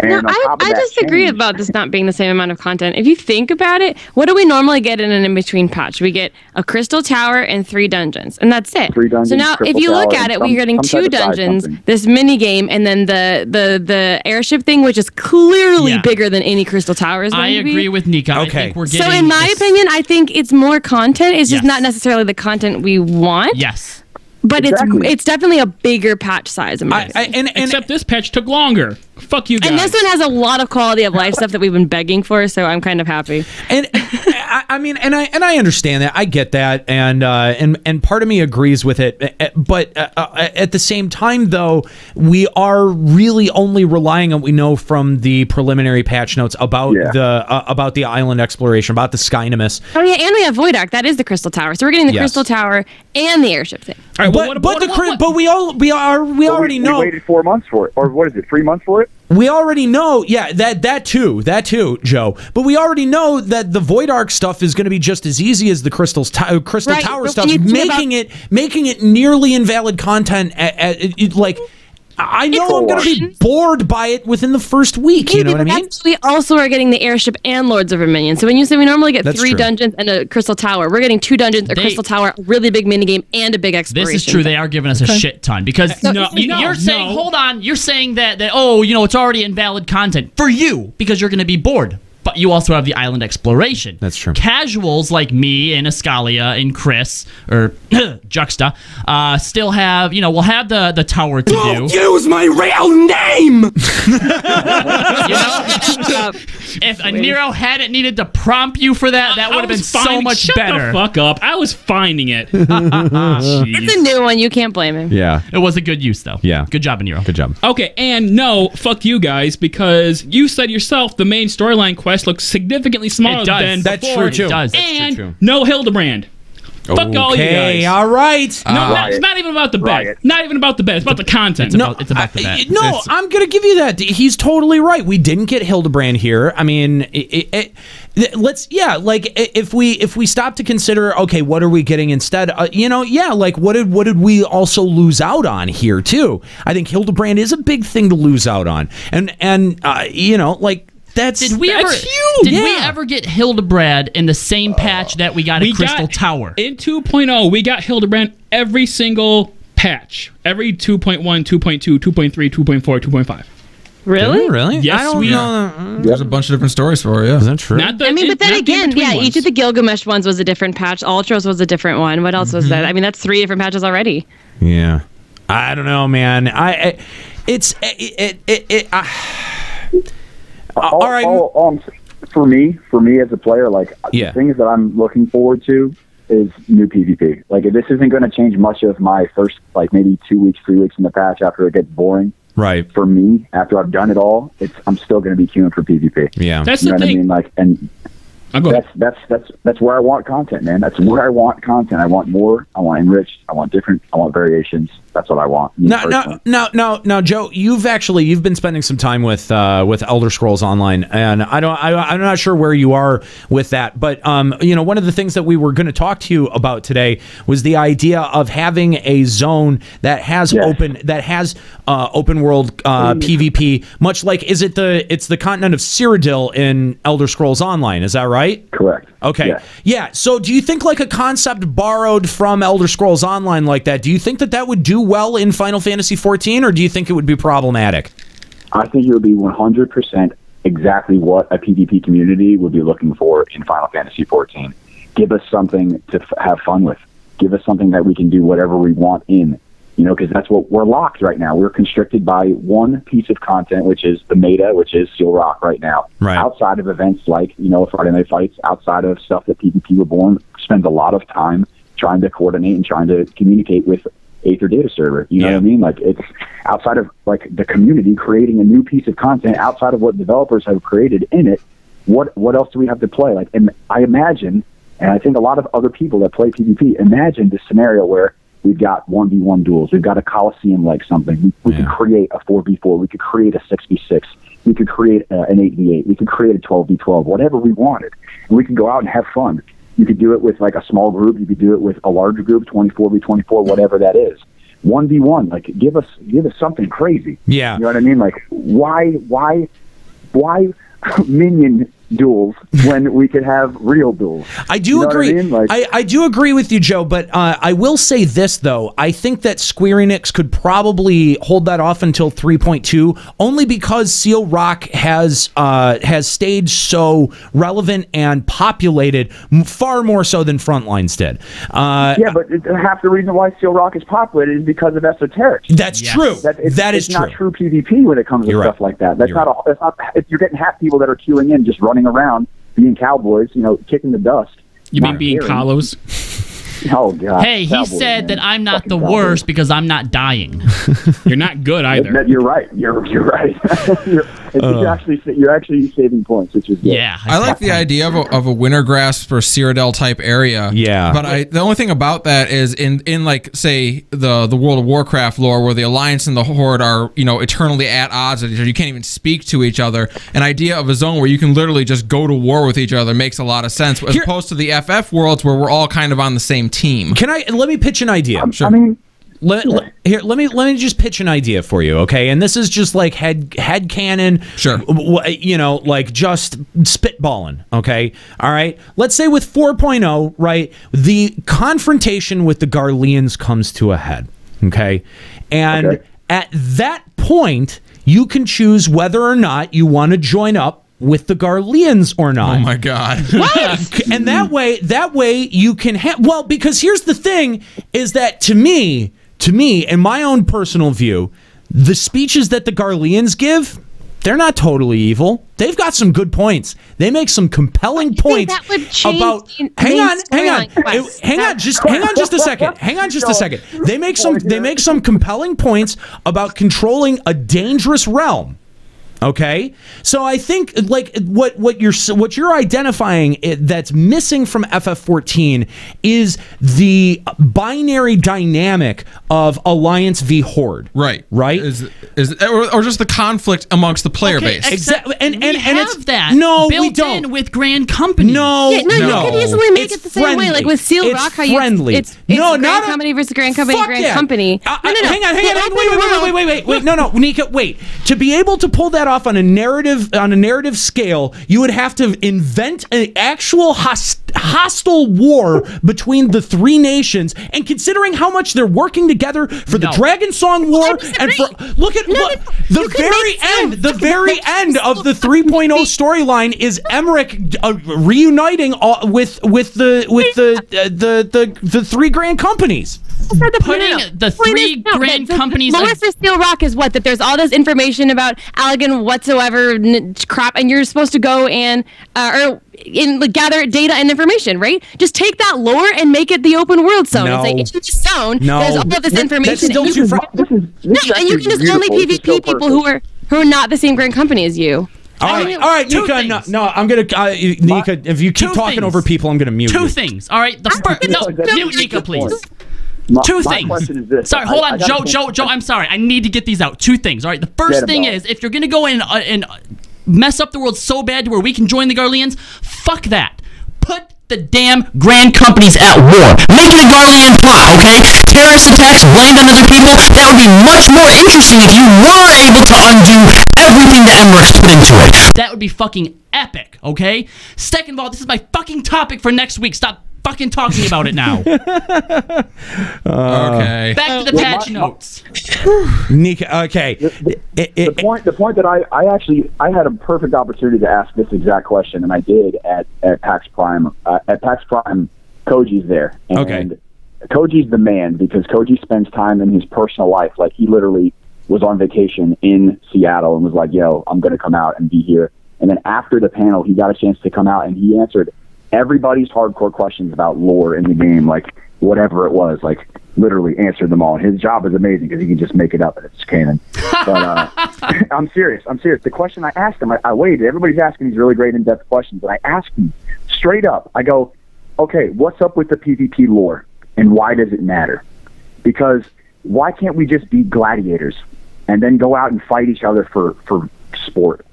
Speaker 8: No, I disagree about this not being the same amount of content. If you think about it, what do we normally get in an in-between patch? We get a crystal tower and 3 dungeons, and that's it.
Speaker 15: 3 dungeons,
Speaker 8: so now, if you look at it, we're getting 2 dungeons, this mini game, and then the airship thing, which is clearly bigger than any crystal tower is going to be.
Speaker 7: I agree with Nika. Okay. I think we're getting
Speaker 8: so in my opinion, I think it's more content. It's just not necessarily the content we want.
Speaker 7: Yes.
Speaker 8: But it's definitely a bigger patch size.
Speaker 10: Except this patch took longer. Fuck you guys.
Speaker 8: And this one has a lot of quality of life stuff that we've been begging for, so I'm kind of happy.
Speaker 6: And I understand that. I get that, and part of me agrees with it. But at the same time, though, we are really only relying on what we know from the preliminary patch notes about the island exploration, about the Skynamis.
Speaker 8: Oh yeah, and we have Void Ark. That is the crystal tower. So we're getting the crystal tower and the airship thing.
Speaker 6: All right, but we already know.
Speaker 15: We waited 4 months for it, or what is it? 3 months for it?
Speaker 6: We already know, that too, Joe. But we already know that the Void Ark stuff is going to be just as easy as the Crystal Tower stuff, making it nearly invalid content. I know I'm going to be bored by it within the first week. You know what I mean?
Speaker 8: We also are getting the airship and Lords of Verminion. So when you say we normally get 3 dungeons and a crystal tower, we're getting 2 dungeons, a crystal tower, a really big minigame, and a big exploration.
Speaker 7: This is true. They are giving us a shit ton because you're saying, hold on, you're saying that it's already invalid content for you because you're going to be bored. But you also have the island exploration.
Speaker 6: That's true.
Speaker 7: Casuals like me and Ascalia and Chris, or Juxta, still have, we'll have the tower to do.
Speaker 3: Use my real name!
Speaker 7: If a Nero hadn't needed to prompt you for that, that would have been so much better.
Speaker 10: Shut the fuck up. I was finding it.
Speaker 8: It's a new one. You can't blame him.
Speaker 6: Yeah.
Speaker 7: It was a good use, though.
Speaker 6: Yeah.
Speaker 7: Good job, Nero.
Speaker 6: Good job.
Speaker 10: Okay, and no, fuck you guys, because you said yourself the main storyline quest looks significantly smaller
Speaker 7: It does.
Speaker 10: than
Speaker 6: That's
Speaker 10: before.
Speaker 6: true, too.
Speaker 7: It does.
Speaker 10: And
Speaker 6: true.
Speaker 10: no Hildebrand. Fuck all you guys.
Speaker 6: All right.
Speaker 10: No, it's not even about the bed. Not even about the bed. It's about the content.
Speaker 7: It's about the bed.
Speaker 6: No, I'm going to give you that. He's totally right. We didn't get Hildebrand here. I mean, if we stop to consider, okay, what are we getting instead? What did we also lose out on here too? I think Hildebrand is a big thing to lose out on, and Did
Speaker 7: we ever get Hildebrand in the same patch that we got at Crystal Tower?
Speaker 10: In 2.0, we got Hildebrand every single patch. Every 2.1, 2.2, 2.3, 2.4, 2.5.
Speaker 8: Really?
Speaker 6: Really?
Speaker 10: Yes, we are.
Speaker 9: There's a bunch of different stories for it. Yeah,
Speaker 6: is that true?
Speaker 8: But then again, each of the Gilgamesh ones was a different patch. Ultras was a different one. What else was that? I mean, that's 3 different patches already.
Speaker 6: Yeah, I don't know, man.
Speaker 15: For me as a player, the things that I'm looking forward to is new PvP. This isn't going to change much of my first, maybe 2 weeks, 3 weeks in the patch after it gets boring.
Speaker 6: Right.
Speaker 15: For me, after I've done it all, I'm still going to be queuing for PvP.
Speaker 6: Yeah.
Speaker 10: That's the thing.
Speaker 15: What I mean? That's where I want content, man. That's where I want content. I want more. I want enriched. I want different. I want variations. That's what I want.
Speaker 6: Now, Joe, you've been spending some time with Elder Scrolls Online, and I'm not sure where you are with that, but one of the things that we were going to talk to you about today was the idea of having a zone that has open world PvP, much like it's the continent of Cyrodiil in Elder Scrolls Online. Is that right?
Speaker 15: Correct.
Speaker 6: Okay.
Speaker 15: Yes.
Speaker 6: Yeah. So, do you think a concept borrowed from Elder Scrolls Online like that? Do you think that would do well in Final Fantasy XIV, or do you think it would be problematic?
Speaker 15: I think it would be 100% exactly what a PvP community would be looking for in Final Fantasy XIV. Give us something to have fun with. Give us something that we can do whatever we want in. Because that's what we're locked right now. We're constricted by one piece of content, which is the meta, which is Seal Rock right now.
Speaker 6: Right.
Speaker 15: Outside of events like, Friday Night Fights, outside of stuff that PvP Reborn spends a lot of time trying to coordinate and trying to communicate with Aether Data Server. You know what I mean? It's outside of the community creating a new piece of content outside of what developers have created in it. What else do we have to play? And I imagine, and I think a lot of other people that play PvP imagine this scenario where we've got 1v1 duels. We've got a Coliseum like something. We could create a 4v4. We could create a 6v6. We could create an 8v8. We could create a 12v12, whatever we wanted. And we could go out and have fun. You could do it with a small group. You could do it with a larger group, 24v24, whatever that is. 1v1, give us something crazy.
Speaker 6: Yeah.
Speaker 15: You know what I mean? Why minion duels when we could have real duels?
Speaker 6: I do agree. I do agree with you, Joe, but I will say this, though. I think that Square Enix could probably hold that off until 3.2, only because Seal Rock has stayed so relevant and populated far more so than Frontlines did.
Speaker 15: But half the reason why Seal Rock is populated is because of esoterics.
Speaker 6: That's true. It's
Speaker 15: not true PvP when it comes to stuff like that. You're getting half people that are queuing in just running around being cowboys, kicking the dust.
Speaker 10: You mean being Kalos?
Speaker 15: Oh, God.
Speaker 7: Hey, he said that I'm not the worst because I'm not dying.
Speaker 10: You're not good either.
Speaker 15: You're right. You're right. You're actually saving points, which is good.
Speaker 7: Yeah.
Speaker 9: I like the idea of a winter grasp or Cyrodiil type area.
Speaker 6: Yeah.
Speaker 9: But the only thing about that is in say the World of Warcraft lore where the Alliance and the Horde are, eternally at odds with each other. You can't even speak to each other. An idea of a zone where you can literally just go to war with each other makes a lot of sense, as opposed to the FF worlds where we're all kind of on the same team.
Speaker 6: Let me pitch an idea.
Speaker 9: Sure.
Speaker 6: I mean, let me just pitch an idea for you, okay? And this is just head canon,
Speaker 9: sure.
Speaker 6: Just spitballing, okay? All right. Let's say with 4.0, right, the confrontation with the Garleans comes to a head, okay? And at that point, you can choose whether or not you want to join up with the Garleans or not.
Speaker 9: Oh my God.
Speaker 6: What? And that way you can because here's the thing is that to me, in my own personal view, the speeches that the Garleans give, They're not totally evil. They've got some good points. They make some compelling points
Speaker 8: that would change
Speaker 6: about.
Speaker 8: the
Speaker 6: Hang on,
Speaker 8: quest.
Speaker 6: hang on just a second. Hang on just a second. They make some compelling points about controlling a dangerous realm. Okay, so I think like what you're identifying that's missing from FF14 is the binary dynamic of Alliance v Horde.
Speaker 9: Right.
Speaker 6: Is
Speaker 9: or just the conflict amongst the player base.
Speaker 7: Exactly, and
Speaker 6: we
Speaker 7: have
Speaker 6: it's,
Speaker 7: that.
Speaker 6: No,
Speaker 7: built
Speaker 6: we don't.
Speaker 7: in with Grand Company.
Speaker 6: No,
Speaker 8: You could easily make it the same way, like with Seal Rock. How
Speaker 6: friendly.
Speaker 8: It's Grand Company versus Grand Company, Company.
Speaker 6: No. Hang on. Wait. No, Nika, wait. To be able to pull that off on a narrative scale, you would have to invent an actual hostile war between the three nations. And considering how much they're working together for the Dragon Song War, and for the very end of the 3.0 storyline is Emmerich reuniting with the three grand companies.
Speaker 7: Putting the three grand companies.
Speaker 8: Lore for Steel Rock is what? That there's all this information about Allegan whatsoever crap, and you're supposed to go and gather data and information, right? Just take that lore and make it the open world zone.
Speaker 6: No.
Speaker 8: It's like it's just zone.
Speaker 6: No.
Speaker 8: There's all of this information.
Speaker 6: That's still
Speaker 8: and you can just only PvP people who are not the same Grand Company as you.
Speaker 6: All right, Nika. No, I'm gonna Nika. If you keep talking over people, I'm gonna mute you.
Speaker 7: Two things. All right. Mute Nika, please. Two things.
Speaker 15: Question is this.
Speaker 7: Sorry, hold on, Joe. I'm sorry. I need to get these out. Two things. All right. The first thing is, if you're gonna go in and mess up the world so bad to where we can join the Garleans, fuck that. Put the damn grand companies at war. Make it a Garlean plot, okay? Terrorist attacks blamed on other people. That would be much more interesting if you were able to undo everything that Emmerich's put into it. That would be fucking epic, okay? Second of all, this is my fucking topic for next week. Stop fucking talking about it now.
Speaker 9: Okay.
Speaker 7: Back to the patch notes.
Speaker 6: Nika, okay.
Speaker 15: The point that I had a perfect opportunity to ask this exact question, and I did at PAX Prime. At PAX Prime, Koji's there. And Koji's the man because Koji spends time in his personal life. Like, he literally was on vacation in Seattle and was like, yo, I'm going to come out and be here. And then after the panel, he got a chance to come out and he answered everybody's hardcore questions about lore in the game, like whatever it was, like literally answered them all. And his job is amazing because he can just make it up and it's canon. But I'm serious. The question I asked him, I waited. Everybody's asking these really great in-depth questions, and I asked him straight up. I go, okay, what's up with the PvP lore and why does it matter? Because why can't we just be gladiators and then go out and fight each other for sport?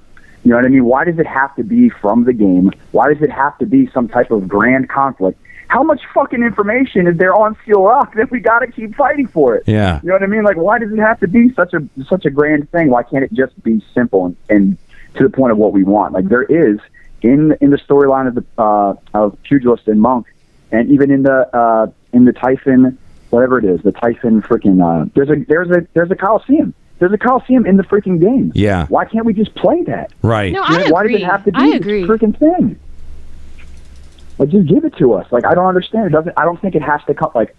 Speaker 15: You know what I mean? Why does it have to be from the game? Why does it have to be some type of grand conflict? How much fucking information is there on Steel Rock that we got to keep fighting for it?
Speaker 6: Yeah.
Speaker 15: You know what I mean? Like, why does it have to be such a grand thing? Why can't it just be simple and to the point of what we want? Like, there is in the storyline of Pugilist and Monk, and even in the Typhon, whatever it is, the Typhon freaking there's a Coliseum. There's a Coliseum in the freaking game.
Speaker 6: Yeah.
Speaker 15: Why can't we just play that?
Speaker 6: Right.
Speaker 8: No, I agree.
Speaker 15: Why does it have to be this freaking thing? Like, just give it to us. Like, I don't understand. I don't think it has to come. Like,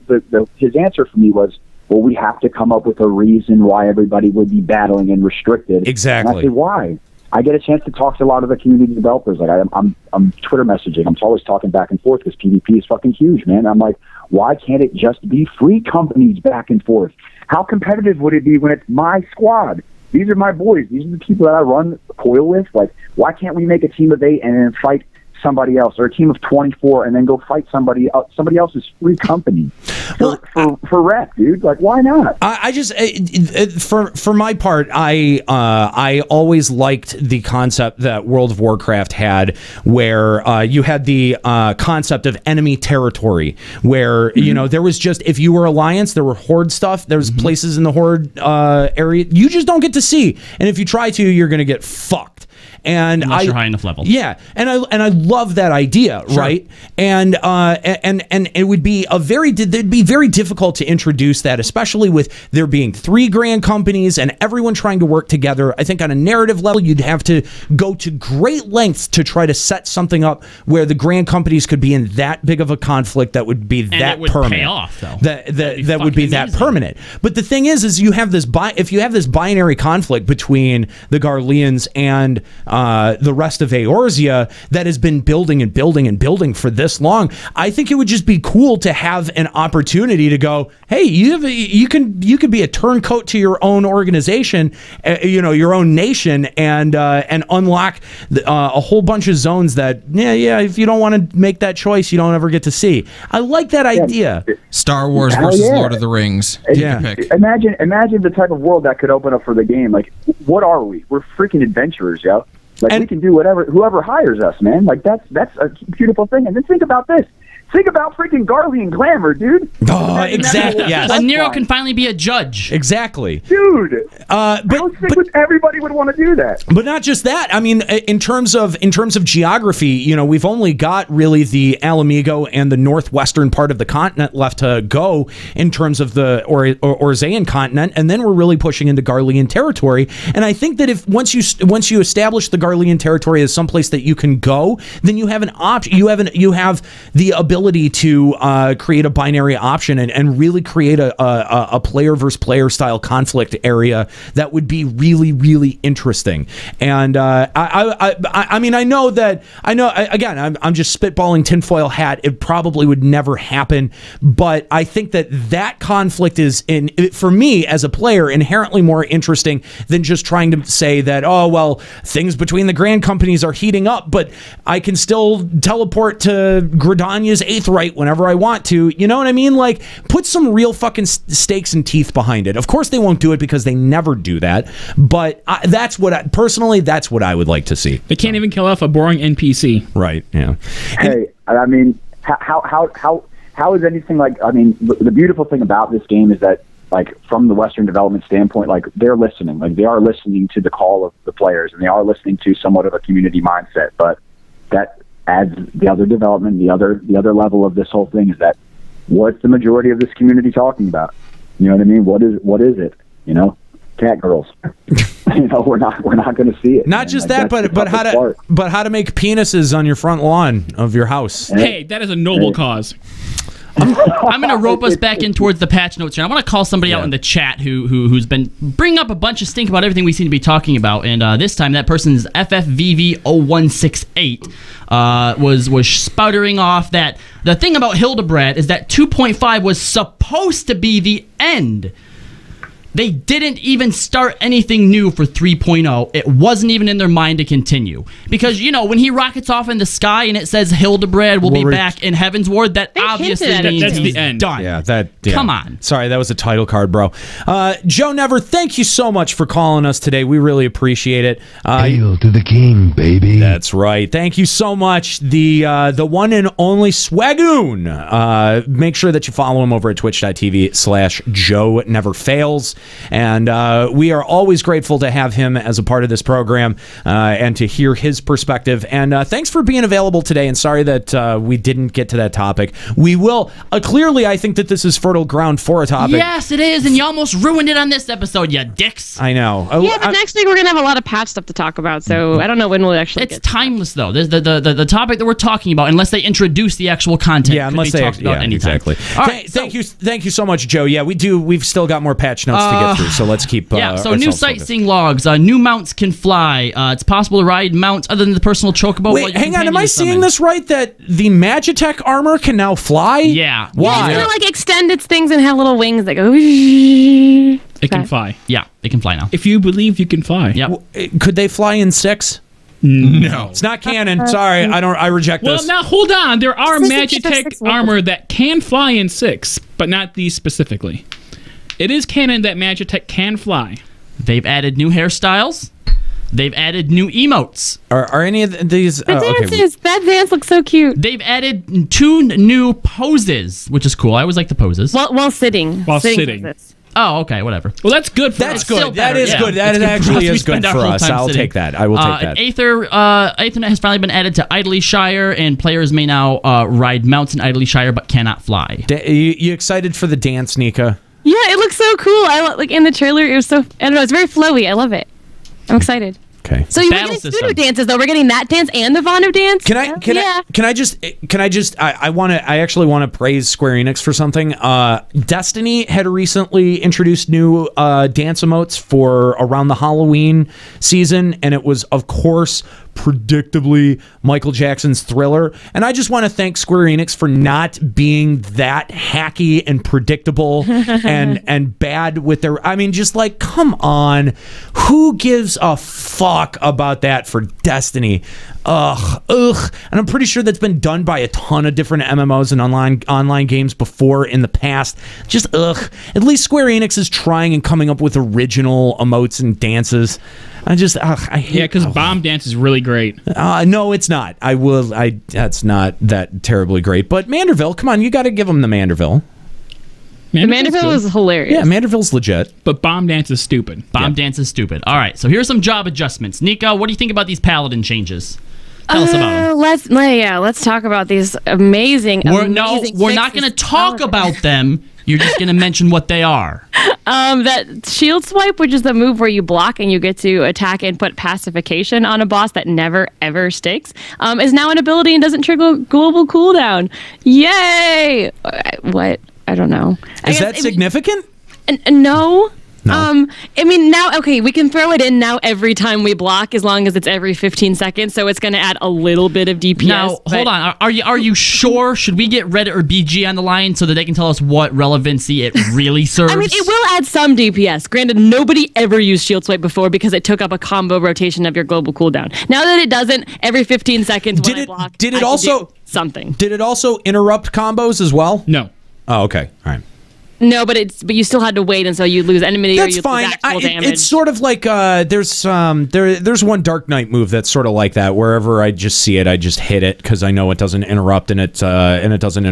Speaker 15: his answer for me was, well, we have to come up with a reason why everybody would be battling and restricted.
Speaker 6: Exactly.
Speaker 15: And I say, why? I get a chance to talk to a lot of the community developers. Like, I'm Twitter messaging. I'm always talking back and forth because PvP is fucking huge, man. I'm like, why can't it just be free companies back and forth? How competitive would it be when it's my squad? These are my boys. These are the people that I run Coil with. Like, why can't we make a team of 8 and then fight somebody else, or a team of 24 and then go fight somebody else's free company for rep, dude? Like, why not?
Speaker 6: I just for my part, I always liked the concept that World of Warcraft had, where you had the concept of enemy territory, where you know there was just, if you were Alliance, there were Horde stuff. There was places in the Horde area you just don't get to see, and if you try to, you're going to get fucked. And
Speaker 7: unless you're high enough level.
Speaker 6: Yeah, and I love that idea, right? And it would be it'd be very difficult to introduce that, especially with there being 3 grand companies and everyone trying to work together. I think on a narrative level, you'd have to go to great lengths to try to set something up where the grand companies could be in that big of a conflict that would be that
Speaker 7: it would
Speaker 6: permanent.
Speaker 7: pay off, though.
Speaker 6: That would be that permanent. But the thing is you have this if you have this binary conflict between the Garleans and the rest of Eorzea that has been building and building and building for this long, I think it would just be cool to have an opportunity to go, hey, you could be a turncoat to your own organization, your own nation, and unlock a whole bunch of zones that if you don't want to make that choice, you don't ever get to see. I like that idea.
Speaker 9: Star Wars versus Lord of the Rings.
Speaker 15: Imagine the type of world that could open up for the game. Like, what are we? We're freaking adventurers, yo. Like, we can do whoever hires us, man. Like, that's a beautiful thing. And then think about this. Think about freaking Garlean glamour, dude.
Speaker 6: Oh, exactly. Yes.
Speaker 7: Nero can finally be a judge.
Speaker 6: Exactly.
Speaker 15: Dude. But everybody would want to do that.
Speaker 6: But not just that. I mean, in terms of geography, we've only got really the Alamigo and the northwestern part of the continent left to go in terms of the Orzean continent, and then we're really pushing into Garlean territory. And I think that if once you establish the Garlean territory as someplace that you can go, then you have an option. You have the ability to create a binary option and really create a player versus player style conflict area that would be really, really interesting. And I mean, I know again, I'm just spitballing tinfoil hat. It probably would never happen, but I think that conflict is for me as a player inherently more interesting than just trying to say that, oh, well, things between the grand companies are heating up, but I can still teleport to Gridania's Aetheryte whenever I want to. You know what I mean? Like, put some real fucking stakes and teeth behind it. Of course they won't do it because they never do that, but that's what I would like to see.
Speaker 10: They can't even kill off a boring NPC.
Speaker 6: Right, yeah.
Speaker 15: Hey, I mean, how is anything like, I mean, the beautiful thing about this game is that, like, from the Western development standpoint, like, they're listening. Like, they are listening to the call of the players, and they are listening to somewhat of a community mindset, but that adds the other development, the other level of this whole thing is that what's the majority of this community talking about? You know what I mean? What is it? Cat girls. We're not going to see it.
Speaker 6: Not just that, but how to make penises on your front lawn of your house.
Speaker 10: Hey, that is a noble cause.
Speaker 7: I'm going to rope us back in towards the patch notes here. I want to call somebody out in the chat who's been bringing up a bunch of stink about everything we seem to be talking about. And this time, that person is FFVV0168. Was sputtering off that the thing about Hildebrand is that 2.5 was supposed to be the end. They didn't even start anything new for 3.0. It wasn't even in their mind to continue. Because, when he rockets off in the sky and it says Hildebrand will be back in Heaven's Ward, that obviously means
Speaker 10: that's
Speaker 7: he's
Speaker 10: the end.
Speaker 7: done.
Speaker 6: Yeah,
Speaker 7: Come on.
Speaker 6: Sorry, that was a title card, bro. Joe Never, thank you so much for calling us today. We really appreciate it.
Speaker 16: Hail to the king, baby.
Speaker 6: That's right. Thank you so much. The one and only Swagoon. Make sure that you follow him over at twitch.tv/Joe Never Fails. And we are always grateful to have him as a part of this program and to hear his perspective. And thanks for being available today. And sorry that we didn't get to that topic. We will. Clearly, I think that this is fertile ground for a topic.
Speaker 7: Yes, it is. And you almost ruined it on this episode, you dicks.
Speaker 6: I know.
Speaker 8: Yeah, but next week we're going to have a lot of patch stuff to talk about. So I don't know when we'll actually
Speaker 7: It's timeless, though. The topic that we're talking about, unless they introduce the actual content.
Speaker 6: Yeah, unless they
Speaker 7: talked about anytime.
Speaker 6: Exactly.
Speaker 7: All right,
Speaker 6: thank you so much, Joe. Yeah, we've still got more patch notes to get through, so let's keep
Speaker 7: so new sightseeing logs. New mounts can fly. It's possible to ride mounts other than the personal chocobo.
Speaker 6: Wait, hang on. Am I seeing this right? That the Magitech armor can now fly?
Speaker 7: Yeah.
Speaker 6: Why?
Speaker 8: Yeah, it's going to extend its things and have little wings that go.
Speaker 10: It can fly.
Speaker 7: Yeah, it can fly now.
Speaker 10: If you believe you can fly.
Speaker 7: Yeah.
Speaker 6: Could they fly in 6?
Speaker 10: No.
Speaker 6: It's not canon. Sorry, I reject this.
Speaker 10: Well, now hold on. There are Magitech armor that can fly in 6, but not these specifically. It is canon that Magitech can fly.
Speaker 7: They've added new hairstyles. They've added new emotes.
Speaker 6: Are any of these...
Speaker 8: That dance looks so cute.
Speaker 7: They've added 2 new poses, which is cool. I always like the poses.
Speaker 8: While sitting.
Speaker 10: While sitting.
Speaker 7: Oh, okay, whatever.
Speaker 10: Well, that's good for
Speaker 6: That's
Speaker 10: us.
Speaker 6: good. That is good. That actually is good for us. I'll take that. I will take that.
Speaker 7: Aethernet has finally been added to Idly Shire, and players may now ride mounts in Idly Shire but cannot fly.
Speaker 6: You excited for the dance, Nika?
Speaker 8: Yeah, it looks so cool. Like in the trailer, it was so, I don't know, it's very flowy. I love it. I'm excited.
Speaker 6: Okay.
Speaker 8: So you're getting pseudo dances though. We're getting that dance and the Vanu dance.
Speaker 6: Can I actually want to praise Square Enix for something. Destiny had recently introduced new dance emotes for around the Halloween season, and it was, of course, predictably Michael Jackson's Thriller. And I just want to thank Square Enix for not being that hacky and predictable and bad with their, I mean, just like, come on, who gives a fuck about that for Destiny? Ugh. And I'm pretty sure that's been done by a ton of different MMOs and online games before in the past. Just ugh. At least Square Enix is trying and coming up with original emotes and dances. I hate.
Speaker 10: Yeah, because Bomb Dance is really great.
Speaker 6: No, it's not. That's not that terribly great. But Manderville, come on, you got to give them the Manderville.
Speaker 8: Manderville is hilarious.
Speaker 6: Yeah, Manderville's legit.
Speaker 10: But Bomb Dance is stupid.
Speaker 7: Bomb Dance is stupid. All right, so here's some job adjustments. Nika, what do you think about these Paladin changes? Tell us about them.
Speaker 8: Let's talk about these amazing.
Speaker 7: We're not going to talk about them. You're just going to mention what they are.
Speaker 8: That shield swipe, which is the move where you block and you get to attack and put pacification on a boss that never ever sticks, is now an ability and doesn't trigger global cooldown. Yay! What? I don't know.
Speaker 6: Is that significant?
Speaker 8: No. I mean, now, okay, we can throw it in now every time we block as long as it's every 15 seconds, so it's going to add a little bit of DPS.
Speaker 7: Now, hold on. Are you sure? Should we get Reddit or BG on the line so that they can tell us what relevancy it really serves?
Speaker 8: I mean, it will add some DPS. Granted, nobody ever used Shield Swipe before because it took up a combo rotation of your global cooldown. Now that it doesn't, every 15 seconds when I block,
Speaker 6: did it also
Speaker 8: something?
Speaker 6: Did it also interrupt combos as well?
Speaker 10: No.
Speaker 6: Oh, okay. All right.
Speaker 8: No, but you still had to wait until you lose enemy
Speaker 6: That's
Speaker 8: or you
Speaker 6: fine.
Speaker 8: lose actual damage.
Speaker 6: It's sort of like there's one Dark Knight move that's sort of like that. Wherever I just see it, I just hit it because I know it doesn't interrupt and it doesn't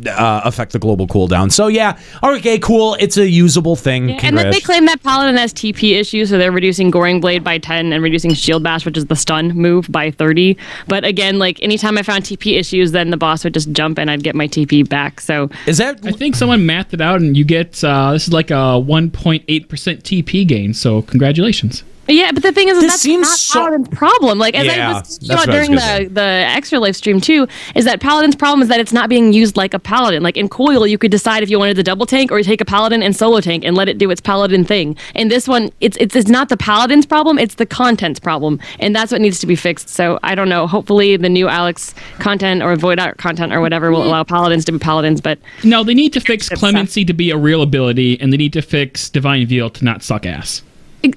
Speaker 6: affect the global cooldown. So yeah, okay, cool. It's a usable thing.
Speaker 8: Yeah, and then they claim that Paladin has TP issues, so they're reducing Goring Blade by 10 and reducing Shield Bash, which is the stun move, by 30. But again, like anytime I found TP issues, then the boss would just jump and I'd get my TP back. So
Speaker 6: is that?
Speaker 10: I think someone mathed it out, and you get this is like a 1.8% TP gain. So congratulations.
Speaker 8: Yeah, but the thing is, that's not Paladin's problem. Like, as I was talking about during the extra live stream too, is that Paladin's problem is that it's not being used like a Paladin. Like in Coil, you could decide if you wanted the double tank or you take a Paladin and solo tank and let it do its Paladin thing. In this one, it's not the Paladin's problem, it's the content's problem, and that's what needs to be fixed. So I don't know. Hopefully, the new Alex content or Void Art content or whatever will allow Paladins to be Paladins. But
Speaker 10: no, they need to fix Clemency to be a real ability, and they need to fix Divine Veil to not suck ass.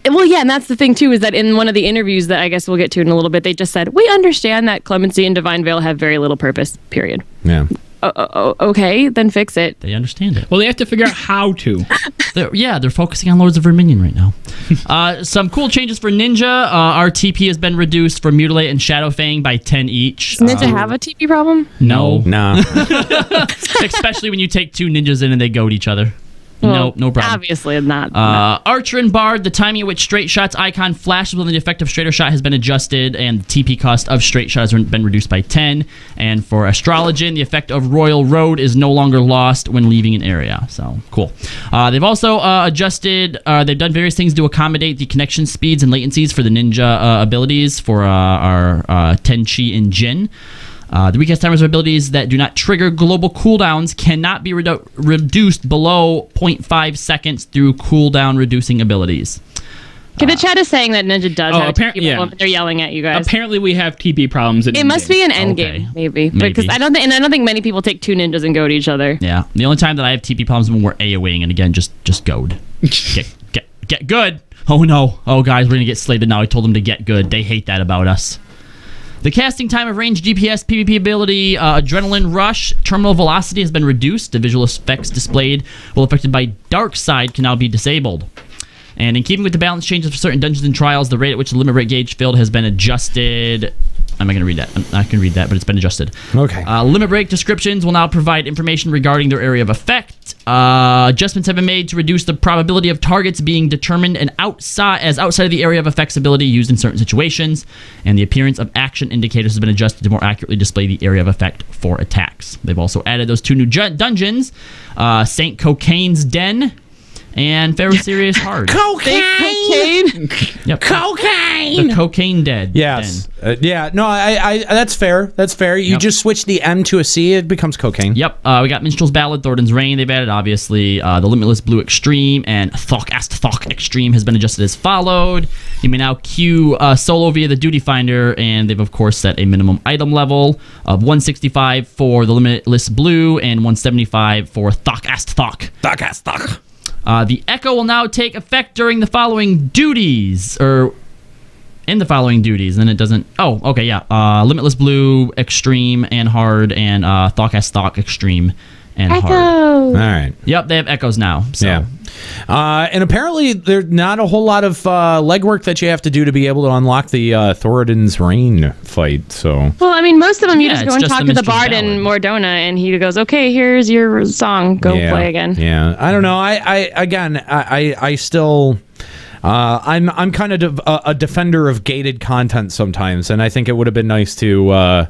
Speaker 8: Well, yeah, and that's the thing, too, is that in one of the interviews that I guess we'll get to in a little bit, they just said, we understand that Clemency and Divine Veil have very little purpose, period.
Speaker 6: Yeah.
Speaker 8: Okay, then fix it.
Speaker 7: They understand it.
Speaker 10: Well, they have to figure out how to.
Speaker 7: They're focusing on Lords of Verminion right now. Some cool changes for Ninja. Our TP has been reduced for Mutilate and Shadowfang by 10 each.
Speaker 8: Does Ninja have a TP problem?
Speaker 7: No.
Speaker 6: Nah.
Speaker 7: Especially when you take two ninjas in and they goad each other.
Speaker 8: Well,
Speaker 7: no problem.
Speaker 8: Obviously not.
Speaker 7: Archer and Bard, the timing at which straight shots icon flashes when the effect of straighter shot has been adjusted, and the TP cost of straight shot has been reduced by 10. And for Astrologian, the effect of Royal Road is no longer lost when leaving an area. So, cool. They've also adjusted, they've done various things to accommodate the connection speeds and latencies for the ninja abilities for our Tenchi and Jin. The weakest timers of abilities that do not trigger global cooldowns cannot be reduced below 0.5 seconds through cooldown reducing abilities.
Speaker 8: Okay, the chat is saying that Ninja does have TP
Speaker 10: yeah.
Speaker 8: problem. They're yelling at you guys.
Speaker 10: Apparently, we have TP problems.
Speaker 8: It must be an end game, maybe. Because I don't think many people take two ninjas and goad each other.
Speaker 7: Yeah, the only time that I have TP problems is when we're AoEing, and again, just goad. Get good. Oh no. Oh guys, we're gonna get slated now. I told them to get good. They hate that about us. The casting time of range DPS PvP ability Adrenaline Rush terminal velocity has been reduced. The visual effects displayed while affected by Dark Side can now be disabled. And in keeping with the balance changes for certain dungeons and trials, the rate at which the limit rate gauge filled has been adjusted I'm not going to read that. I'm not going to read that, but it's been adjusted.
Speaker 6: Okay.
Speaker 7: Limit break descriptions will now provide information regarding their area of effect. Adjustments have been made to reduce the probability of targets being determined and outside of the area of effect's ability used in certain situations. And the appearance of action indicators has been adjusted to more accurately display the area of effect for attacks. They've also added those 2 new dungeons, Saint Cocaine's Den and Very Serious Hard.
Speaker 8: Cocaine.
Speaker 7: Yep.
Speaker 8: Cocaine.
Speaker 7: The Cocaine Dead.
Speaker 6: Yes. No, I that's fair. That's fair. You just switch the M to a C, it becomes cocaine.
Speaker 7: Yep. We got Minstrel's Ballad, Thornton's Reign. They've added, obviously, the Limitless Blue Extreme, and Thok Extreme has been adjusted as followed. You may now queue solo via the Duty Finder, and they've, of course, set a minimum item level of 165 for the Limitless Blue and 175 for Thok. The Echo will now take effect during the following duties, or in the following duties. And then it doesn't. Oh, okay, yeah. Limitless Blue, Extreme, and Hard, and Thok Extreme and Hard.
Speaker 8: Echo.
Speaker 6: All right.
Speaker 7: Yep, they have echoes now. So.
Speaker 6: Yeah. And apparently there's not a whole lot of legwork that you have to do to be able to unlock the Thoradin's Reign fight. So.
Speaker 8: Well, I mean, most of them you
Speaker 7: Yeah,
Speaker 8: just
Speaker 7: it's
Speaker 8: go and
Speaker 7: just
Speaker 8: talk
Speaker 7: the
Speaker 8: to the
Speaker 7: Minstrel's
Speaker 8: bard in Mordona, and he goes, "Okay, here's your song. Go play again."
Speaker 6: Yeah. I don't know. I still. I'm kind of a defender of gated content sometimes, and I think it would have been nice to.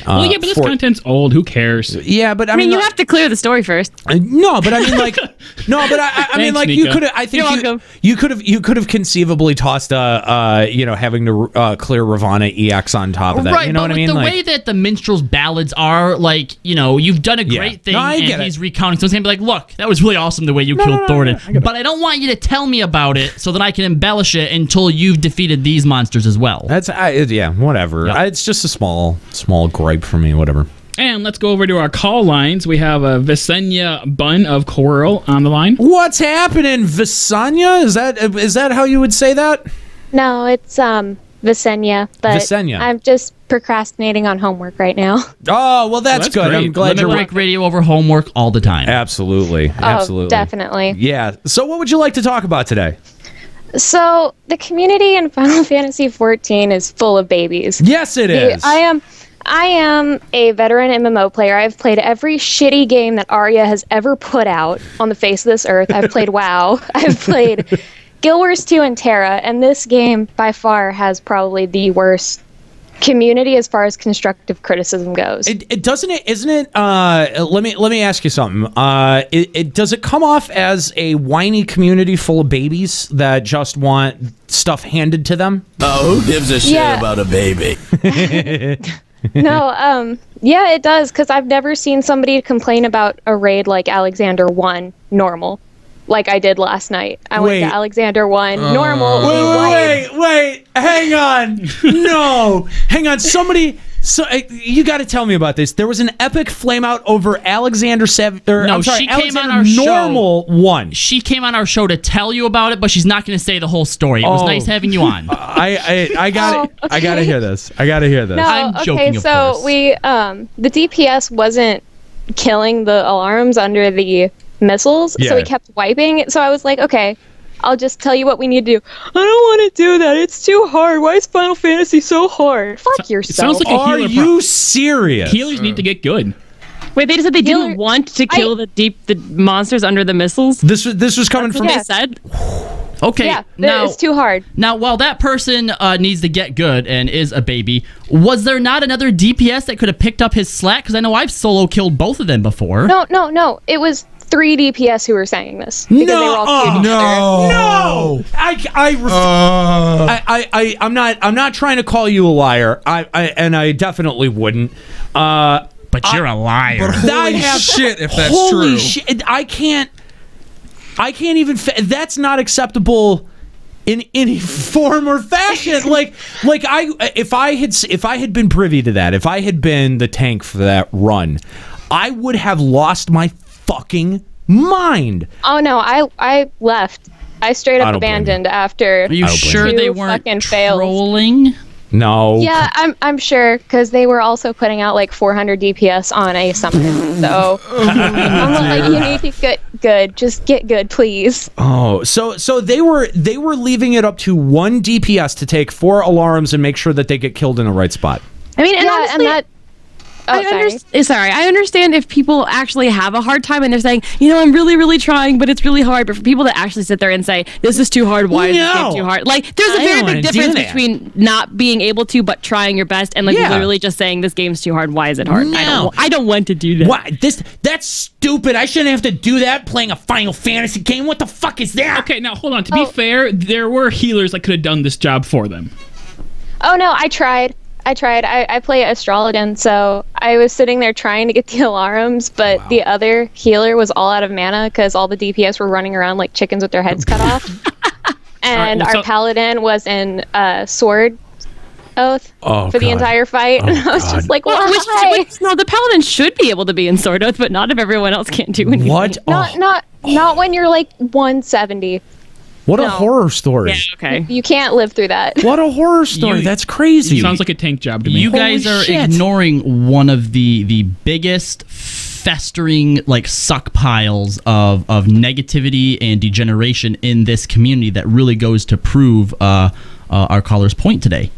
Speaker 10: Well, yeah, but this content's old. Who cares?
Speaker 6: Yeah, but
Speaker 8: I mean, you have to clear the story first.
Speaker 6: No, but I mean, like, I mean, like, you could. I think you could have conceivably tossed having to clear Ravana EX on top of that.
Speaker 7: Right,
Speaker 6: you know what I mean?
Speaker 7: The way that the Minstrel's ballads are, like, you've done a great thing, and he's recounting. So he's gonna be like, "Look, that was really awesome the way you killed Thoradin, but I don't want you to tell me about it so that I can embellish it until you've defeated these monsters as well."
Speaker 6: That's whatever.
Speaker 7: Yep.
Speaker 6: It's just a small gripe for me, whatever.
Speaker 10: And let's go over to our call lines. We have a Visenya Bun of Coral on the line.
Speaker 6: What's happening, Visenya? Is that how you would say that?
Speaker 17: No, it's Visenya, but
Speaker 6: Visenya.
Speaker 17: I'm just procrastinating on homework right now.
Speaker 6: Oh, well, that's good.
Speaker 7: Great.
Speaker 6: I'm glad you're
Speaker 7: Limit Break Radio over homework all the time.
Speaker 6: Absolutely.
Speaker 17: Oh, definitely.
Speaker 6: Yeah. So what would you like to talk about today?
Speaker 17: So the community in Final Fantasy XIV is full of babies.
Speaker 6: Yes, it is.
Speaker 17: I am a veteran MMO player. I've played every shitty game that Arya has ever put out on the face of this earth. I've played WoW. I've played Guild Wars 2 and Terra, and this game by far has probably the worst community as far as constructive criticism goes.
Speaker 6: Isn't it? Let me ask you something. Does it come off as a whiny community full of babies that just want stuff handed to them?
Speaker 1: Oh, who gives a shit about a baby?
Speaker 17: No, yeah, it does, because I've never seen somebody complain about a raid like Alexander 1 normal, like I did last night. I went to Alexander 1 normal.
Speaker 6: Wait, hang on. No, hang on. Somebody, you got to tell me about this. There was an epic flameout over Alexander 7.
Speaker 7: She came on our
Speaker 6: normal
Speaker 7: show.
Speaker 6: 1.
Speaker 7: She came on our show to tell you about it, but she's not going to say the whole story. It was nice having you on.
Speaker 6: I got it. I got to hear this.
Speaker 17: No,
Speaker 7: I'm joking, of course.
Speaker 17: We the DPS wasn't killing the alarms under the missiles, so we kept wiping. So I was like, okay, I'll just tell you what we need to do. I don't want to do that. It's too hard. Why is Final Fantasy so hard? Fuck yourself.
Speaker 10: It sounds like a healer.
Speaker 6: Are you serious?
Speaker 10: Healers need to get good.
Speaker 8: Wait, they just said they didn't want to kill the monsters under the missiles?
Speaker 6: This was coming from...
Speaker 8: They said?
Speaker 7: Okay,
Speaker 17: yeah,
Speaker 7: now
Speaker 17: it's too hard.
Speaker 7: Now, while that person needs to get good and is a baby, was there not another DPS that could have picked up his slack? Because I know I've solo killed both of them before.
Speaker 17: No. It was 3 DPS who were saying this because they were all feuding each other.
Speaker 6: I'm not trying to call you a liar. I definitely wouldn't.
Speaker 7: But you're a liar.
Speaker 9: But holy shit, if that's true.
Speaker 6: Holy shit, I can't even. That's not acceptable in any form or fashion. If I had been privy to that, if I had been the tank for that run, I would have lost my fucking mind.
Speaker 17: Oh no, I left. I straight up abandoned after.
Speaker 7: Are you sure they weren't
Speaker 17: trolling?
Speaker 6: No.
Speaker 17: Yeah, I'm sure, because they were also putting out like 400 DPS on a summon. So I'm like, you need to get good. Just get good, please.
Speaker 6: Oh, so they were leaving it up to 1 DPS to take 4 alarms and make sure that they get killed in the right spot.
Speaker 8: I mean, and
Speaker 17: Yeah,
Speaker 8: honestly,
Speaker 17: and that. Oh,
Speaker 8: I understand if people actually have a hard time and they're saying, I'm really, really trying, but it's really hard. But for people that actually sit there and say, this is too hard, why is this game too hard? Like, there's a very big difference between not being able to, but trying your best, and literally just saying, this game's too hard, why is it hard?
Speaker 6: No.
Speaker 8: I don't want to do that.
Speaker 6: Why? That's stupid. I shouldn't have to do that playing a Final Fantasy game. What the fuck is that?
Speaker 10: Okay, now hold on. To be fair, there were healers that could have done this job for them.
Speaker 17: Oh no, I tried. I play Astrologan, so I was sitting there trying to get the alarms, but the other healer was all out of mana because all the DPS were running around like chickens with their heads cut off. And our paladin was in sword oath for the entire fight. And I was just like, well,
Speaker 8: no, the paladin should be able to be in sword oath, but not if everyone else can't do anything.
Speaker 6: What?
Speaker 17: Not when you're like 170.
Speaker 6: What a horror story.
Speaker 8: Yeah, okay.
Speaker 17: You can't live through that.
Speaker 6: What a horror story. That's crazy.
Speaker 10: Sounds like a tank job to me.
Speaker 7: You guys are ignoring one of the biggest festering suck piles of negativity and degeneration in this community that really goes to prove our caller's point today.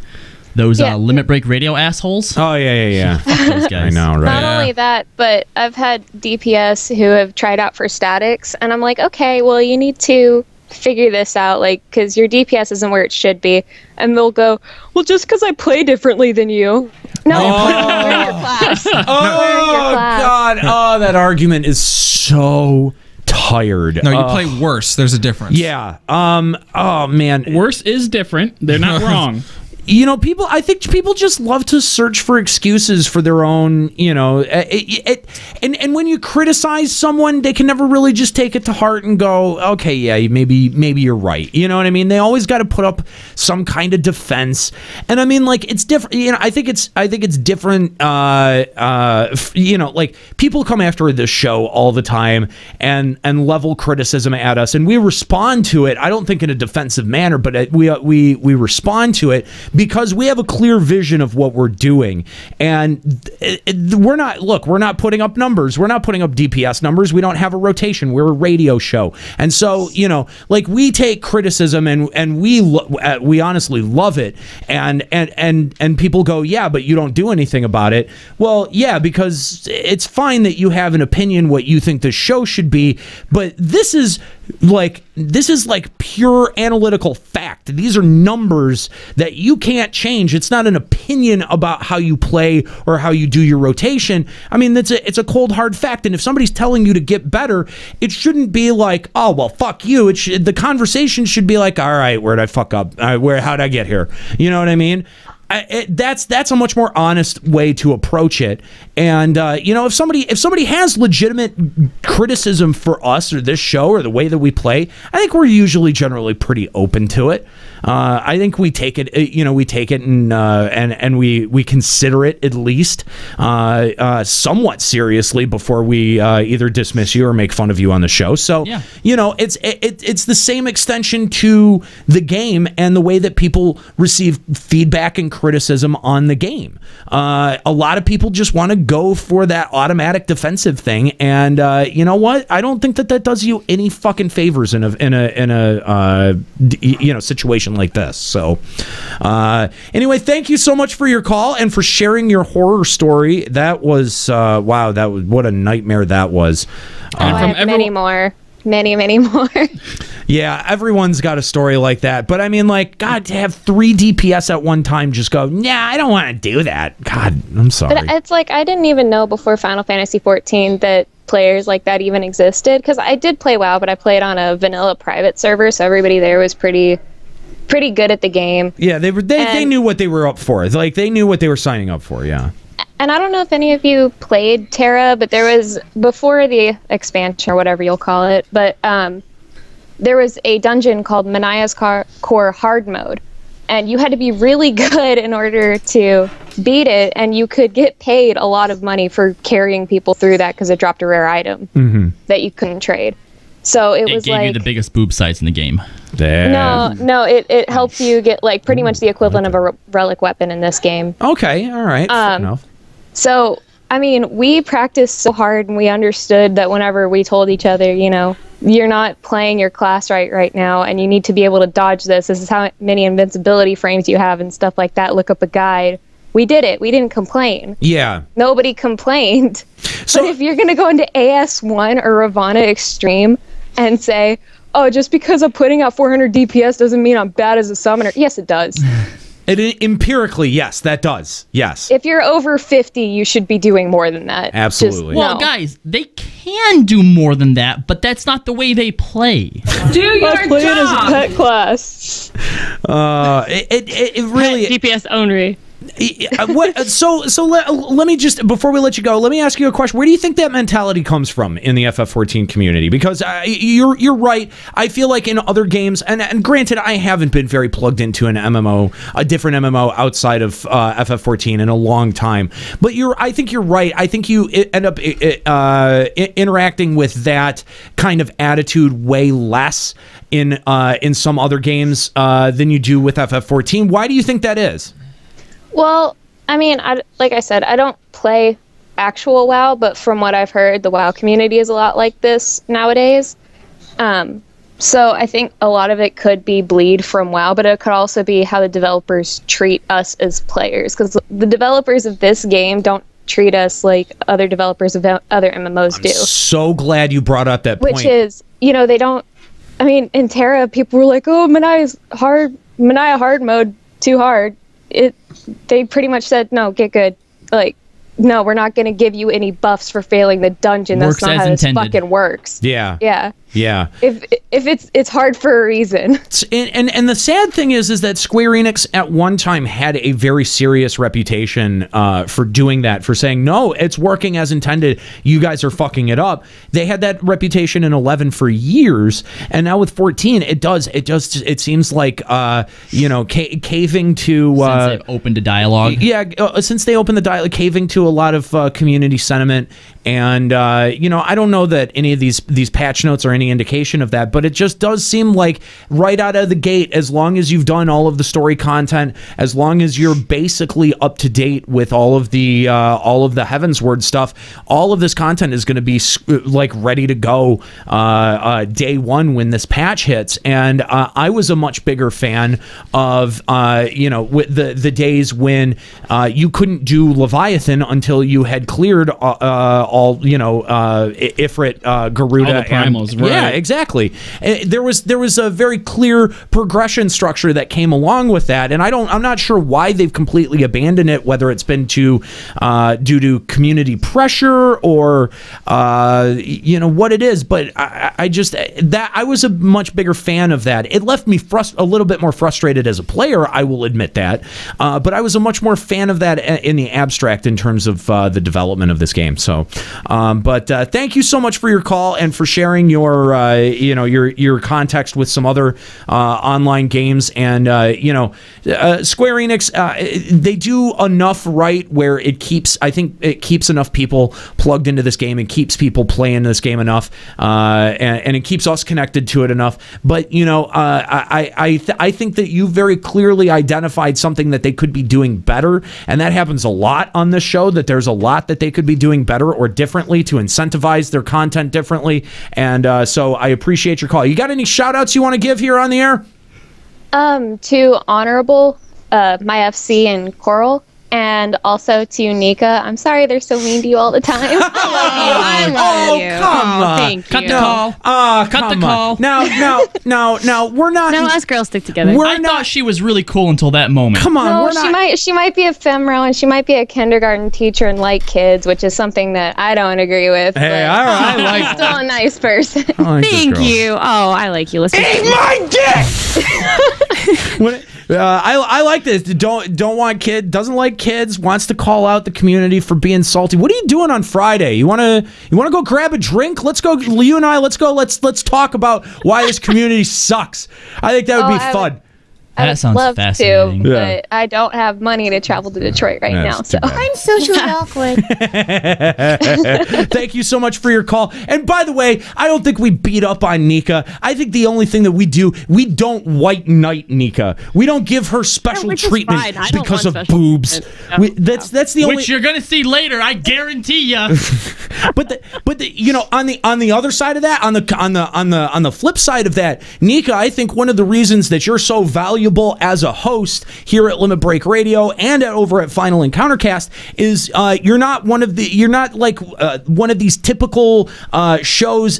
Speaker 7: Those limit break radio assholes.
Speaker 6: Oh yeah.
Speaker 7: Fuck those guys.
Speaker 6: I know, right?
Speaker 17: Not only that, but I've had DPS who have tried out for statics, and I'm like, okay, well, you need to figure this out, because your DPS isn't where it should be. And they'll go, well, just because I play differently than you. No, you're in your class.
Speaker 6: God. Oh, that argument is so tired.
Speaker 9: No, you play worse. There's a difference.
Speaker 6: Yeah. Oh, man.
Speaker 10: Worse is different. They're not wrong.
Speaker 6: I think people just love to search for excuses for their own, and when you criticize someone, they can never really just take it to heart and go, okay, yeah, maybe you're right. You know what I mean? They always got to put up some kind of defense. And I mean, it's different. I think it's different. People come after this show all the time and level criticism at us, and we respond to it. I don't think in a defensive manner, but we respond to it because we have a clear vision of what we're doing, and we're not putting up numbers. We're not putting up DPS numbers. We don't have a rotation. We're a radio show, and so we take criticism and we honestly love it. And people go, yeah, but you don't do anything about it. Well, yeah, because it's fine that you have an opinion what you think the show should be, but this is pure analytical fact. These are numbers that you can't change. It's not an opinion about how you play or how you do your rotation. I mean, it's a cold hard fact. And if somebody's telling you to get better, it shouldn't be like, oh well, fuck you. The conversation should be like, all right, where'd I fuck up? How'd I get here? You know what I mean? That's a much more honest way to approach it. And if somebody has legitimate criticism for us or this show or the way that we play, I think we're usually generally pretty open to it. I think we take it, and we consider it at least somewhat seriously before we either dismiss you or make fun of you on the show. So it's the same extension to the game and the way that people receive feedback and criticism on the game. A lot of people just want to go for that automatic defensive thing, and you know what? I don't think that does you any fucking favors in a situation like this. So anyway, thank you so much for your call and for sharing your horror story. That was wow, what a nightmare that was.
Speaker 17: Many more.
Speaker 6: Yeah, everyone's got a story like that. But I mean, God, to have 3 DPS at one time just go, nah, I don't want to do that. God, I'm sorry.
Speaker 17: But it's I didn't even know before Final Fantasy XIV that players like that even existed. Because I did play WoW, but I played on a vanilla private server, so everybody there was pretty good at the game.
Speaker 6: Yeah, they knew what they were up for. They knew what they were signing up for, yeah.
Speaker 17: And I don't know if any of you played Terra, but there was, before the expansion or whatever you'll call it, but there was a dungeon called Manaya's Core Hard Mode. And you had to be really good in order to beat it, and you could get paid a lot of money for carrying people through that because it dropped a rare item that you couldn't trade. So it was
Speaker 7: gave you the biggest boob sites in the game.
Speaker 17: No, it helped you get pretty much the equivalent of a relic weapon in this game.
Speaker 6: Okay, all right, fair enough.
Speaker 17: So, I mean, we practiced so hard, and we understood that whenever we told each other, you're not playing your class right now, and you need to be able to dodge this. This is how many invincibility frames you have and stuff like that. Look up a guide. we did it. We didn't complain.
Speaker 6: Yeah.
Speaker 17: Nobody complained.
Speaker 6: So
Speaker 17: but if you're going to go into AS1 or Ravana Extreme and say, oh, just because I'm putting out 400 DPS doesn't mean I'm bad as a summoner. Yes, it does.
Speaker 6: Empirically, yes, that does. Yes.
Speaker 17: If you're over 50, you should be doing more than that.
Speaker 6: Absolutely.
Speaker 7: Well, guys, they can do more than that, but that's not the way they play.
Speaker 8: Do your
Speaker 17: play it as a
Speaker 8: job.
Speaker 17: pet class.
Speaker 6: It really
Speaker 8: DPS only.
Speaker 6: So let me just, before we let you go, let me ask you a question. Where do you think that mentality comes from in the FF14 community? Because you're right. I feel like in other games, and granted, I haven't been very plugged into an MMO, a different MMO outside of FF14 in a long time. But I think you're right. I think you end up interacting with that kind of attitude way less in some other games than you do with FF14. Why do you think that is?
Speaker 17: Well, I mean, like I said, I don't play actual WoW, but from what I've heard, the WoW community is a lot like this nowadays. So I think a lot of it could be bleed from WoW, but it could also be how the developers treat us as players, because the developers of this game don't treat us like other developers of other MMOs do.
Speaker 6: So glad you brought up that point.
Speaker 17: Which is, they don't. I mean, in Terra, people were like, "Oh, Mania's hard. Mania hard mode too hard." They pretty much said, no, get good. Like, no, we're not going to give you any buffs for failing the dungeon. That's not how this fucking works.
Speaker 6: Yeah.
Speaker 17: Yeah.
Speaker 6: Yeah.
Speaker 17: If it's hard for a reason.
Speaker 6: And the sad thing is that Square Enix at one time had a very serious reputation for doing that, for saying, no, it's working as intended. You guys are fucking it up. They had that reputation in 11 for years, and now with 14, it seems like caving to
Speaker 7: since they've opened a dialogue.
Speaker 6: Yeah, since they opened the dialogue, caving to a lot of community sentiment, and I don't know that any of these patch notes are any indication of that, but it just does seem like right out of the gate, as long as you've done all of the story content, as long as you're basically up to date with all of the Heavensward stuff, all of this content is going to be like ready to go day one when this patch hits. And I was a much bigger fan of with the days when you couldn't do Leviathan until you had cleared all Ifrit, Garuda,
Speaker 10: all the primals,
Speaker 6: and
Speaker 10: right.
Speaker 6: Yeah, exactly. There was a very clear progression structure that came along with that, and I'm not sure why they've completely abandoned it, whether it's been due to community pressure or what it is. But I was a much bigger fan of that. It left me a little bit more frustrated as a player, I will admit that, but I was a much more fan of that in the abstract in terms of the development of this game. So, but thank you so much for your call and for sharing your context with some other online games. And Square Enix, they do enough right where it keeps enough people plugged into this game and keeps people playing this game enough, and it keeps us connected to it enough. But I think that you very clearly identified something that they could be doing better, and that happens a lot on this show, that there's a lot that they could be doing better or differently to incentivize their content differently. And so I appreciate your call. You got any shout outs you want to give here on the air?
Speaker 17: To Honorable, my FC and Coral, and also to Nika. I'm sorry they're so mean to you all the time. I love you.
Speaker 6: Come on.
Speaker 8: Thank you.
Speaker 7: Cut the call.
Speaker 6: Cut
Speaker 7: the call.
Speaker 6: Now, we're not.
Speaker 8: No, us girls stick together.
Speaker 7: I thought she was really cool until that moment.
Speaker 6: Come on,
Speaker 17: No,
Speaker 6: we're not.
Speaker 17: she might be ephemeral, and she might be a kindergarten teacher and like kids, which is something that I don't agree with.
Speaker 6: Hey,
Speaker 17: but
Speaker 6: all right. I like
Speaker 17: she's still a nice person.
Speaker 6: I like this
Speaker 8: Thank
Speaker 6: girl.
Speaker 8: you. Oh, I like you. Listen.
Speaker 5: Eat my dick!
Speaker 6: I like this. Don't want kid. Doesn't like kids. Wants to call out the community for being salty. What are you doing on Friday? You wanna go grab a drink? Let's go. You and I. Let's go. Let's talk about why this community sucks. I think that would be fun.
Speaker 7: That sounds
Speaker 17: love
Speaker 7: fascinating.
Speaker 17: to, but I don't have money to travel to Detroit right now. So
Speaker 11: I'm socially awkward.
Speaker 6: Thank you so much for your call. And by the way, I don't think we beat up on Nika. I think the only thing that we do, we don't white knight Nika. We don't give her special treatment because of boobs. That's the only.
Speaker 7: Which you're gonna see later, I guarantee ya.
Speaker 6: But on the other side of that, on the flip side of that, Nika, I think one of the reasons that you're so valuable valuable as a host here at Limit Break Radio and over at Final Encountercast is you're not one of these typical shows.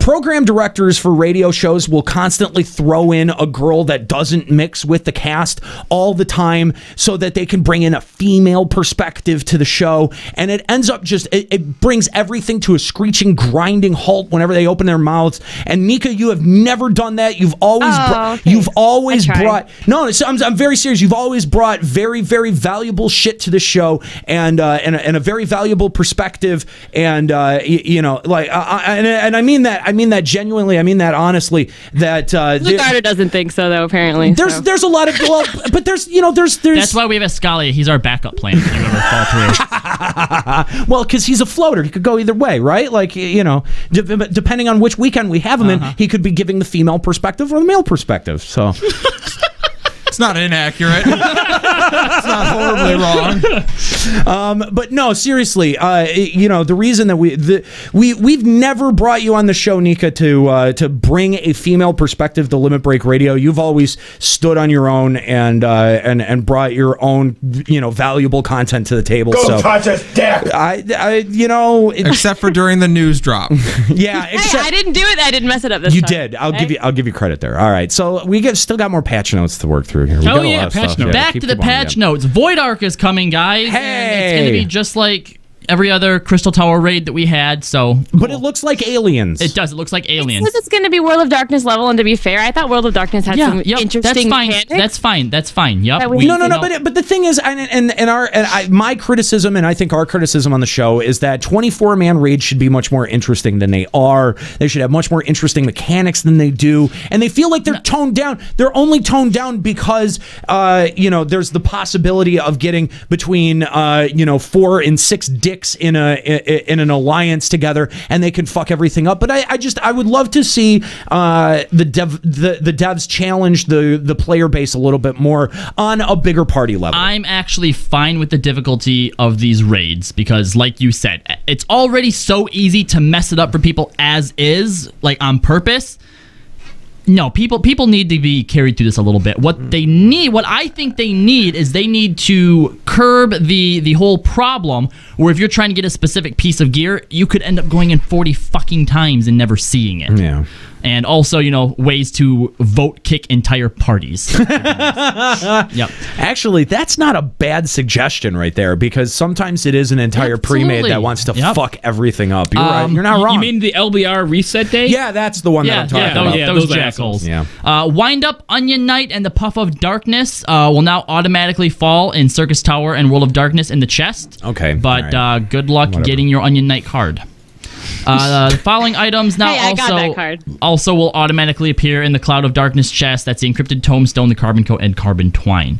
Speaker 6: Program directors for radio shows will constantly throw in a girl that doesn't mix with the cast all the time so that they can bring in a female perspective to the show, and it ends up it brings everything to a screeching, grinding halt whenever they open their mouths. And Nika, you have never done that. You've always brought I'm very serious. You've always brought very, very valuable shit to the show and a very valuable perspective, and and I mean that genuinely. I mean that honestly. That
Speaker 8: Ricardo doesn't think so, though. Apparently,
Speaker 6: there's a lot of but there's.
Speaker 7: That's why we have Escalia. He's our backup plan if you ever fall through.
Speaker 6: Well, because he's a floater. He could go either way, right? Like, depending on which weekend we have him in, he could be giving the female perspective or the male perspective. So.
Speaker 9: It's not inaccurate. It's not horribly wrong.
Speaker 6: But no, seriously, the reason that we've never brought you on the show, Nika, to bring a female perspective to Limit Break Radio. You've always stood on your own and brought your own valuable content to the table.
Speaker 5: Go touch his dick.
Speaker 9: Except for during the news drop.
Speaker 6: Yeah,
Speaker 8: I didn't do it. I didn't mess it up this time.
Speaker 6: You did. I'll give you credit there. All right, so still got more patch notes to work through here.
Speaker 7: Patch notes. Back to the patch notes. Void Ark is coming, guys.
Speaker 6: Hey!
Speaker 7: And it's going to be just like every other Crystal Tower raid that we had. So,
Speaker 6: but it looks like aliens.
Speaker 7: It does. It looks like aliens.
Speaker 8: It's going to be World of Darkness level, and to be fair, I thought World of Darkness had some interesting mechanics.
Speaker 7: That's fine. Yep.
Speaker 6: But the thing is, my criticism, and I think our criticism on the show, is that 24-man raids should be much more interesting than they are. They should have much more interesting mechanics than they do, and they feel like they're toned down. They're only toned down because there's the possibility of getting between 4 and 6 dicks in an alliance together, and they can fuck everything up. But I would love to see the devs challenge the player base a little bit more on a bigger party level.
Speaker 7: I'm actually fine with the difficulty of these raids because, like you said, it's already so easy to mess it up for people as is, like on purpose. No, people need to be carried through this a little bit. What I think they need is they need to curb the whole problem where if you're trying to get a specific piece of gear, you could end up going in 40 fucking times and never seeing it.
Speaker 6: Yeah.
Speaker 7: And also, ways to vote kick entire parties. Yep.
Speaker 6: Actually, that's not a bad suggestion right there, because sometimes it is an entire pre-made that wants to fuck everything up. You're right. You're not wrong.
Speaker 10: You mean the LBR reset day?
Speaker 6: Yeah, that's the one that I'm talking about.
Speaker 7: Those jackals. Yeah. Wind Up, Onion Knight, and the Puff of Darkness will now automatically fall in Circus Tower and World of Darkness in the chest.
Speaker 6: Okay.
Speaker 7: But good luck getting your Onion Knight card. The following items now also will automatically appear in the Cloud of Darkness chest. That's the Encrypted Tomestone, the Carbon Coat, and Carbon Twine.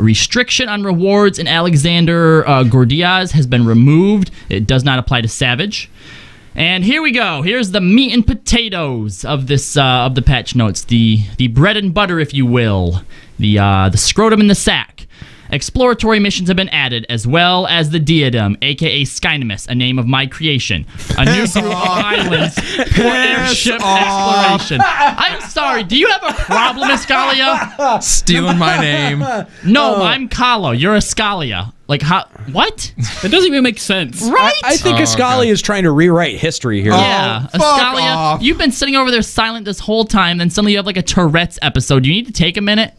Speaker 7: Restriction on rewards in Alexander Gordiaz has been removed. It does not apply to Savage. And here we go. Here's the meat and potatoes of this of the patch notes. The bread and butter, if you will. The scrotum in the sack. Exploratory missions have been added, as well as the Diadem, a.k.a. Skynamis, a name of my creation. A new group of islands for airship exploration. I'm sorry, do you have a problem, Escalia?
Speaker 9: Stealing my name.
Speaker 7: No, I'm Kalo. You're Escalia. Like, how? What?
Speaker 10: That doesn't even make sense.
Speaker 7: Right?
Speaker 6: I think Escalia is trying to rewrite history here.
Speaker 7: Yeah. Escalia, you've been sitting over there silent this whole time, then suddenly you have like a Tourette's episode. You need to take a minute.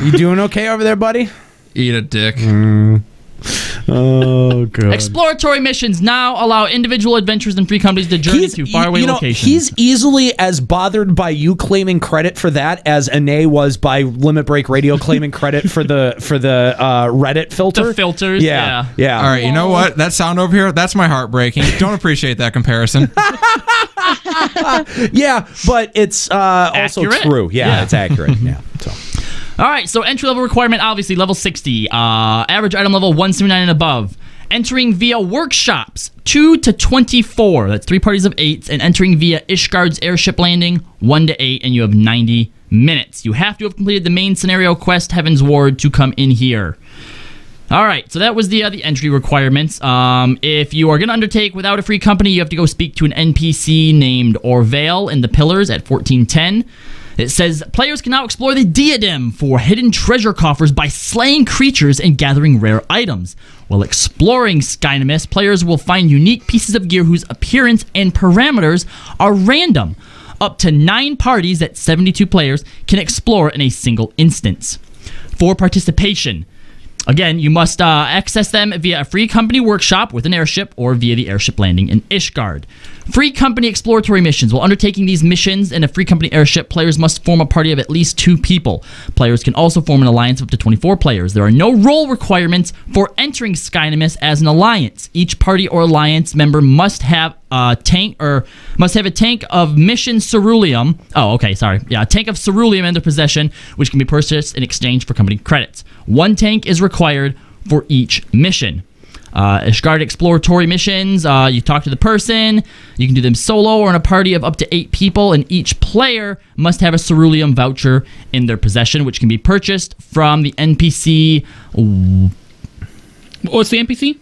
Speaker 6: You doing okay over there, buddy?
Speaker 9: Eat a dick.
Speaker 6: Oh, God.
Speaker 7: Exploratory missions now allow individual adventurers and free companies to journey to faraway locations.
Speaker 6: He's easily as bothered by you claiming credit for that as Ane was by Limit Break Radio claiming credit for the Reddit filter.
Speaker 7: The filters, yeah.
Speaker 9: All right, you know what? That sound over here, that's my heartbreaking. Don't appreciate that comparison.
Speaker 6: Yeah, but it's also true. Yeah, it's accurate. Yeah, so.
Speaker 7: All right, so entry-level requirement, obviously, level 60. Average item level 179 and above. Entering via workshops, 2 to 24. That's 3 parties of 8s. And entering via Ishgard's airship landing, 1 to 8. And you have 90 minutes. You have to have completed the main scenario quest, Heaven's Ward, to come in here. All right, so that was the entry requirements. If you are going to undertake without a free company, you have to go speak to an NPC named Orvale in the Pillars at 1410. It says players can now explore the diadem for hidden treasure coffers by slaying creatures and gathering rare items. While exploring Skynamis, players will find unique pieces of gear whose appearance and parameters are random. Up to 9 parties, that's 72 players, can explore in a single instance. For participation, again, you must access them via a free company workshop with an airship or via the airship landing in Ishgard. Free company exploratory missions. While undertaking these missions in a free company airship, players must form a party of at least 2 people. Players can also form an alliance of up to 24 players. There are no role requirements for entering Skynamis as an alliance. Each party or alliance member must have a tank of mission ceruleum. Oh, okay, sorry. Yeah, a tank of ceruleum in their possession, which can be purchased in exchange for company credits. 1 tank is required for each mission. Ishgard exploratory missions, you talk to the person, you can do them solo or in a party of up to 8 people, and each player must have a ceruleum voucher in their possession, which can be purchased from the NPC.
Speaker 10: What's the NPC?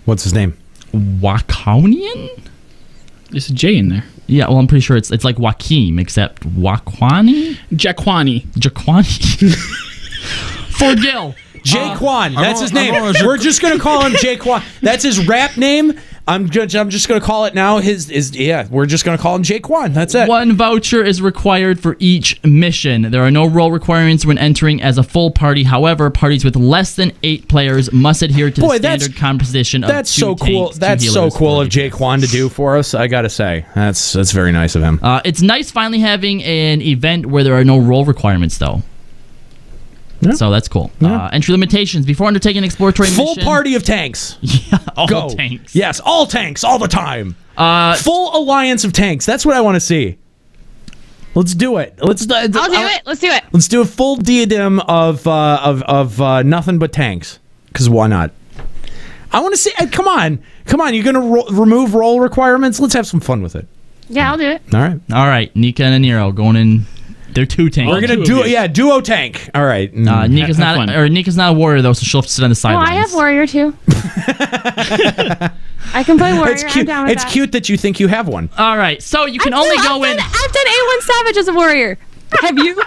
Speaker 6: What's his name?
Speaker 7: Wakonian?
Speaker 10: There's a J in there.
Speaker 7: Yeah, well, I'm pretty sure it's like Joaquim, except Wakwani?
Speaker 10: Jaquani.
Speaker 7: For Gil.
Speaker 6: Jaquan, that's his name. We're just gonna call him Jaquan. That's his rap name. I'm just gonna call it now. We're just gonna call him Jaquan. That's it.
Speaker 7: 1 voucher is required for each mission. There are no role requirements when entering as a full party. However, parties with less than 8 players must adhere to the standard composition of 2
Speaker 6: That's so cool.
Speaker 7: tanks, 2
Speaker 6: That's so
Speaker 7: healers,
Speaker 6: cool of Jaquan to do for us. I gotta say, that's very nice of him.
Speaker 7: It's nice finally having an event where there are no role requirements, though. Yeah. So that's cool.
Speaker 6: Yeah.
Speaker 7: Entry limitations. Before undertaking an exploratory
Speaker 6: full
Speaker 7: mission...
Speaker 6: party of tanks.
Speaker 7: Yeah, all
Speaker 6: Go.
Speaker 7: tanks.
Speaker 6: Yes, all tanks, all the time. Full alliance of tanks. That's what I want to see. Let's do it.
Speaker 8: I'll do it. Let's do it.
Speaker 6: Let's do a full diadem of nothing but tanks. Because why not? I want to see... come on. You're going to remove role requirements? Let's have some fun with it.
Speaker 8: Yeah, I'll do it.
Speaker 6: All right.
Speaker 7: Nika and Nero going in... They're 2 tanks.
Speaker 6: We're gonna duo tank. All right.
Speaker 7: Nika's not a warrior though, so she'll have to sit on the
Speaker 8: Oh,
Speaker 7: sidelines.
Speaker 8: I have warrior too. I can play warrior.
Speaker 6: It's cute.
Speaker 8: I'm down with
Speaker 6: It's
Speaker 8: that.
Speaker 6: cute that you think you have one.
Speaker 7: All right, so you can only go in.
Speaker 8: I've done A1 Savage as a warrior. Have you?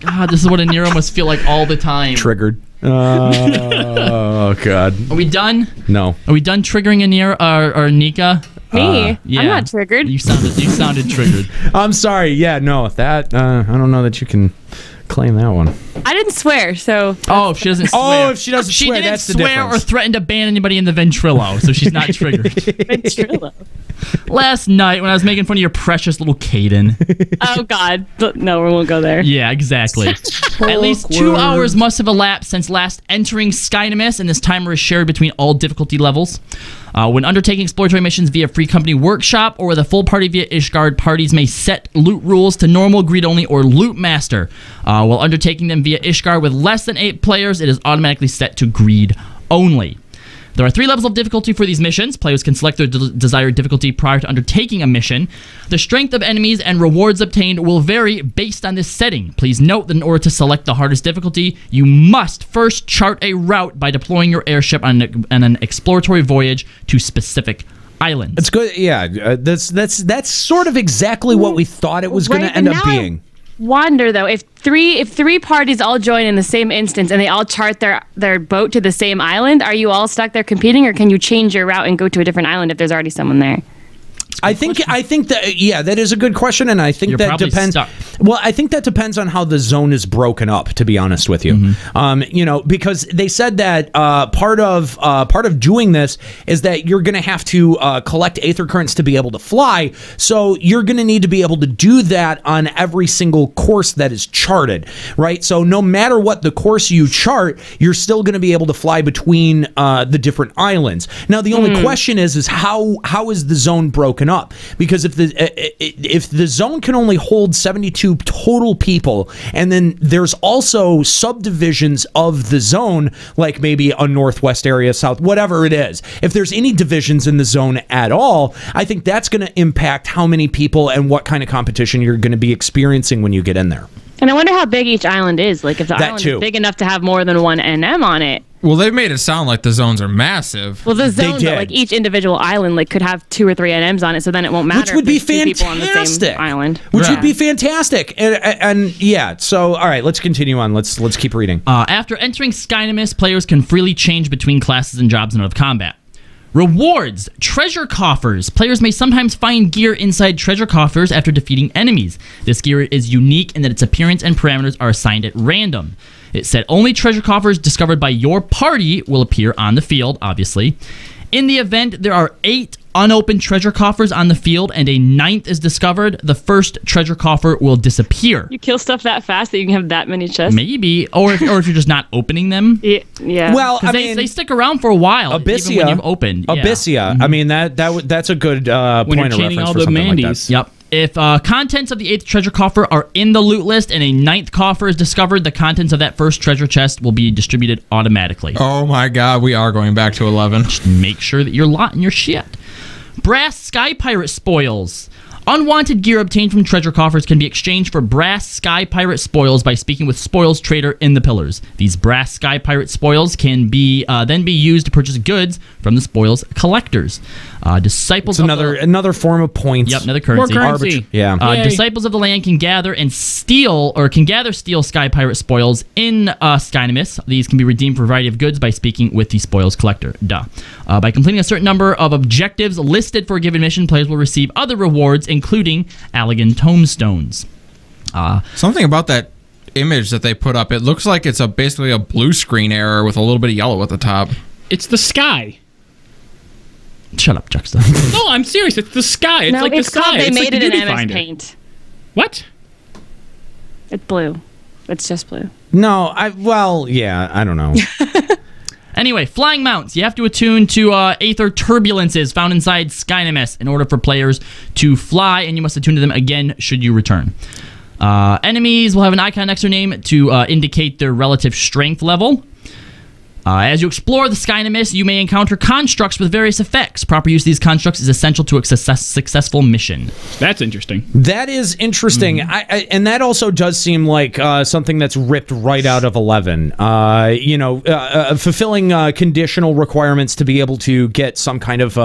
Speaker 7: God, this is what a Nero must feel like all the time.
Speaker 6: Triggered. Oh God.
Speaker 7: Are we done?
Speaker 6: No.
Speaker 7: Are we done triggering a Nero or Nika?
Speaker 8: Me?
Speaker 7: Yeah.
Speaker 8: I'm not triggered.
Speaker 7: You sounded triggered.
Speaker 6: I'm sorry. Yeah, no. That I don't know that you can claim that one.
Speaker 8: I didn't swear, so.
Speaker 7: Oh, if she doesn't swear.
Speaker 6: Oh, if she doesn't
Speaker 7: she
Speaker 6: swear,
Speaker 7: didn't
Speaker 6: that's the
Speaker 7: swear
Speaker 6: difference.
Speaker 7: or threaten to ban anybody in the Ventrilo, so she's not triggered.
Speaker 8: Ventrilo.
Speaker 7: Last night when I was making fun of your precious little Caden.
Speaker 8: Oh God, no, we won't go there.
Speaker 7: Yeah, exactly. At least 2 hours must have elapsed since last entering Skynamis, and this timer is shared between all difficulty levels. When undertaking exploratory missions via free company workshop or with a full party via Ishgard, parties may set loot rules to normal, greed only, or loot master. While undertaking them via Ishgard with less than 8 players, it is automatically set to greed only. There are 3 levels of difficulty for these missions. Players can select their desired difficulty prior to undertaking a mission. The strength of enemies and rewards obtained will vary based on this setting. Please note that in order to select the hardest difficulty, you must first chart a route by deploying your airship on an exploratory voyage to specific islands.
Speaker 6: It's good. Yeah, that's sort of exactly what we thought it was going to end up being.
Speaker 8: Wonder though, if three parties all join in the same instance and they all chart their boat to the same island, are you all stuck there competing, or can you change your route and go to a different island if there's already someone there?
Speaker 6: I think that that is a good question, and I think
Speaker 7: You're
Speaker 6: that depends.
Speaker 7: Stuck.
Speaker 6: Well, I think that depends on how the zone is broken up. To be honest with you, because they said that part of doing this is that you're going to have to collect aether currents to be able to fly. So you're going to need to be able to do that on every single course that is charted, right? So no matter what the course you chart, you're still going to be able to fly between the different islands. Now, the only question is how is the zone broken up? Because if the zone can only hold 72 total people, and then there's also subdivisions of the zone, like maybe a northwest area, south, whatever it is, if there's any divisions in the zone at all, I think that's going to impact how many people and what kind of competition you're going to be experiencing when you get in there.
Speaker 8: And I wonder how big each island is. Like if the island is big enough to have more than one NM on it,
Speaker 9: Well, they've made it sound like the zones are massive.
Speaker 8: Well, the zones, like each individual island, like could have 2 or 3 NMs on it, so then it won't matter.
Speaker 6: Which would be
Speaker 8: if there's 2 people on the same island.
Speaker 6: Which would be fantastic. And yeah, so all right, let's continue on. Let's keep reading.
Speaker 7: After entering Skynamis, players can freely change between classes and jobs in out of combat. Rewards, treasure coffers. Players may sometimes find gear inside treasure coffers after defeating enemies. This gear is unique in that its appearance and parameters are assigned at random. It said only treasure coffers discovered by your party will appear on the field, obviously. In the event there are 8 unopened treasure coffers on the field and a 9th is discovered, the first treasure coffer will disappear.
Speaker 8: You kill stuff that fast that you can have that many chests?
Speaker 7: Maybe. Or if you're just not opening them.
Speaker 8: Yeah.
Speaker 6: Well, I mean,
Speaker 7: they stick around for a while, even when you've opened. Yeah.
Speaker 6: Abyssia. I mean, that's a good point of reference for something like that.
Speaker 7: Yep. If contents of the 8th treasure coffer are in the loot list and a 9th coffer is discovered, the contents of that first treasure chest will be distributed automatically.
Speaker 9: Oh my god, we are going back to 11.
Speaker 7: Just make sure that you're lotting your shit. Brass Sky Pirate spoils. Unwanted gear obtained from treasure coffers can be exchanged for brass Sky Pirate spoils by speaking with spoils trader in the pillars. These brass Sky Pirate spoils can be then be used to purchase goods from the spoils collectors. Disciples
Speaker 6: it's another form of points.
Speaker 7: Yep, another currency.
Speaker 6: More currency. Yeah.
Speaker 7: Disciples of the land can gather and steal Sky Pirate spoils in Skynamis. These can be redeemed for a variety of goods by speaking with the spoils collector. By completing a certain number of objectives listed for a given mission, players will receive other rewards, including Allegan tombstones.
Speaker 9: Something about that image that they put up, it looks like it's basically a blue screen error with a little bit of yellow at the top.
Speaker 10: It's the sky.
Speaker 7: Shut up, Juxta.
Speaker 10: No, I'm serious. It's the sky. It's like
Speaker 8: it's
Speaker 10: the sky.
Speaker 8: They
Speaker 10: it's
Speaker 8: made
Speaker 10: like
Speaker 8: it
Speaker 10: the
Speaker 8: in MS
Speaker 10: finder.
Speaker 8: Paint.
Speaker 10: What?
Speaker 8: It's blue. It's just blue.
Speaker 6: No, I don't know.
Speaker 7: Anyway, flying mounts. You have to attune to Aether turbulences found inside Skynamis in order for players to fly, and you must attune to them again should you return. Enemies will have an icon next to their name to indicate their relative strength level. As you explore the Skynamis, you may encounter constructs with various effects. Proper use of these constructs is essential to a successful mission.
Speaker 10: That's interesting.
Speaker 6: That is interesting. And that also does seem like something that's ripped right out of 11. Fulfilling conditional requirements to be able to get some kind of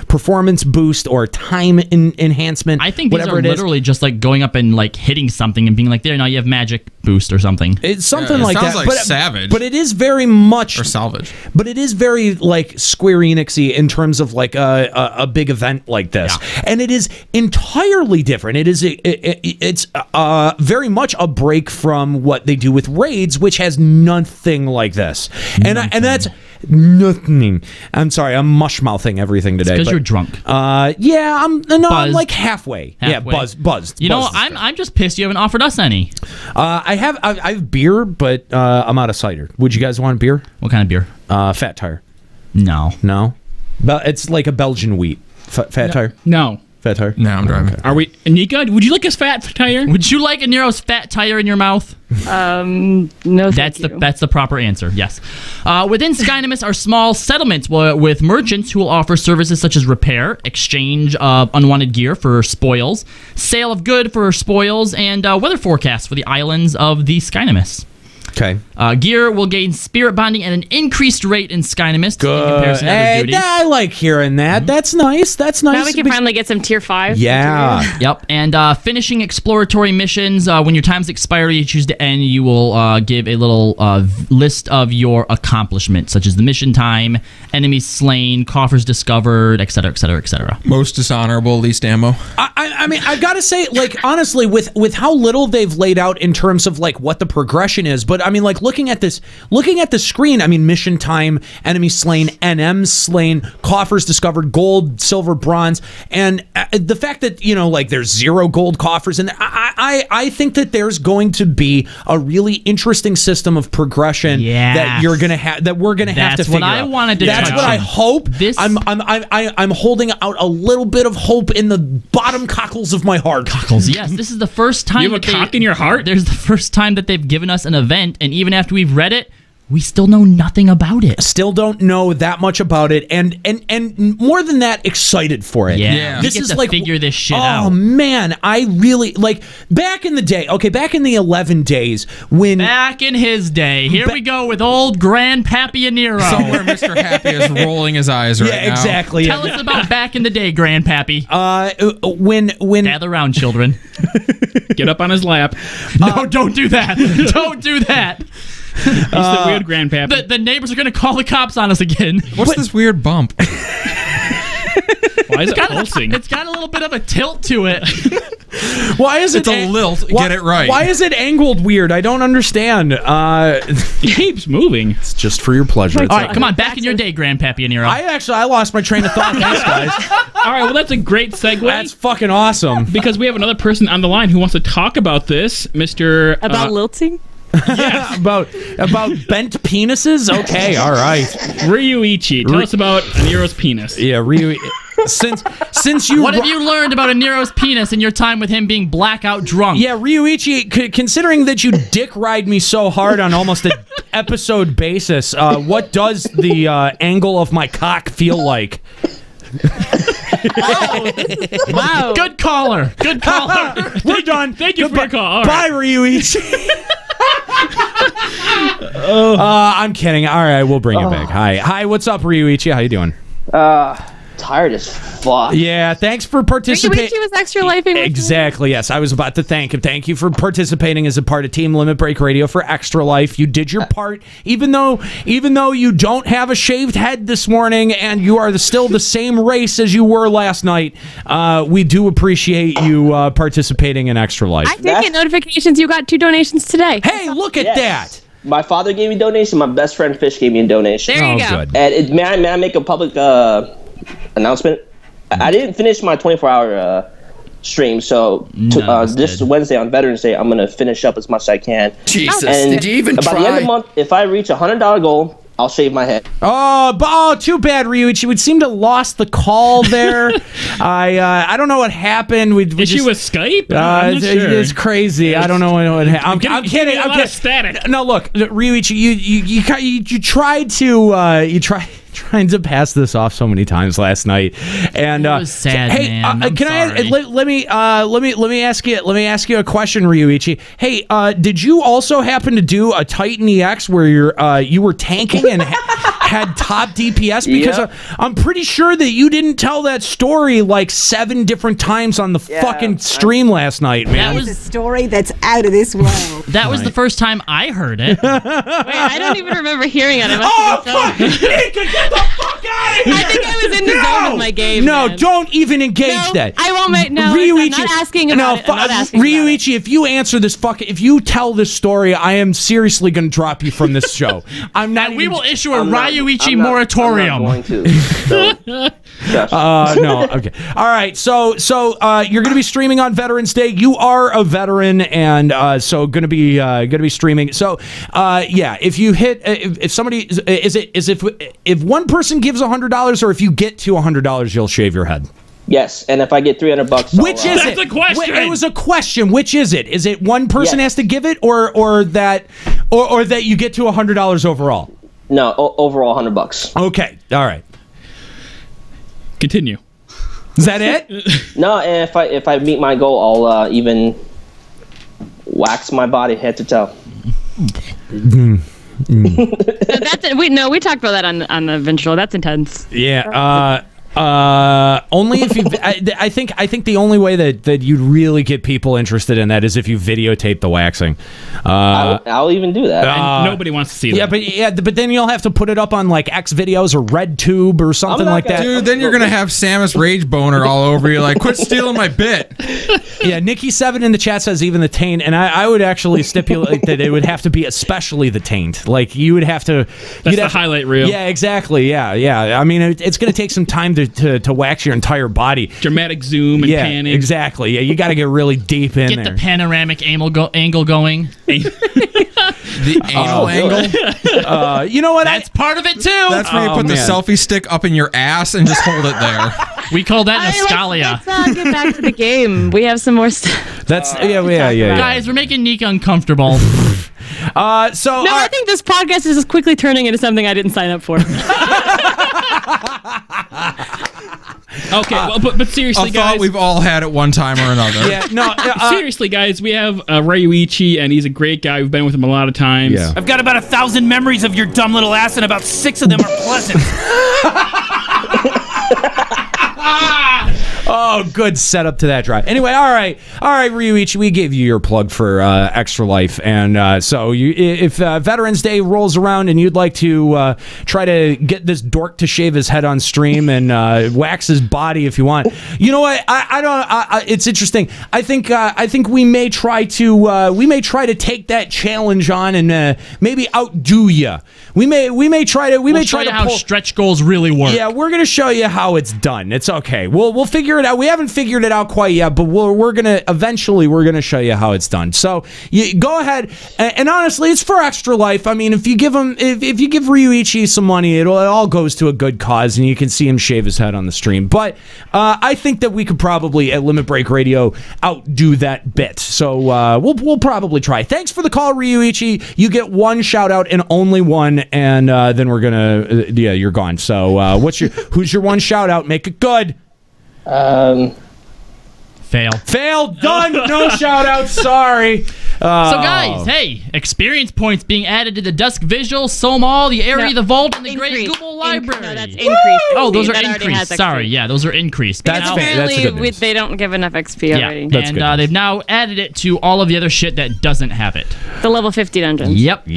Speaker 6: performance boost or time enhancement.
Speaker 7: I think these are literally just like going up and like hitting something and being like, there, now you have magic boost or something.
Speaker 6: It's something like that.
Speaker 9: Sounds like Savage.
Speaker 6: But it is very much...
Speaker 9: Or Salvage.
Speaker 6: But it is very like Square Enix-y in terms of like a big event like this, and it is entirely different. It's very much a break from what they do with raids, which has nothing like this, and that's nothing. I'm sorry, I'm mush-mouthing everything today.
Speaker 7: Because you're drunk.
Speaker 6: I'm like halfway. Yeah, buzzed.
Speaker 7: You know, I'm just pissed you haven't offered us any.
Speaker 6: I have beer, but I'm out of cider. Would you guys want beer?
Speaker 7: What kind of beer?
Speaker 6: Fat Tire.
Speaker 7: No.
Speaker 6: It's like a Belgian wheat. Fat Tire.
Speaker 10: No.
Speaker 6: Fat Tire.
Speaker 9: No, I'm driving.
Speaker 10: Okay. Are we, Anika? Would you like a fat tire?
Speaker 7: Would you like a Nero's fat tire in your mouth?
Speaker 8: No.
Speaker 7: That's the proper answer. Yes. Within Skynamis are small settlements with merchants who will offer services such as repair, exchange of unwanted gear for spoils, sale of good for spoils, and weather forecasts for the islands of the Skynamis.
Speaker 6: Okay.
Speaker 7: Gear will gain spirit bonding at an increased rate in Skynamis.
Speaker 6: Good.
Speaker 7: In comparison to other duties.
Speaker 6: I like hearing that. That's nice.
Speaker 8: Now we can finally get some tier 5.
Speaker 6: Yeah.
Speaker 7: Yep. And finishing exploratory missions. When your times expire, you choose to end. You will give a little list of your accomplishments, such as the mission time, enemies slain, coffers discovered, etc., etc., etc.
Speaker 9: Most dishonorable, least ammo.
Speaker 6: I mean, I've got to say, like, honestly, with how little they've laid out in terms of like what the progression is, but I mean, like looking at the screen, I mean, mission time, enemy slain, NM slain, coffers discovered, gold, silver, bronze, and the fact that like there's 0 gold coffers, and I think that there's going to be a really interesting system of progression that you're gonna have, that we're gonna have to figure out.
Speaker 7: That's what I wanted to.
Speaker 6: That's what I hope. I'm holding out a little bit of hope in the bottom cockles of my heart.
Speaker 7: Cockles, yes. This is the first time
Speaker 10: you have a cock in your heart.
Speaker 7: There's the first time that they've given us an event, and even after we've read it, We still know nothing about it.
Speaker 6: Still don't know that much about it, and more than that, excited for it.
Speaker 7: Yeah.
Speaker 6: This
Speaker 7: We get
Speaker 6: is
Speaker 7: to
Speaker 6: like
Speaker 7: figure this shit out.
Speaker 6: Oh man, I really like back in the day. Okay, back in the 11 days when
Speaker 7: Back in his day. Here we go with old Grandpappy Nero.
Speaker 9: Somewhere Mr. Happy is rolling his eyes right now.
Speaker 6: Yeah, exactly.
Speaker 7: Tell us about back in the day, Grandpappy.
Speaker 6: When
Speaker 7: gather around, children.
Speaker 10: Get up on his lap.
Speaker 7: No, don't do that. Don't do that.
Speaker 10: He's the weird grandpappy.
Speaker 7: The neighbors are going to call the cops on us again.
Speaker 9: What's this weird bump?
Speaker 10: Why is it pulsing?
Speaker 7: It's got a little bit of a tilt to it.
Speaker 6: Why is
Speaker 9: It's a lilt. Get it right.
Speaker 6: Why is it angled weird? I don't understand.
Speaker 10: It keeps moving.
Speaker 6: It's just for your pleasure.
Speaker 7: All right, come on. Back in your day, Grandpappy Nero.
Speaker 6: I lost my train of thought. Thanks, guys.
Speaker 10: All right, well, that's a great segue.
Speaker 6: That's fucking awesome.
Speaker 10: Because we have another person on the line who wants to talk about this, Mr.
Speaker 8: About lilting?
Speaker 6: Yeah, about bent penises. Okay, all right.
Speaker 10: Ryuichi, tell us about Nero's penis.
Speaker 6: Yeah, Ryuichi. Since you
Speaker 7: What have you learned about a Nero's penis in your time with him being blackout drunk?
Speaker 6: Yeah, Ryuichi, considering that you dick ride me so hard on almost an episode basis, what does the angle of my cock feel like?
Speaker 7: Wow. Good caller. Good caller.
Speaker 6: We're done.
Speaker 10: Thank you for your call. All
Speaker 6: Bye,
Speaker 10: right.
Speaker 6: Ryuichi. I'm kidding. All right, we'll bring it back. Hi, what's up, Ryuichi? How you doing?
Speaker 18: Tired as fuck.
Speaker 6: Yeah, thanks for participating.
Speaker 8: Ryuichi was extra lifing with
Speaker 6: Exactly, yes. I was about to thank him. Thank you for participating as a part of Team Limit Break Radio for Extra Life. You did your part, even though you don't have a shaved head this morning and you are still the same race as you were last night. We do appreciate you participating in Extra Life.
Speaker 8: I did get notifications you got 2 donations today.
Speaker 6: Hey, look at that.
Speaker 18: My father gave me a donation. My best friend Fish gave me a donation.
Speaker 8: There you go.
Speaker 6: Good.
Speaker 18: And may I make a public announcement? I didn't finish my 24-hour stream, so this Wednesday on Veterans Day, I'm going to finish up as much as I can.
Speaker 1: Jesus,
Speaker 18: and
Speaker 1: did you even
Speaker 18: by
Speaker 1: try?
Speaker 18: the end of the month, if I reach a $100 goal, I'll shave my head.
Speaker 6: Oh, too bad, Ryuichi. We seem to lost the call there. I don't know what happened.
Speaker 10: Issue with Skype? I'm not sure.
Speaker 6: It's crazy. I don't know what happened. I'm kidding.
Speaker 10: A lot of static.
Speaker 6: No, look, Ryuichi, you tried to pass this off so many times last night, and
Speaker 7: It was sad,
Speaker 6: hey,
Speaker 7: man. I'm
Speaker 6: can
Speaker 7: sorry.
Speaker 6: let me ask you a question, Ryuichi. Hey, did you also happen to do a Titan EX where you were tanking and had top DPS? Because I'm pretty sure that you didn't tell that story like 7 different times on the fucking stream last night, man.
Speaker 7: That was
Speaker 19: a story that's out of this world.
Speaker 7: That was the first time I heard it.
Speaker 8: Wait, I don't even remember hearing it.
Speaker 6: Oh, fuck! Nika, get the fuck out of here!
Speaker 8: I think I was in the zone with my game.
Speaker 6: No,
Speaker 8: man.
Speaker 6: don't even engage that.
Speaker 8: I won't make I'm not asking about it. I'm not asking
Speaker 6: Ryuichi, if you answer this if you tell this story, I am seriously going to drop you from this show. I'm not.
Speaker 7: We will issue a Ryuichi moratorium.
Speaker 18: I'm not going to.
Speaker 6: No. Okay. All right. So you're going to be streaming on Veterans Day. You are a veteran, and so going to be streaming. So yeah, if you hit, if somebody if one person gives $100, or if you get to $100, you'll shave your head.
Speaker 18: Yes, and if I get $300,
Speaker 6: which is it?
Speaker 10: That's a question.
Speaker 6: It was a question. Which is it? Is it one person has to give it, or that you get to $100 overall?
Speaker 18: No, overall $100.
Speaker 6: Okay. All right.
Speaker 10: Continue.
Speaker 6: Is that it?
Speaker 18: No, and if I meet my goal, I'll even wax my body head to toe.
Speaker 8: We talked about that on the Ventral. That's intense.
Speaker 6: Yeah. Only if you. I think the only way that you'd really get people interested in that is if you videotape the waxing.
Speaker 18: I'll even do that.
Speaker 10: And nobody wants to see that.
Speaker 6: But then you'll have to put it up on like X videos or RedTube or something like that.
Speaker 9: Dude, then you're gonna have Samus Rage Boner all over you. Like, quit stealing my bit.
Speaker 6: Yeah, Nikki7 in the chat says even the taint, and I would actually stipulate that it would have to be especially the taint. Like you would have to.
Speaker 10: That's the highlight reel.
Speaker 6: Yeah, exactly. Yeah. I mean, it's gonna take some time to wax your entire body.
Speaker 10: Dramatic zoom and panning.
Speaker 6: Exactly. Yeah, you got to get really deep in there.
Speaker 7: Get the panoramic angle going.
Speaker 9: The anal angle.
Speaker 6: You know what?
Speaker 7: That's part of it too.
Speaker 9: That's where you put the selfie stick up in your ass and just hold it there.
Speaker 7: We call that Nascalia.
Speaker 8: Let's get back to the game. We have some more stuff.
Speaker 6: That's yeah.
Speaker 7: Guys, we're making Nika uncomfortable.
Speaker 8: I think this podcast is just quickly turning into something I didn't sign up for.
Speaker 10: Okay, well, but seriously,
Speaker 9: a
Speaker 10: guys,
Speaker 9: thought we've all had at one time or another.
Speaker 10: Seriously, guys, we have Ryuichi, and he's a great guy. We've been with him a lot of times.
Speaker 3: Yeah. I've got about 1,000 memories of your dumb little ass, and about 6 of them are pleasant.
Speaker 6: Oh, good setup to that drive. Anyway, all right, Ryuichi, we gave you your plug for Extra Life, and so if Veterans Day rolls around and you'd like to try to get this dork to shave his head on stream and wax his body if you want, you know what? I don't. It's interesting. I think we may try to take that challenge on and maybe outdo you. We may try to
Speaker 7: show you how stretch goals really work.
Speaker 6: Yeah, we're gonna show you how it's done. It's okay. We'll figure it out. We haven't figured it out quite yet, but we're gonna show you how it's done. So you go ahead and honestly, it's for Extra Life. I mean, if you give Ryuichi some money, it all goes to a good cause, and you can see him shave his head on the stream. But I think that we could probably at Limit Break Radio outdo that bit. So we'll probably try. Thanks for the call, Ryuichi. You get one shout out and only one, and then we're gonna you're gone. So who's your one shout out? Make it good. Fail. Done. No shout out. Sorry.
Speaker 7: So guys, hey, experience points being added to the Dusk Visual, Somal, the Area, the Vault, and the Great Google Library.
Speaker 8: No, that's increased.
Speaker 7: Oh, those are
Speaker 8: That already has
Speaker 7: increased.
Speaker 8: XP.
Speaker 7: Sorry, yeah, those are increased.
Speaker 6: That's
Speaker 7: Now-
Speaker 6: fair. That's good news.
Speaker 8: They don't give enough XP already.
Speaker 7: and they've now added it to all of the other shit that doesn't have it.
Speaker 8: The level 50 dungeons.
Speaker 7: Yep.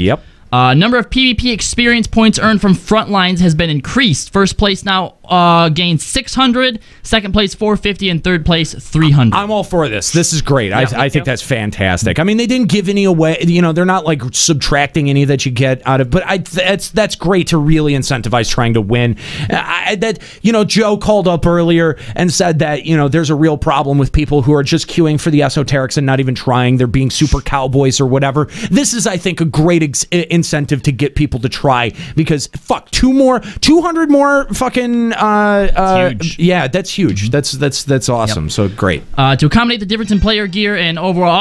Speaker 7: Number of PvP experience points earned from Frontlines has been increased. First place now gains 600, second place 450, and third place 300.
Speaker 6: I'm all for this. This is great. I think that's fantastic. I mean, they didn't give any away. You know, they're not like subtracting any that you get out of. But that's great to really incentivize trying to win. Joe called up earlier and said that there's a real problem with people who are just queuing for the esoterics and not even trying. They're being super cowboys or whatever. This is, I think, a great incentive to get people to try, because 200 more fucking huge. Yeah, that's huge. That's awesome. So great.
Speaker 7: To accommodate the difference in player gear and overall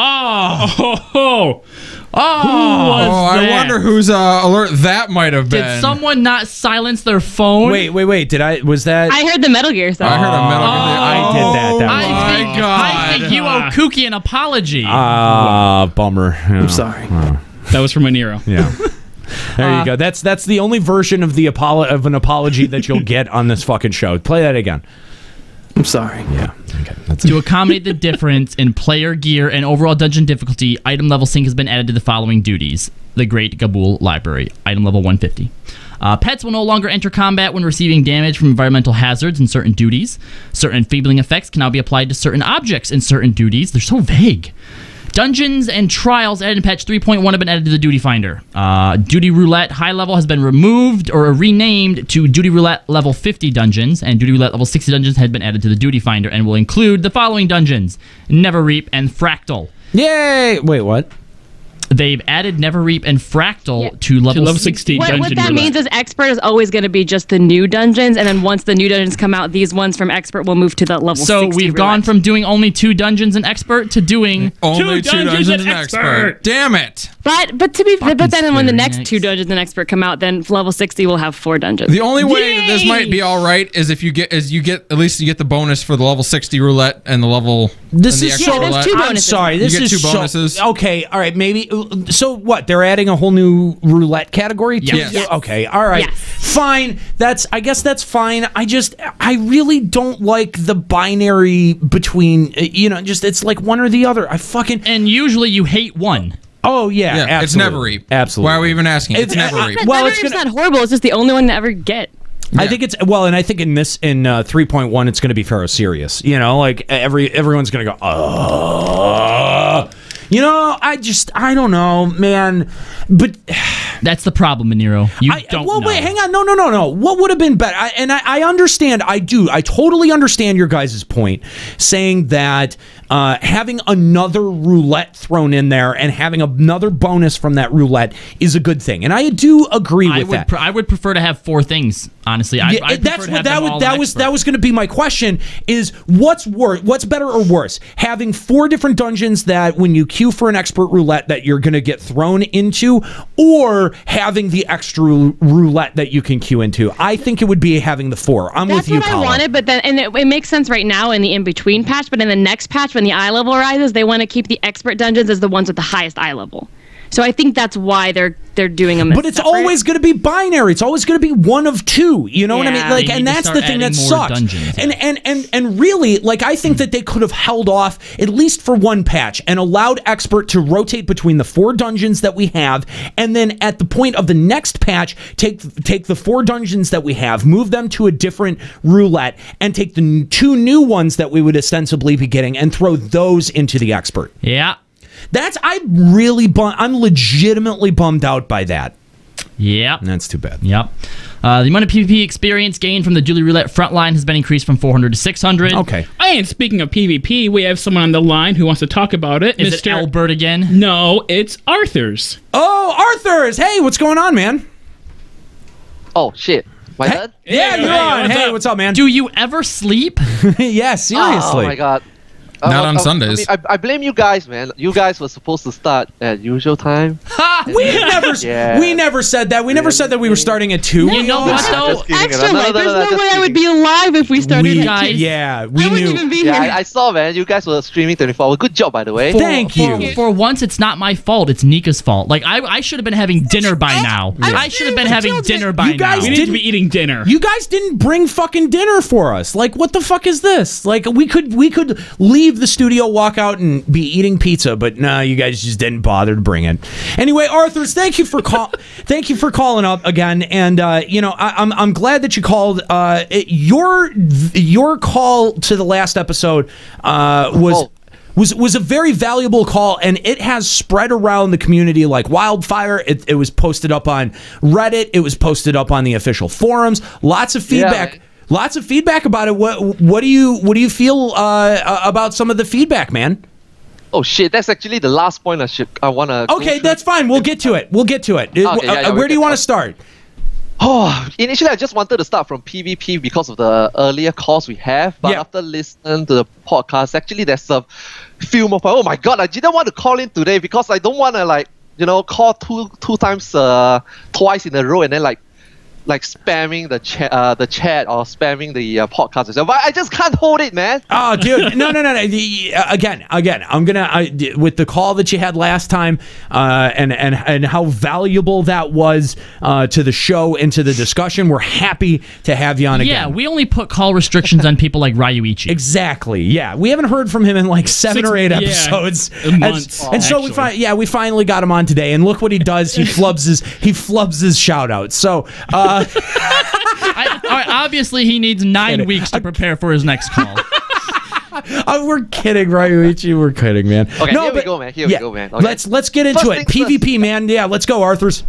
Speaker 9: I wonder whose alert that might have been.
Speaker 7: Did someone not silence their phone?
Speaker 6: Wait. Was that?
Speaker 8: I heard the Metal Gear song.
Speaker 9: I heard a Metal Gear.
Speaker 6: I did that.
Speaker 7: I think you owe Kooky an apology.
Speaker 6: Bummer.
Speaker 10: I'm sorry. That was from a Nero.
Speaker 6: Yeah. There you go. That's the only version of an apology that you'll get on this fucking show. Play that again.
Speaker 10: I'm sorry.
Speaker 6: Yeah. Okay.
Speaker 7: To accommodate the difference in player gear and overall dungeon difficulty, item level sync has been added to the following duties. The Great Gabul Library, item level 150. Pets will no longer enter combat when receiving damage from environmental hazards and certain duties. Certain enfeebling effects can now be applied to certain objects in certain duties. They're so vague. Dungeons and Trials added in patch 3.1 have been added to the Duty Finder. Duty Roulette High Level has been removed or renamed to Duty Roulette Level 50 Dungeons, and Duty Roulette Level 60 Dungeons had been added to the Duty Finder and will include the following dungeons: Never Reap and Fractal.
Speaker 6: Yay! Wait, what?
Speaker 7: They've added Never Reap and Fractal to level
Speaker 10: 60
Speaker 8: What
Speaker 10: dungeon
Speaker 8: that means is Expert is always going to be just the new dungeons, and then once the new dungeons come out, these ones from Expert will move to the level 60
Speaker 7: So we've gone from doing only 2 dungeons in Expert to doing
Speaker 9: only 2 dungeons in Expert. Damn it!
Speaker 8: But then when the next 2 dungeons in Expert come out, then level 60 will have 4 dungeons.
Speaker 9: The only way that this might be all right is if you get the bonus for the level 60 roulette and the level.
Speaker 6: This is
Speaker 9: extra roulette.
Speaker 6: I'm sorry. This
Speaker 9: you get
Speaker 6: is
Speaker 9: 2 bonuses.
Speaker 6: Okay, all right, maybe. So what? They're adding a whole new roulette category?
Speaker 9: Yes.
Speaker 6: Okay, all right, fine. I guess that's fine. I really don't like the binary between. It's like one or the other.
Speaker 7: And usually you hate one.
Speaker 6: Oh yeah, absolutely.
Speaker 9: It's Never Reap.
Speaker 6: Absolutely.
Speaker 9: Why are we even asking? It's Never Reap.
Speaker 8: Well, it's not horrible. It's just the only one to ever get.
Speaker 6: I think it's and I think in 3.1 it's going to be Pharaoh serious. Like everyone's going to go, I don't know, man. But
Speaker 7: that's the problem, Manero.
Speaker 6: Wait, hang on. No. What would have been better? I understand. I totally understand your guys' point, saying that having another roulette thrown in there and having another bonus from that roulette is a good thing. And I do agree with that.
Speaker 7: I would prefer to have 4 things, honestly.
Speaker 6: That was going to be my question, is what's better or worse? Having 4 different dungeons that when you queue for an expert roulette that you're going to get thrown into, or having the extra roulette that you can queue into? I think it would be having the 4. I'm with you,
Speaker 8: That's what
Speaker 6: Colin.
Speaker 8: I wanted, but then it makes sense right now in the in-between patch, but in the next patch, when the eye level rises, they want to keep the expert dungeons as the ones with the highest eye level. So I think that's why they're doing them.
Speaker 6: But it's always going to be binary. It's always going to be one of 2. You know what I mean? Like, and that's the thing that sucks. And really, like, I think that they could have held off at least for one patch and allowed expert to rotate between the 4 dungeons that we have, and then at the point of the next patch, take the 4 dungeons that we have, move them to a different roulette, and take the 2 new ones that we would ostensibly be getting and throw those into the expert.
Speaker 7: Yeah.
Speaker 6: I'm legitimately bummed out by that.
Speaker 7: Yep.
Speaker 6: That's too bad.
Speaker 7: Yep. The amount of PvP experience gained from the Julie Roulette frontline has been increased from 400 to 600.
Speaker 6: Okay.
Speaker 10: And speaking of PvP, we have someone on the line who wants to talk about it.
Speaker 7: Is it Albert again?
Speaker 10: No, it's Arthars.
Speaker 6: Oh, Arthars! Hey, what's going on, man?
Speaker 20: Oh, shit. My dad?
Speaker 6: Yeah, you're on. Hey, what's up, man?
Speaker 7: Do you ever sleep?
Speaker 6: Yeah, seriously.
Speaker 20: Oh, my God.
Speaker 9: Not on Sundays.
Speaker 20: I blame you guys, man. You guys were supposed to start at usual time.
Speaker 6: We never said that. We never said that we were starting at 2.
Speaker 7: You know what, though?
Speaker 8: Extra late. There's no way I would be alive if we started at 2.
Speaker 6: Yeah, we
Speaker 8: I wouldn't
Speaker 6: knew.
Speaker 8: even be here.
Speaker 20: I saw, man. You guys were streaming 24 hours. Good job, by the way.
Speaker 6: Thank you.
Speaker 7: For once, it's not my fault. It's Nika's fault. Like, I should have been having dinner by now. I should have been having dinner by now.
Speaker 10: We need to be eating dinner.
Speaker 6: You guys didn't bring fucking dinner for us. Like, what the fuck is this? Like, we could leave the studio, walk out, and be eating pizza, but no, you guys just didn't bother to bring it. Anyway, Arthars, thank you for calling up again, and I'm glad that you called. Your call to the last episode was a very valuable call, and it has spread around the community like wildfire. It was posted up on Reddit. It was posted up on the official forums. Lots of feedback.
Speaker 20: Yeah.
Speaker 6: Lots of feedback about it. What do you feel about some of the feedback, man?
Speaker 20: Oh shit! That's actually the last point I wanna.
Speaker 6: Okay, that's fine. We'll get to it.
Speaker 20: Okay,
Speaker 6: where do you want to start?
Speaker 20: Oh, initially I just wanted to start from PvP because of the earlier calls we have, but after listening to the podcast, actually there's a few more. Oh my god! I didn't want to call in today because I don't want to call two times twice in a row and then like spamming the chat or spamming the podcast and stuff. But I just can't hold it, man.
Speaker 6: Oh, dude, no. Again, I'm gonna with the call that you had last time, and how valuable that was to the show and to the discussion. We're happy to have you on again.
Speaker 7: Yeah, we only put call restrictions on people like Ryuichi.
Speaker 6: Exactly. Yeah, we haven't heard from him in like 7 or 8 episodes.
Speaker 10: Months.
Speaker 6: And so we finally got him on today. And look what he does. He flubs his shout out. So.
Speaker 7: Obviously, he needs 9 weeks to prepare for his next call.
Speaker 6: We're kidding, Ryuichi. We're kidding, man.
Speaker 20: Okay, here we go, man. Okay.
Speaker 6: Let's get into it. PvP, man. Yeah, let's go, Arthars.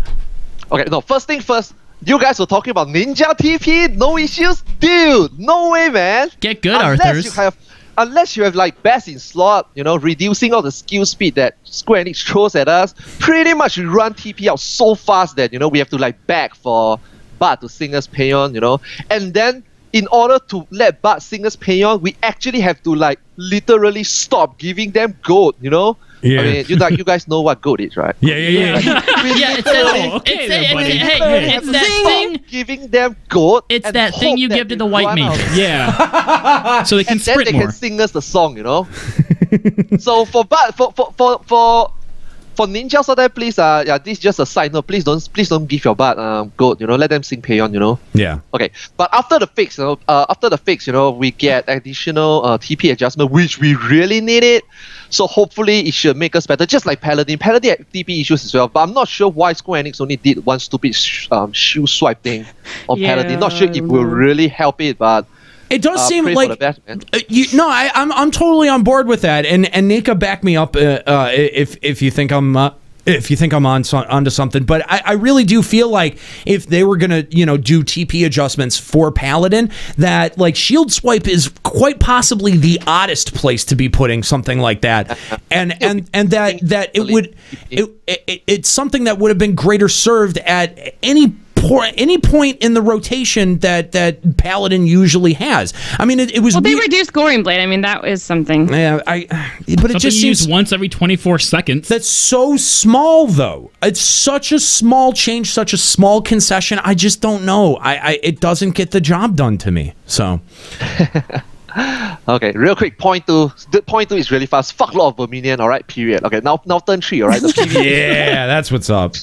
Speaker 20: Okay, no. First thing first. You guys were talking about ninja TP. No issues, dude. No way, man.
Speaker 7: Get good, Arthars.
Speaker 20: Unless you have like best in slot, reducing all the skill speed that Square Enix throws at us. Pretty much we run TP out so fast that we have to like beg for Bart to sing us Payon, and then in order to let Bart sing us Payon, we actually have to like literally stop giving them gold, Yeah. I mean, you guys know what gold is, right?
Speaker 6: Yeah.
Speaker 7: It's that thing
Speaker 20: giving them gold.
Speaker 7: It's that thing you give to the white mages.
Speaker 10: Yeah. So they can sprint
Speaker 20: more. And then they can sing us the song, So for Bart, for ninjas out there, please, this is just a side note. Please don't give your Bart gold. Let them sing Payon.
Speaker 6: Yeah.
Speaker 20: Okay. But after the fix, we get additional TP adjustment, which we really need it. So hopefully it should make us better, just like Paladin. Paladin had TP issues as well, but I'm not sure why Square Enix only did one stupid shoe swipe thing on Paladin. Not sure it will really help it, but.
Speaker 6: It does seem
Speaker 20: like
Speaker 6: for the best, man. I'm totally on board with that, and Nika, back me up if you think I'm if you think I'm onto something. But I really do feel like if they were gonna, do TP adjustments for Paladin, that like shield swipe is quite possibly the oddest place to be putting something like that, and that it would it's something that would have been greater served at any point in the rotation that Paladin usually has. I mean, it was.
Speaker 8: Well, they reduced Goring Blade. I mean, that is something.
Speaker 6: Yeah, but it just seems
Speaker 10: once every 24 seconds.
Speaker 6: That's so small, though. It's such a small change, such a small concession. I just don't know. It doesn't get the job done to me. So.
Speaker 20: Okay, real quick. Point two is really fast. Fuck lot of Verminion. All right. Period. Okay. Now turn 3. All right.
Speaker 6: Yeah, that's what's up.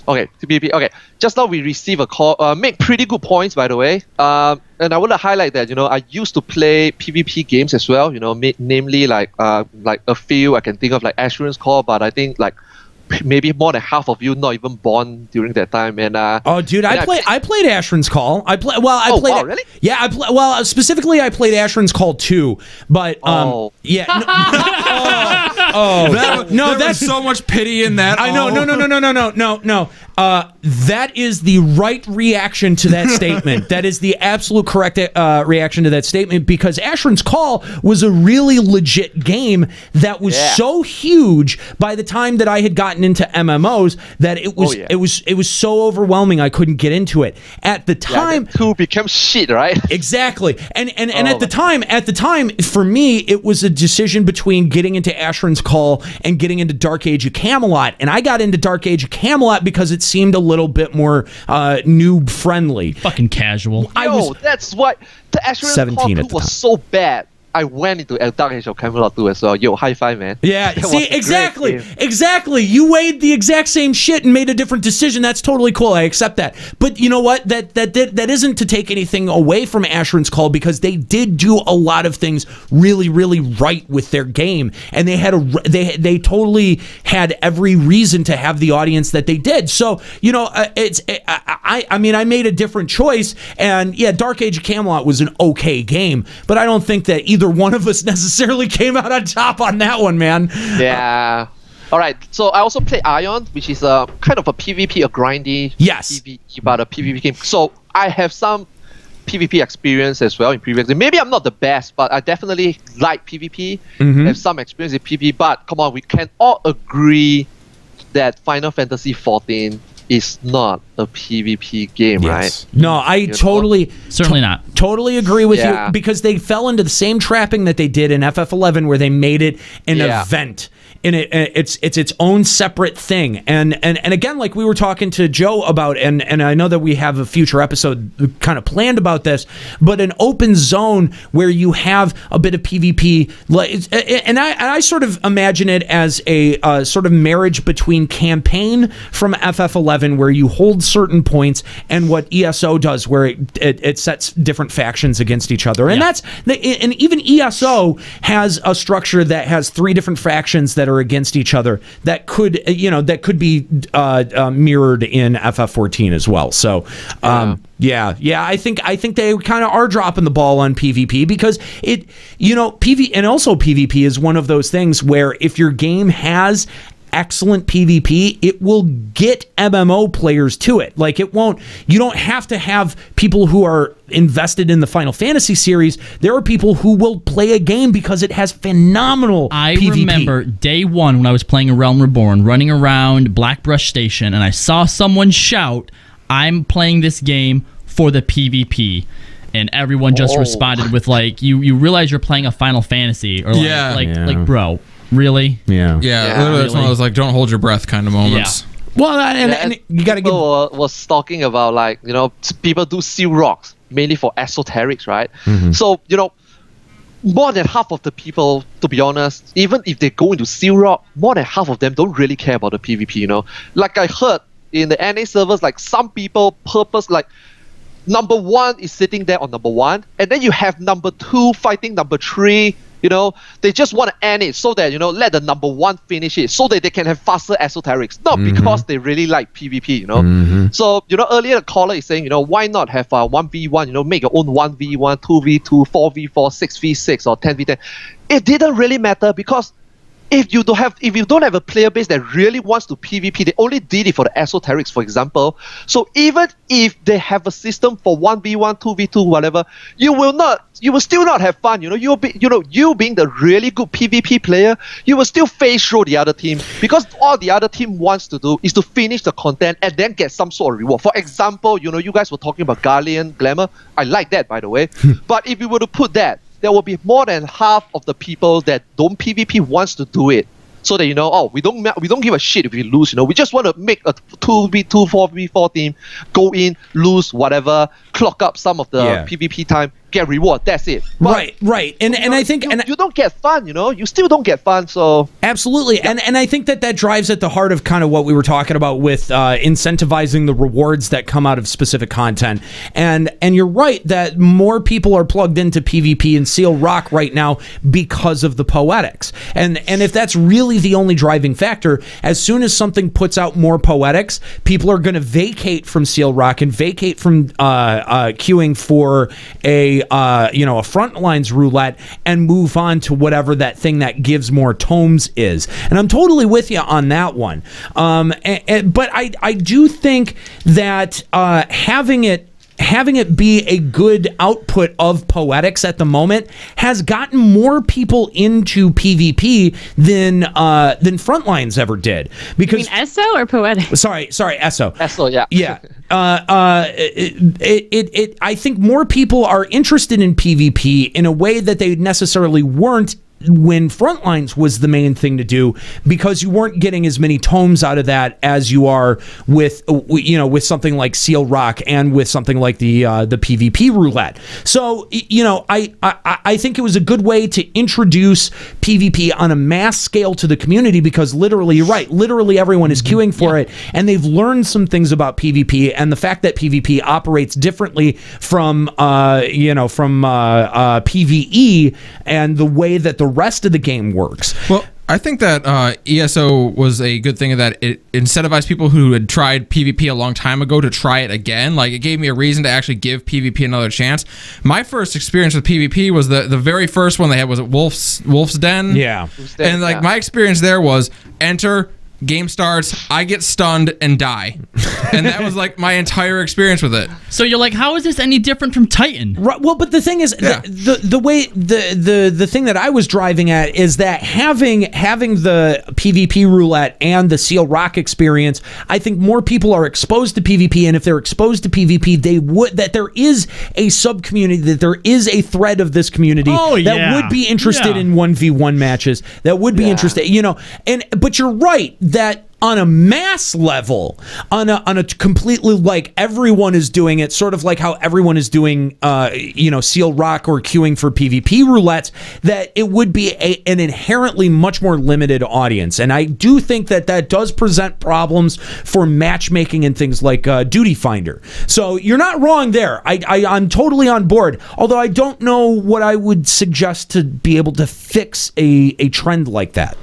Speaker 20: Okay, PvP. Okay, just now we receive a call. Make pretty good points, by the way. And I want to highlight that I used to play PvP games as well. Namely like a few I can think of, like Asheron's Call, but I think like maybe more than half of you not even born during that time. And
Speaker 6: oh, dude, I played Asheron's Call. I played.
Speaker 20: Wow, really?
Speaker 6: Yeah, specifically I played Asheron's Call 2, but yeah.
Speaker 9: That's so much pity in that.
Speaker 6: I know. No. That is the right reaction to that statement. That is the absolute correct reaction to that statement, because Asheron's Call was a really legit game that was so huge by the time that I had gotten into MMOs that it was so overwhelming I couldn't get into it at the time.
Speaker 20: Two became shit, right?
Speaker 6: Exactly. And at the time for me it was a decision between getting into Asheron's Call and getting into Dark Age of Camelot, and I got into Dark Age of Camelot because it seemed a little bit more noob friendly.
Speaker 7: Fucking casual.
Speaker 20: That's why the Asheron's Call 2 was so bad. I went into Dark Age of Camelot 2 as well. Yo, high five, man.
Speaker 6: Yeah, see, exactly. You weighed the exact same shit and made a different decision. That's totally cool. I accept that. But you know what? That isn't to take anything away from Asheron's Call, because they did do a lot of things really, really right with their game, and they totally had every reason to have the audience that they did. So I mean, I made a different choice, and yeah, Dark Age of Camelot was an okay game, but I don't think that either one of us necessarily came out on top on that one, man.
Speaker 20: Yeah. All right. So I also play Ion, which is a kind of a PvP, a grindy PvP, but a PvP game. So I have some PvP experience as well in previous. Maybe I'm not the best, but I definitely like PvP. Have some experience in PvP. But come on, we can all agree that Final Fantasy XIV is not a PvP game, right?
Speaker 6: No, I
Speaker 7: certainly not.
Speaker 6: Totally agree with you, because they fell into the same trapping that they did in FF11, where they made it an event. And it's its own separate thing, and again, like we were talking to Joe about, and I know that we have a future episode kind of planned about this, but an open zone where you have a bit of PvP, and I sort of imagine it as a sort of marriage between campaign from FF11, where you hold certain points, and what ESO does, where it sets different factions against each other, and and even ESO has a structure that has 3 different factions that are against each other that could be mirrored in FF14 as well. So I think they kind of are dropping the ball on PvP, because PvP is one of those things where if your game has excellent PvP, it will get MMO players to it. Like, you don't have to have people who are invested in the Final Fantasy series. There are people who will play a game because it has phenomenal PvP.
Speaker 7: Remember day one when I was playing A Realm Reborn, running around Blackbrush Station, and I saw someone shout, "I'm playing this game for the PvP." And everyone just responded with like, you realize you're playing a Final Fantasy, or like bro, really?
Speaker 9: Yeah. Literally, that's one of those like, don't hold your breath kind of moments.
Speaker 6: Well, and you gotta get.
Speaker 20: People was talking about, like, people do seal rocks mainly for esoterics, right? So more than half of the people, to be honest, even if they go into seal rock, more than half of them don't really care about the PvP. Like I heard in the NA servers, like some people like. Number 1 is sitting there on number 1, and then you have number 2 fighting number 3. They just want to end it so that let the number 1 finish it, so that they can have faster esoterics, not because they really like PvP. So earlier the caller is saying why not have 1v1, make your own 1v1, 2v2, 4v4, 6v6, or 10v10. It didn't really matter, because if you don't have a player base that really wants to PvP, they only did it for the esoterics, for example. So even if they have a system for 1v1, 2v2, whatever, you will still not have fun. You being the really good PvP player, you will still face through the other team, because all the other team wants to do is to finish the content and then get some sort of reward. For example, you guys were talking about Guardian Glamour. I like that, by the way. But if you were to put that, there will be more than half of the people that don't PvP wants to do it, so that we don't give a shit if we lose. We just want to make a 2v2, 4v4 team, go in, lose, whatever, clock up some of the PvP time, get reward. That's it. But,
Speaker 6: right. And I think
Speaker 20: you don't get fun. You still don't get fun. So
Speaker 6: absolutely. Yeah. And I think that drives at the heart of kind of what we were talking about with incentivizing the rewards that come out of specific content. And you're right that more people are plugged into PvP and Seal Rock right now because of the poetics. And if that's really the only driving factor, as soon as something puts out more poetics, people are going to vacate from Seal Rock and vacate from queuing for a Frontlines roulette and move on to whatever that thing that gives more tomes is. And I'm totally with you on that one. But I do think that having it be a good output of poetics at the moment has gotten more people into PvP than Frontlines ever did. Because
Speaker 8: you mean ESO or poetics?
Speaker 6: Sorry, ESO.
Speaker 20: ESO, yeah.
Speaker 6: Yeah. I think more people are interested in PvP in a way that they necessarily weren't when Frontlines was the main thing to do, because you weren't getting as many tomes out of that as you are with something like Seal Rock and with something like the PvP roulette. So I think it was a good way to introduce PvP on a mass scale to the community, because literally, you're right, literally everyone is queuing for it, and they've learned some things about PvP and the fact that PvP operates differently from PvE and the way that the rest of the game works.
Speaker 9: Well, I think that ESO was a good thing in that it incentivized people who had tried PvP a long time ago to try it again. Like, it gave me a reason to actually give PvP another chance. My first experience with PvP was the very first one they had was at Wolf's Den.
Speaker 6: Yeah.
Speaker 9: And my experience there was enter, game starts, I get stunned and die. And that was like my entire experience with it.
Speaker 7: So you're like, how is this any different from Titan?
Speaker 6: Right, well, but the thing is, the way the thing that I was driving at is that having the PvP roulette and the Seal Rock experience, I think more people are exposed to PvP, and if they're exposed to PvP, that there is a sub community, that there is a thread of this community that would be interested in 1v1 matches, that would be interested, but you're right that on a mass level, on a completely, like, everyone is doing it, sort of like how everyone is doing Seal Rock or queuing for PvP roulettes, that it would be an inherently much more limited audience. And I do think that does present problems for matchmaking and things like Duty Finder. So you're not wrong there. I'm totally on board, although I don't know what I would suggest to be able to fix a trend like that.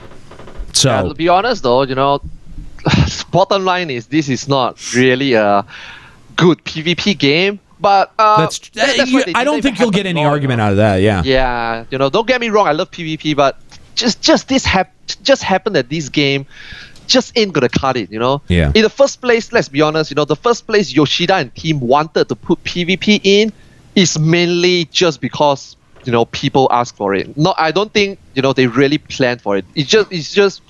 Speaker 6: So
Speaker 20: to be honest though, bottom line is this is not really a good PvP game, but
Speaker 6: that's I don't think you'll get any argument out of that.
Speaker 20: Yeah, don't get me wrong, I love PvP, but just happened that this game just ain't gonna cut it.
Speaker 6: Yeah.
Speaker 20: In the first place, let's be honest, the first place Yoshida and team wanted to put PvP in is mainly just because people ask for it. I don't think they really planned for it. It's just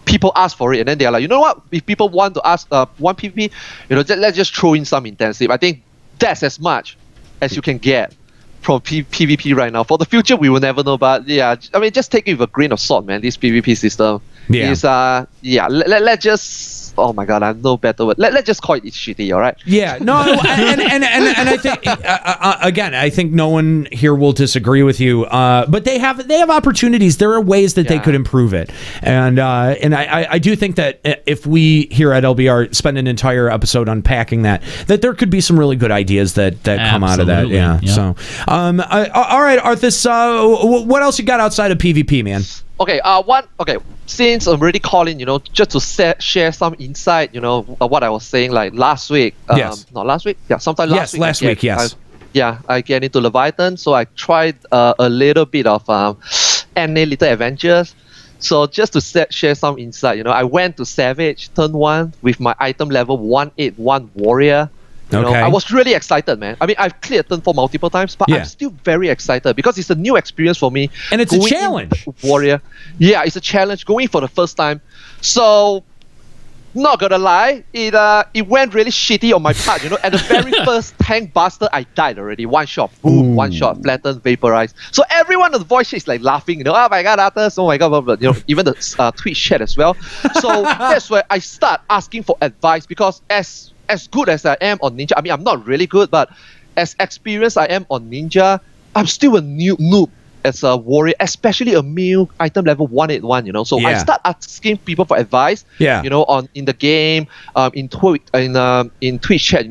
Speaker 20: people ask for it, and then they're like, you know what? If people want to ask want PvP, let's just throw in some intensive. I think that's as much as you can get from PvP right now. For the future, we will never know. But yeah, I mean, just take it with a grain of salt, man. This PvP system is let's just. Oh my god, I have no better word. Let's just call it shitty, all right?
Speaker 6: Yeah, no, and I think again, I think no one here will disagree with you. But they have opportunities. There are ways that they could improve it, and I do think that if we here at LBR spend an entire episode unpacking that there could be some really good ideas that come out of that. Yeah. Yep. So, all right, Arthas, what else you got outside of PvP, man?
Speaker 20: Okay, since I'm already calling, just to share some insight, what I was saying, like last week.
Speaker 6: Yes.
Speaker 20: Not last week? Yeah, sometime last week.
Speaker 6: Last week, yes.
Speaker 20: I get into Leviathan, so I tried a little bit of NA Little Adventures. So just to share some insight, I went to Savage turn 1 with my item level 181 Warrior. I was really excited, man. I mean, I've cleared turn 4 multiple times, but I'm still very excited because it's a new experience for me.
Speaker 6: And it's a challenge.
Speaker 20: Warrior. Yeah, it's a challenge going for the first time. So, not gonna lie, it went really shitty on my part. At the very first tank buster, I died already. One shot, boom, one shot, flattened, vaporized. So everyone on the voice chat is like laughing. Oh my god, Arthars, oh my god, blah, blah. Even the Twitch chat as well. So that's where I start asking for advice because as good as I am on Ninja, I mean, I'm not really good, but as experienced I am on Ninja, I'm still a noob as a warrior, especially a male item level 181, So I start asking people for advice, in the game, in Twitch chat,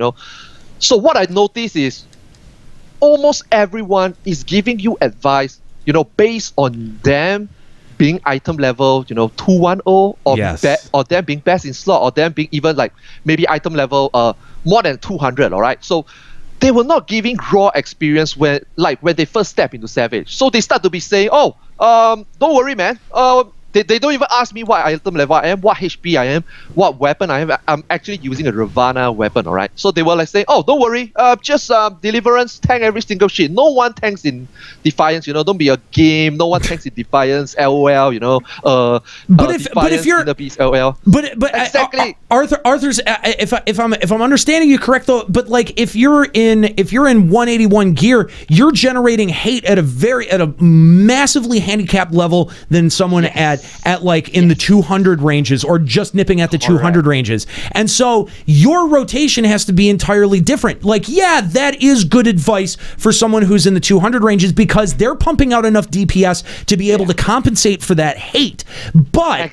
Speaker 20: So what I notice is almost everyone is giving you advice, based on them being item level, 210 or them being best in slot or them being even like maybe item level more than 200, all right? So they were not giving raw experience when they first step into Savage. So they start to be saying, don't worry, man. They don't even ask me what item level I am, what HP I am, what weapon I am. I'm actually using a Ravana weapon, alright? So they were like saying, don't worry, just Deliverance, tank every single shit. No one tanks in Defiance, don't be a game. No one tanks in Defiance, LOL,
Speaker 6: but if you're
Speaker 20: in the beast, LOL.
Speaker 6: But
Speaker 20: exactly.
Speaker 6: Arthars, if I'm understanding you correct though, but like if you're in 181 gear, you're generating hate at a massively handicapped level than someone at like in the 200 ranges or just nipping at the 200 ranges. And so your rotation has to be entirely different. Like, yeah, that is good advice for someone who's in the 200 ranges because they're pumping out enough DPS to be able to compensate for that hate. But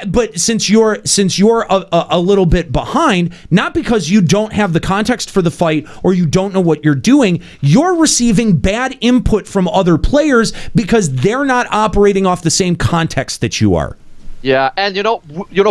Speaker 6: but since you're a little bit behind, not because you don't have the context for the fight or you don't know what you're doing, you're receiving bad input from other players because they're not operating off the same context that you are.
Speaker 20: Yeah, and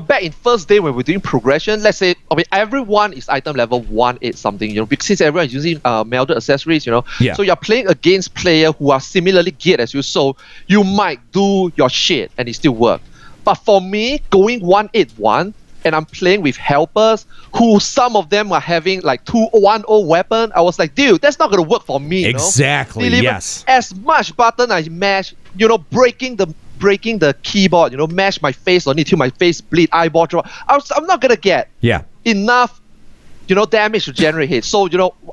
Speaker 20: back in first day when we're doing progression, let's say, everyone is item level 1-8 something, because since everyone is using melded accessories, so you're playing against players who are similarly geared as you, so you might do your shit and it still work. But for me, going 181, and I'm playing with helpers who some of them are having like 210 weapon, I was like, dude, that's not gonna work for me.
Speaker 6: Exactly. Yes.
Speaker 20: As much button I mash, breaking the keyboard, mash my face on it till my face bleed, eyeball drop. I'm not gonna get enough, damage to generate hit. So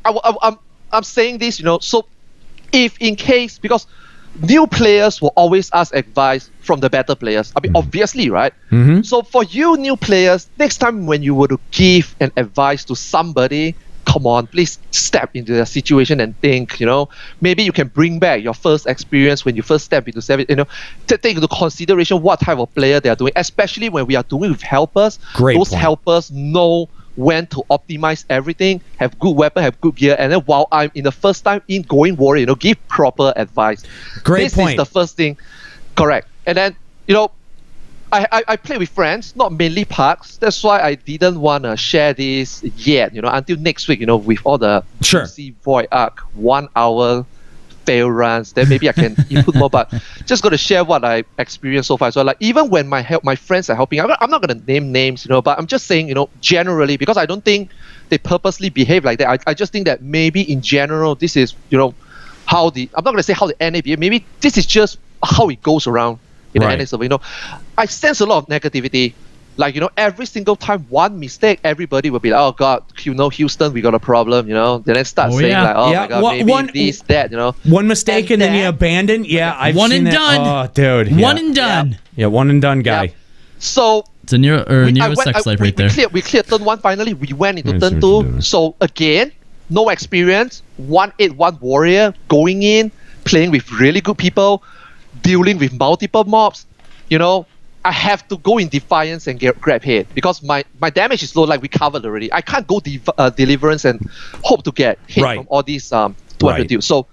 Speaker 20: I'm saying this, so if in case, because new players will always ask advice from the better players. I mean, obviously, right? So for you new players, next time when you were to give an advice to somebody, come on, please step into the situation and think, maybe you can bring back your first experience when you first step into Savage, to take into consideration what type of player they are doing, especially when we are doing with helpers. Those helpers know when to optimize everything, have good weapon, have good gear, and then while I'm in the first time in going warrior, give proper advice. This is the first thing. Correct. And then, I play with friends, not mainly Parks. That's why I didn't want to share this yet, until next week, with all the PC Void Arc 1 hour fail runs, then maybe I can input more, but just going to share what I experienced so far. So like, even when my friends are helping, I'm not going to name names, but I'm just saying, generally, because I don't think they purposely behave like that. I just think that maybe in general, this is, how I'm not going to say how the NA behave, maybe this is just how it goes around in the NA server. I sense a lot of negativity. Like, every single time one mistake, everybody will be like, oh God, Houston, we got a problem, Then they start saying like, oh my God, maybe this, that,
Speaker 6: One mistake and then you abandon. Yeah, I've
Speaker 7: one
Speaker 6: seen
Speaker 7: and
Speaker 6: that.
Speaker 7: done.
Speaker 6: Oh, dude.
Speaker 7: One and done.
Speaker 6: Yeah, one and done guy.
Speaker 20: So
Speaker 7: it's a Nero sex life right there.
Speaker 20: We cleared turn 1 finally. We went into turn 2. So again, no experience. 181 warrior going in, playing with really good people, dealing with multiple mobs. I have to go in Defiance and grab hit because my damage is low, like we covered already. I can't go Deliverance and hope to get hit from all these 200 dudes. So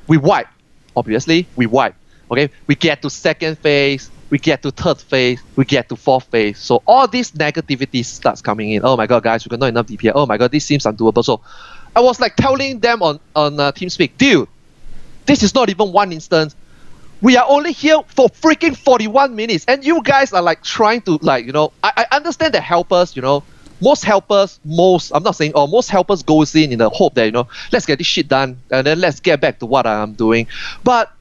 Speaker 20: we wipe, obviously, we wipe. Okay, we get to second phase, we get to third phase, we get to fourth phase. So all this negativity starts coming in. Oh my God, guys, we got not enough DPS. Oh my God, this seems undoable. So I was like telling them on TeamSpeak, dude, this is not even one instance. we are only here for freaking 41 minutes, and you guys are like trying to like, you know, I understand that helpers, you know, most helpers goes in the hope that, you know, let's get this shit done and then let's get back to what I'm doing. But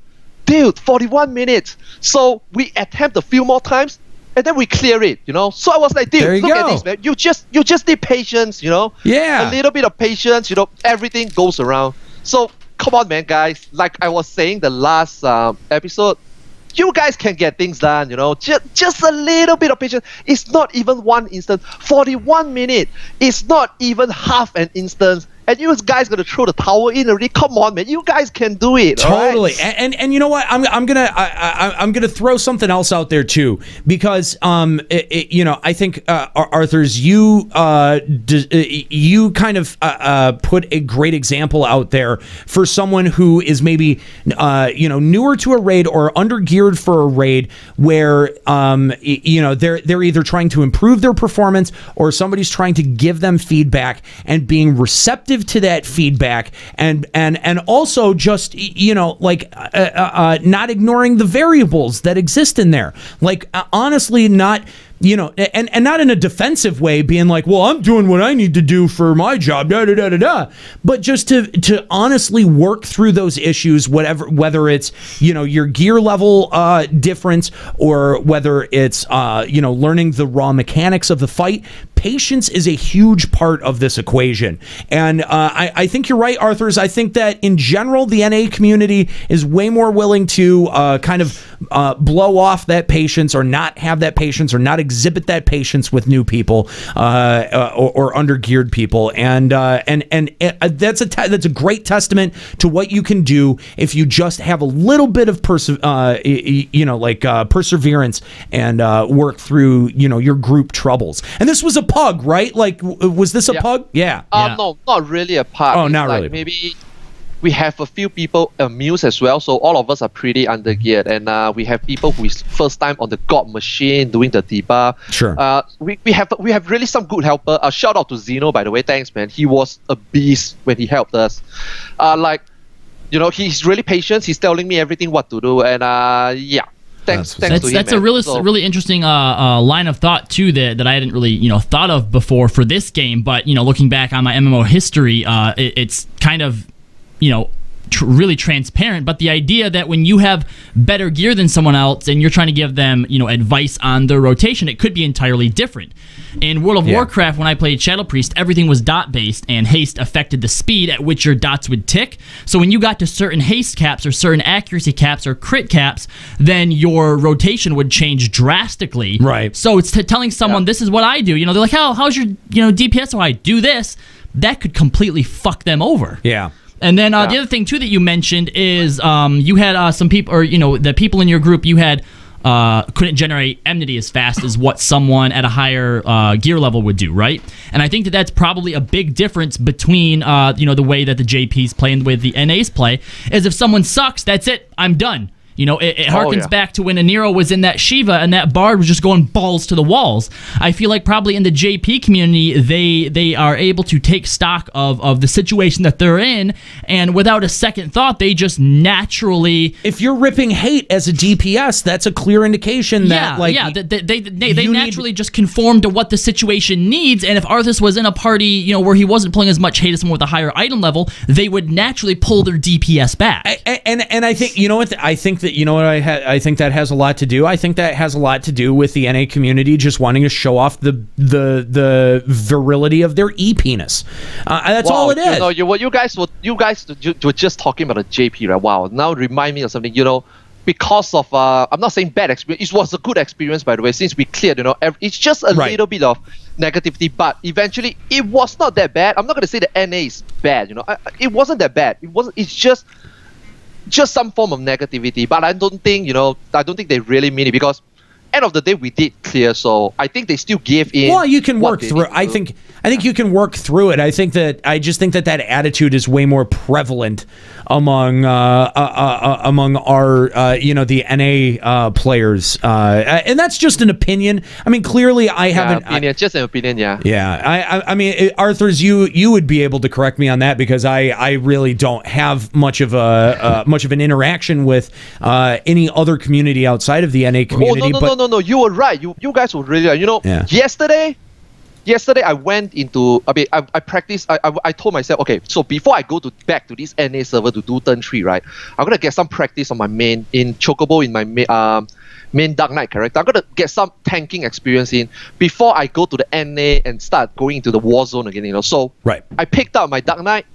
Speaker 20: dude, 41 minutes. So we attempt a few more times and then we clear it, you know. So I was like, dude, look at this, man. You just need patience, you know.
Speaker 6: Yeah.
Speaker 20: A little bit of patience, you know, everything goes around. So come on, man, guys. Like I was saying the last episode, you guys can get things done, you know. Just a little bit of patience. It's not even one instant. 41 minutes. It's not even half an instance. And you guys gonna throw the towel in already? Come on, man! You guys can do it.
Speaker 6: Totally.
Speaker 20: Right?
Speaker 6: And you know what? I'm gonna throw something else out there too, because you know, I think Arthars, you kind of put a great example out there for someone who is maybe you know, newer to a raid or undergeared for a raid, where you know, they're either trying to improve their performance or somebody's trying to give them feedback and being receptive to that feedback, and also just, you know, like not ignoring the variables that exist in there, like honestly not, you know, and not in a defensive way, being like, well, I'm doing what I need to do for my job, but just to honestly work through those issues, whether it's, you know, your gear level difference, or whether it's you know, learning the raw mechanics of the fight. Patience is a huge part of this equation, and I think you're right, Arthars. I think that in general, the NA community is way more willing to kind of blow off that patience, or not have that patience, or not exhibit that patience with new people or undergeared people, and that's a great testament to what you can do if you just have a little bit of you know, like perseverance, and work through, you know, your group troubles. And this was a pug, right? Like, was this a pug? Yeah.
Speaker 20: No, not really a pug.
Speaker 6: Oh,
Speaker 20: it's
Speaker 6: not
Speaker 20: like
Speaker 6: really.
Speaker 20: Maybe we have a few people amused as well, so all of us are pretty undergeared, and we have people who is first time on the God machine doing the debuff.
Speaker 6: Sure.
Speaker 20: We have really some good helper. Shout out to Zeno, by the way. Thanks, man. He was a beast when he helped us. Like, you know, he's really patient. He's telling me everything what to do, and yeah. Thanks to him,
Speaker 7: that's a really interesting line of thought too that I hadn't really, you know, thought of before for this game. But, you know, looking back on my MMO history, it's kind of, you know, really transparent. But the idea that when you have better gear than someone else and you're trying to give them, you know, advice on their rotation, it could be entirely different. In World of Warcraft, when I played Shadow Priest, everything was dot based, and haste affected the speed at which your dots would tick. So when you got to certain haste caps or certain accuracy caps or crit caps, then your rotation would change drastically.
Speaker 6: Right.
Speaker 7: So it's telling someone, this is what I do. You know, they're like, how's your, you know, DPS? So I do this. That could completely fuck them over.
Speaker 6: Yeah.
Speaker 7: And then the other thing too that you mentioned is you had some people, or, you know, the people in your group you had couldn't generate enmity as fast as what someone at a higher gear level would do, right? And I think that that's probably a big difference between you know, the way that the JPs play and the way the NAs play. Is if someone sucks, that's it, I'm done. You know, it harkens back to when Aniro was in that Shiva and that Bard was just going balls to the walls. I feel like probably in the JP community, they are able to take stock of the situation that they're in, and without a second thought, they just naturally...
Speaker 6: If you're ripping hate as a DPS, that's a clear indication that, like...
Speaker 7: Yeah, they naturally just conform to what the situation needs, and if Arthas was in a party, you know, where he wasn't pulling as much hate as someone with a higher item level, they would naturally pull their DPS back.
Speaker 6: And I think, you know what, I think that, you know what, I think that has a lot to do. I think that has a lot to do with the NA community just wanting to show off the virility of their e-penis. That's all it is.
Speaker 20: You know, you guys were just talking about the JP, right? Wow. Now remind me of something. You know, because of I'm not saying bad experience. It was a good experience, by the way. Since we cleared, you know, it's just a little bit of negativity, but eventually it was not that bad. I'm not gonna say the NA is bad. You know, it wasn't that bad. It wasn't. It's just some form of negativity, but I don't think they really mean it, because end of the day we did clear, so I think they still gave in.
Speaker 6: Well, you can work through. I think think you can work through it. I just think that attitude is way more prevalent among our the NA players, and that's just an opinion. I mean, clearly I haven't.
Speaker 20: Just an opinion, yeah.
Speaker 6: Yeah, I mean, Arthars, you would be able to correct me on that because I really don't have much of an interaction with any other community outside of the NA community.
Speaker 20: No, you were right. You guys were really right. Yesterday I went into. I mean, I practiced. I told myself, okay, so before I go back to this NA server to do turn 3, right? I'm gonna get some practice on my main in Chocobo in my main Dark Knight character. I'm gonna get some tanking experience in before I go to the NA and start going into the war zone again. So I picked up my Dark Knight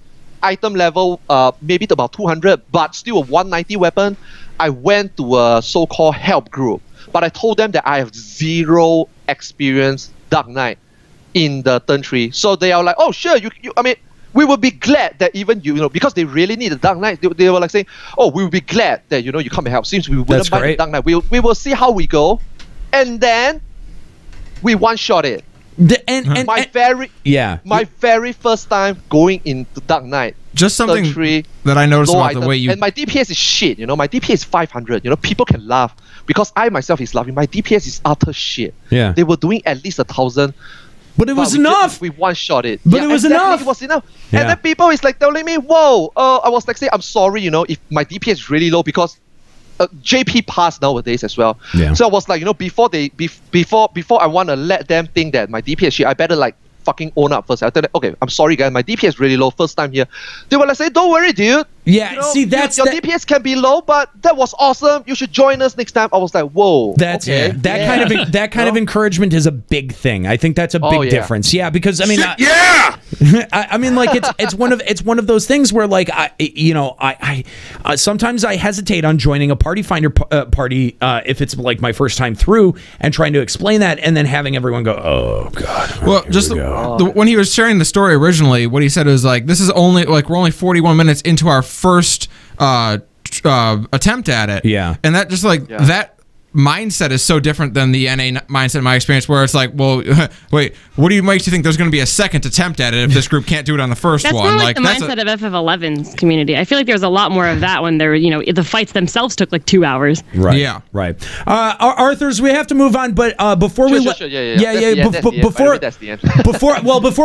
Speaker 20: item level, maybe to about 200, but still a 190 weapon. I went to a so-called help group, but I told them that I have 0 experience Dark Knight in the turn 3. So they are like, oh sure, I mean, we will be glad that even because they really need the Dark Knight. They were like saying, oh, we will be glad that you come and help. Since we wouldn't buy the Dark Knight, we will see how we go, and then we one-shot it. My very first time going into Dark Knight.
Speaker 9: Just something that I noticed about the way you...
Speaker 20: And my DPS is shit, my DPS is 500, people can laugh. Because I myself is laughing, my DPS is utter shit.
Speaker 6: Yeah.
Speaker 20: They were doing at least 1,000.
Speaker 6: But it was enough!
Speaker 20: We one-shot it.
Speaker 6: But it was enough!
Speaker 20: It was enough. Yeah. And then people is like telling me, whoa, I was like saying, I'm sorry, if my DPS is really low because JP passed nowadays as well.
Speaker 6: Yeah.
Speaker 20: So I was like, before I want to let them think that my DPS shit, I better like fucking own up first. I tell them, okay, I'm sorry guys, my DPS is really low, first time here. They were like saying, don't worry dude.
Speaker 6: Yeah, see that's
Speaker 20: your DPS can be low, but that was awesome. You should join us next time. I was like, whoa.
Speaker 6: That kind of encouragement is a big thing. I think that's a big difference. Yeah, because I mean, I mean, like it's one of those things where like I sometimes I hesitate on joining a party finder party if it's like my first time through and trying to explain that and then having everyone go, oh god.
Speaker 9: Well, just when he was sharing the story originally, what he said was like, this is only like we're only 41 minutes into our first attempt at it.
Speaker 6: Yeah.
Speaker 9: And that just like that mindset is so different than the NA mindset in my experience, where it's like, well, wait, what do you make you think there's going to be a second attempt at it if this group can't do it on the first
Speaker 8: that's
Speaker 9: one?
Speaker 8: More like the mindset of FF11's community. I feel like there's a lot more of that when they're, the fights themselves took like 2 hours.
Speaker 6: Right.
Speaker 9: Yeah.
Speaker 6: Right. Arthars, we have to move on, but before we before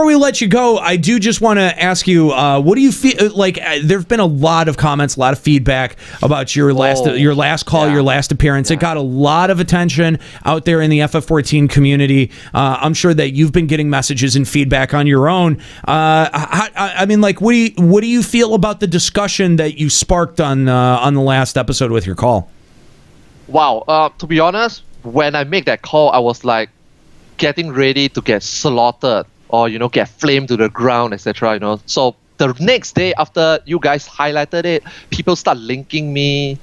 Speaker 6: we let you go, I do just want to ask you, what do you feel like? There've been a lot of comments, a lot of feedback about your last call, your last appearance. It got a lot of attention out there in the FF14 community. I'm sure that you've been getting messages and feedback on your own. I mean, like, what do you feel about the discussion that you sparked on the last episode with your call?
Speaker 20: Wow. To be honest, when I make that call, I was like getting ready to get slaughtered or get flamed to the ground, etc. So the next day after you guys highlighted it, people start linking me.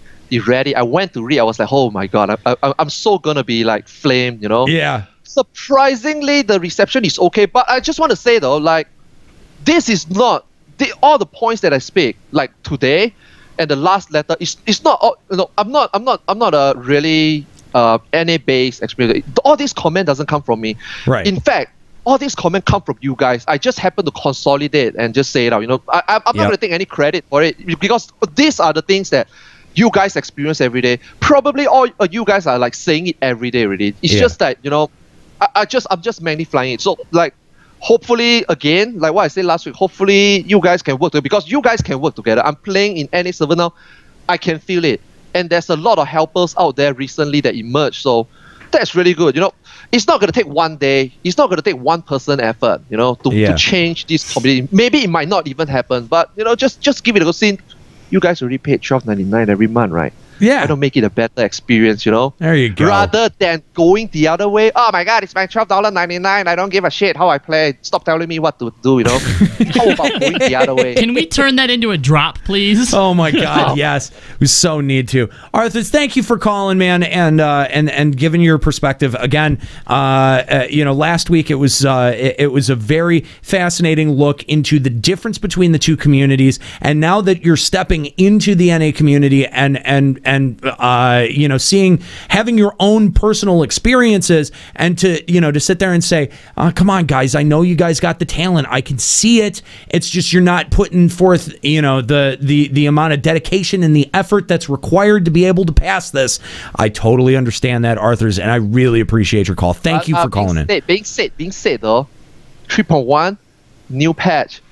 Speaker 20: Ready. I went to read. I was like, oh my god, I'm so gonna be like flamed,
Speaker 6: Yeah.
Speaker 20: Surprisingly, the reception is okay, but I just want to say though, like, this is not all the points that I speak like today, and the last letter is not. I'm not a really NA based experience. All this comment doesn't come from me.
Speaker 6: Right.
Speaker 20: In fact, all these comments come from you guys. I just happen to consolidate and just say it out. I'm not gonna take any credit for it because these are the things that you guys experience every day. Probably all you guys are like saying it every day already. It's just that, I'm just magnifying it. So like, hopefully again, like what I said last week, hopefully you guys can work together because you guys can work together. I'm playing in NA server now. I can feel it. And there's a lot of helpers out there recently that emerged. So that's really good. It's not going to take one day. It's not going to take one person effort, to change this community. Maybe it might not even happen, but just give it a go. Since you guys already paid $12.99 every month, right?
Speaker 6: Yeah.
Speaker 20: Why don't make it a better experience,
Speaker 6: There you go.
Speaker 20: Rather than going the other way. Oh my god, it's my $12.99. I don't give a shit how I play. Stop telling me what to do, How about going the other way?
Speaker 7: Can we turn that into a drop, please?
Speaker 6: Oh my god, yes. We so need to. Arthars, thank you for calling, man, and giving your perspective. Again, last week it was a very fascinating look into the difference between the two communities, and now that you're stepping into the NA community and having your own personal experiences, and to sit there and say, come on guys, I know you guys got the talent, I can see it, it's just you're not putting forth the amount of dedication and the effort that's required to be able to pass this. I totally understand that, Arthars, and I really appreciate your call. Thank you for calling in.
Speaker 20: Being said though, 3.1 new patch,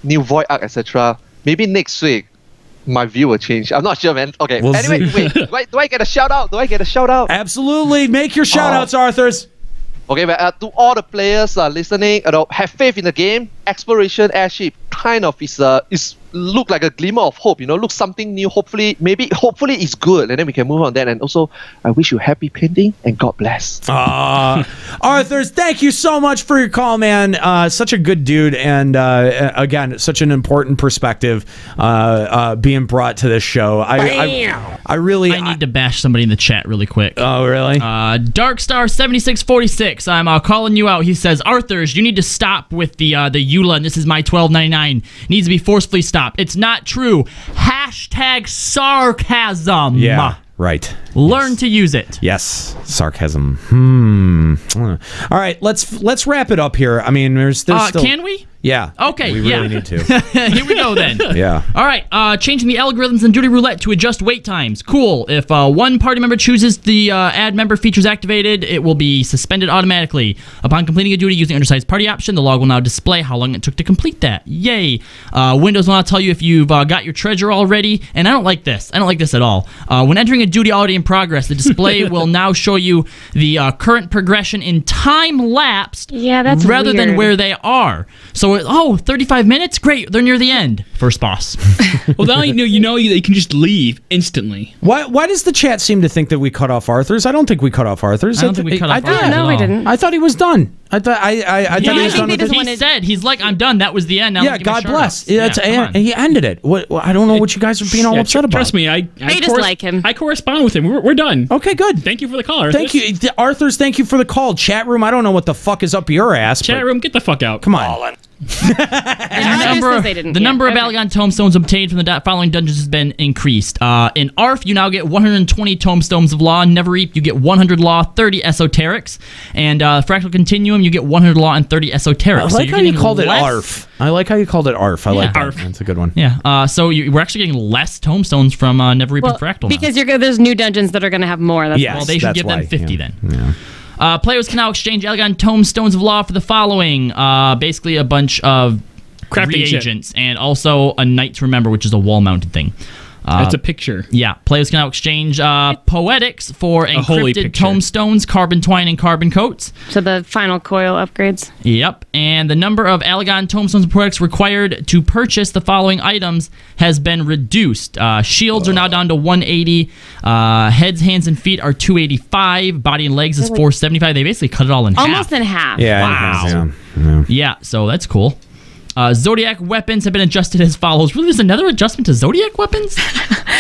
Speaker 20: new void arc, etc. Maybe next week my view will change. I'm not sure, man. Okay.
Speaker 6: We'll
Speaker 20: anyway, wait. Do I get a shout out?
Speaker 6: Absolutely. Make your shout outs, Arthars.
Speaker 20: Okay, but to all the players listening, have faith in the game. Exploration airship kind of is look like a glimmer of hope. Look something new. Hopefully it's good, and then we can move on that. And also, I wish you happy painting and God bless.
Speaker 6: Arthars, thank you so much for your call, man. Such a good dude, and again, such an important perspective being brought to this show. I
Speaker 7: need to bash somebody in the chat really quick.
Speaker 6: Oh, really?
Speaker 7: Darkstar7646. I'm calling you out. He says, Arthars, you need to stop with the EULA, and this is my $12.99. Needs to be forcefully stopped. It's not true. Hashtag sarcasm.
Speaker 6: Yeah, right.
Speaker 7: Learn to use it.
Speaker 6: Yes, sarcasm. All right, let's wrap it up here. I mean, there's still.
Speaker 7: Can we?
Speaker 6: Yeah.
Speaker 7: Okay.
Speaker 6: We really need to.
Speaker 7: Here we go then.
Speaker 6: Yeah.
Speaker 7: All right. Changing the algorithms in Duty Roulette to adjust wait times. Cool. If one party member chooses the add member features activated, it will be suspended automatically. Upon completing a duty using the undersized party option, the log will now display how long it took to complete that. Yay. Windows will now tell you if you've got your treasure already. And I don't like this. I don't like this at all. When entering a duty already in progress, the display will now show you the current progression in time lapsed rather than where they are. So, 35 minutes? Great, they're near the end. First boss.
Speaker 10: Well, now you know you can just leave instantly.
Speaker 6: Why does the chat seem to think that we cut off Arthars? I don't think we cut off Arthars.
Speaker 7: I don't think we cut off Arthars.
Speaker 8: No, we didn't.
Speaker 6: I thought he was done. I thought he was done with
Speaker 7: He said, he's like, I'm done. That was the end. Now
Speaker 6: yeah, God bless. He ended it. I don't know what you guys are being all upset about.
Speaker 10: Trust me, I
Speaker 8: just like him.
Speaker 10: I correspond with him. We're done.
Speaker 6: Okay, good.
Speaker 10: Thank you for the call, Arthars.
Speaker 6: Thank you, Arthars. Thank you for the call. Chat room, I don't know what the fuck is up your ass.
Speaker 10: Chat room, get the fuck out.
Speaker 6: Come on.
Speaker 7: The number of Alagon tomestones obtained from the following dungeons has been increased. In ARF, you now get 120 tomestones of law. In Neverreap, you get 100 law, 30 esoterics. And Fractal Continuum, you get 100 law and 30 esoterics.
Speaker 6: I like how you called it ARF. I like how you called it ARF. I like that.
Speaker 7: ARF.
Speaker 6: That's a good one.
Speaker 7: Yeah. So we're actually getting less tomestones from Neverreap and Fractal
Speaker 8: because there's new dungeons that are going to have more.
Speaker 7: Well, they should give them 50 then. Yeah. Players can now exchange Alagon tomestones of law for the following. Basically a bunch of reagents and also a Night to Remember, which is a wall-mounted thing.
Speaker 10: That's a picture.
Speaker 7: Yeah. Players can now exchange Poetics for encrypted tomestones, carbon twine, and carbon coats.
Speaker 8: So the final coil upgrades.
Speaker 7: Yep. And the number of Alagon tomestones and Poetics required to purchase the following items has been reduced. Shields are now down to 180. Heads, hands, and feet are 285. Body and legs is 475. They basically cut it all in half.
Speaker 8: Almost in half.
Speaker 7: Yeah. Wow. Yeah. So that's cool. Zodiac weapons have been adjusted as follows. Really, there's another adjustment to Zodiac weapons?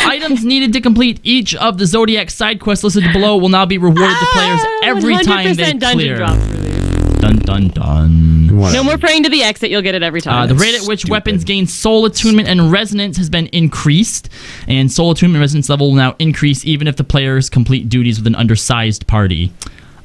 Speaker 7: Items needed to complete each of the Zodiac side quests listed below will now be rewarded to players every time they clear. Dun, dun, dun.
Speaker 8: No more praying to the exit. You'll get it every time.
Speaker 7: The rate at which weapons gain soul attunement and resonance has been increased, and soul attunement and resonance level will now increase even if the players complete duties with an undersized party.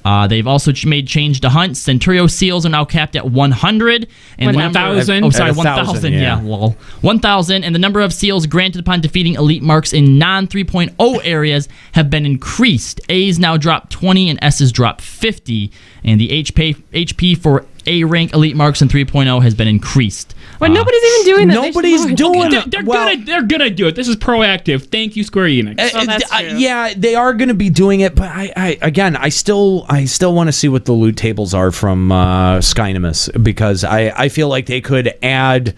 Speaker 7: They've also made change to hunts. Centurio seals are now capped at 100. And
Speaker 10: 1,000?
Speaker 7: 1,000. Yeah, lol. 1,000. And the number of seals granted upon defeating elite marks in non-3.0 areas have been increased. A's now drop 20 and S's drop 50. And the HP for A rank elite marks in 3.0 has been increased.
Speaker 8: But nobody's even doing that.
Speaker 6: Nobody's doing it.
Speaker 10: They're gonna do it. This is proactive. Thank you, Square Enix.
Speaker 8: That's true.
Speaker 6: Yeah, they are going to be doing it, but I still want to see what the loot tables are from Skynamis, because I feel like they could add.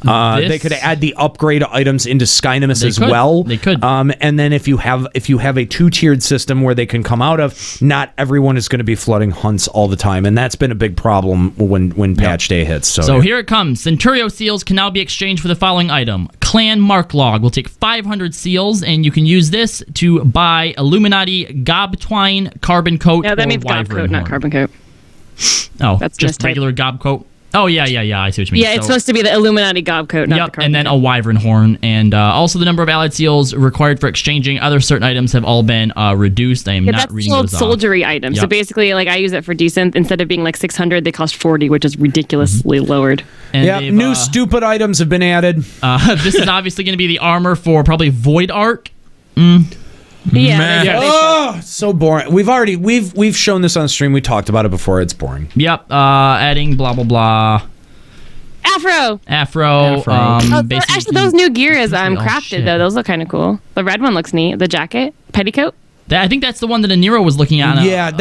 Speaker 6: They could add the upgrade items into Skynamis as well.
Speaker 7: They could.
Speaker 6: And then if you have a 2-tiered system where they can come out of, not everyone is going to be flooding hunts all the time, and that's been a big problem when patch day hits. So
Speaker 7: here it comes. Centurio seals can now be exchanged for the following item. Clan Mark Log will take 500 seals, and you can use this to buy Illuminati Gob Twine, Carbon Coat,
Speaker 8: that means Gob Coat, not Carbon Coat.
Speaker 7: Oh, that's just regular Gob Coat. Oh, yeah. I see what you mean.
Speaker 8: Yeah, it's supposed to be the Illuminati gob coat, not the
Speaker 7: Yep,
Speaker 8: carpenter.
Speaker 7: and then a wyvern horn. And also the number of allied seals required for exchanging other certain items have all been reduced. I am not
Speaker 8: that's
Speaker 7: reading
Speaker 8: old
Speaker 7: those
Speaker 8: soldiery items. So
Speaker 7: Yep.
Speaker 8: basically, like I use it for decent. Instead of being like 600, they cost 40, which is ridiculously lowered.
Speaker 7: And
Speaker 6: yeah,
Speaker 7: they've,
Speaker 6: new stupid items have been added.
Speaker 7: This is obviously going to be the armor for probably Void Arc.
Speaker 8: Yeah.
Speaker 6: Oh, so boring. We've shown this on stream. We talked about it before. It's boring.
Speaker 7: Yep. Adding blah blah blah.
Speaker 8: Afro.
Speaker 7: Basically,
Speaker 8: those new gear is
Speaker 7: all
Speaker 8: crafted
Speaker 7: shit.
Speaker 8: though. Those look kind of cool. The red one looks neat. The jacket, petticoat.
Speaker 7: I think that's the one that Aniro was looking at.
Speaker 6: That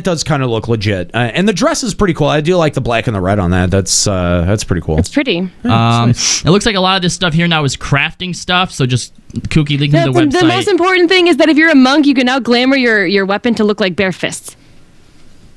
Speaker 6: does kind of look legit. And the dress is pretty cool. I do like the black and the red on that. That's pretty cool.
Speaker 8: It's pretty.
Speaker 7: It looks like a lot of this stuff here now is crafting stuff. So just Kooky linking to the website.
Speaker 8: The most important thing is that if you're a monk, you can now glamour your weapon to look like bare fists.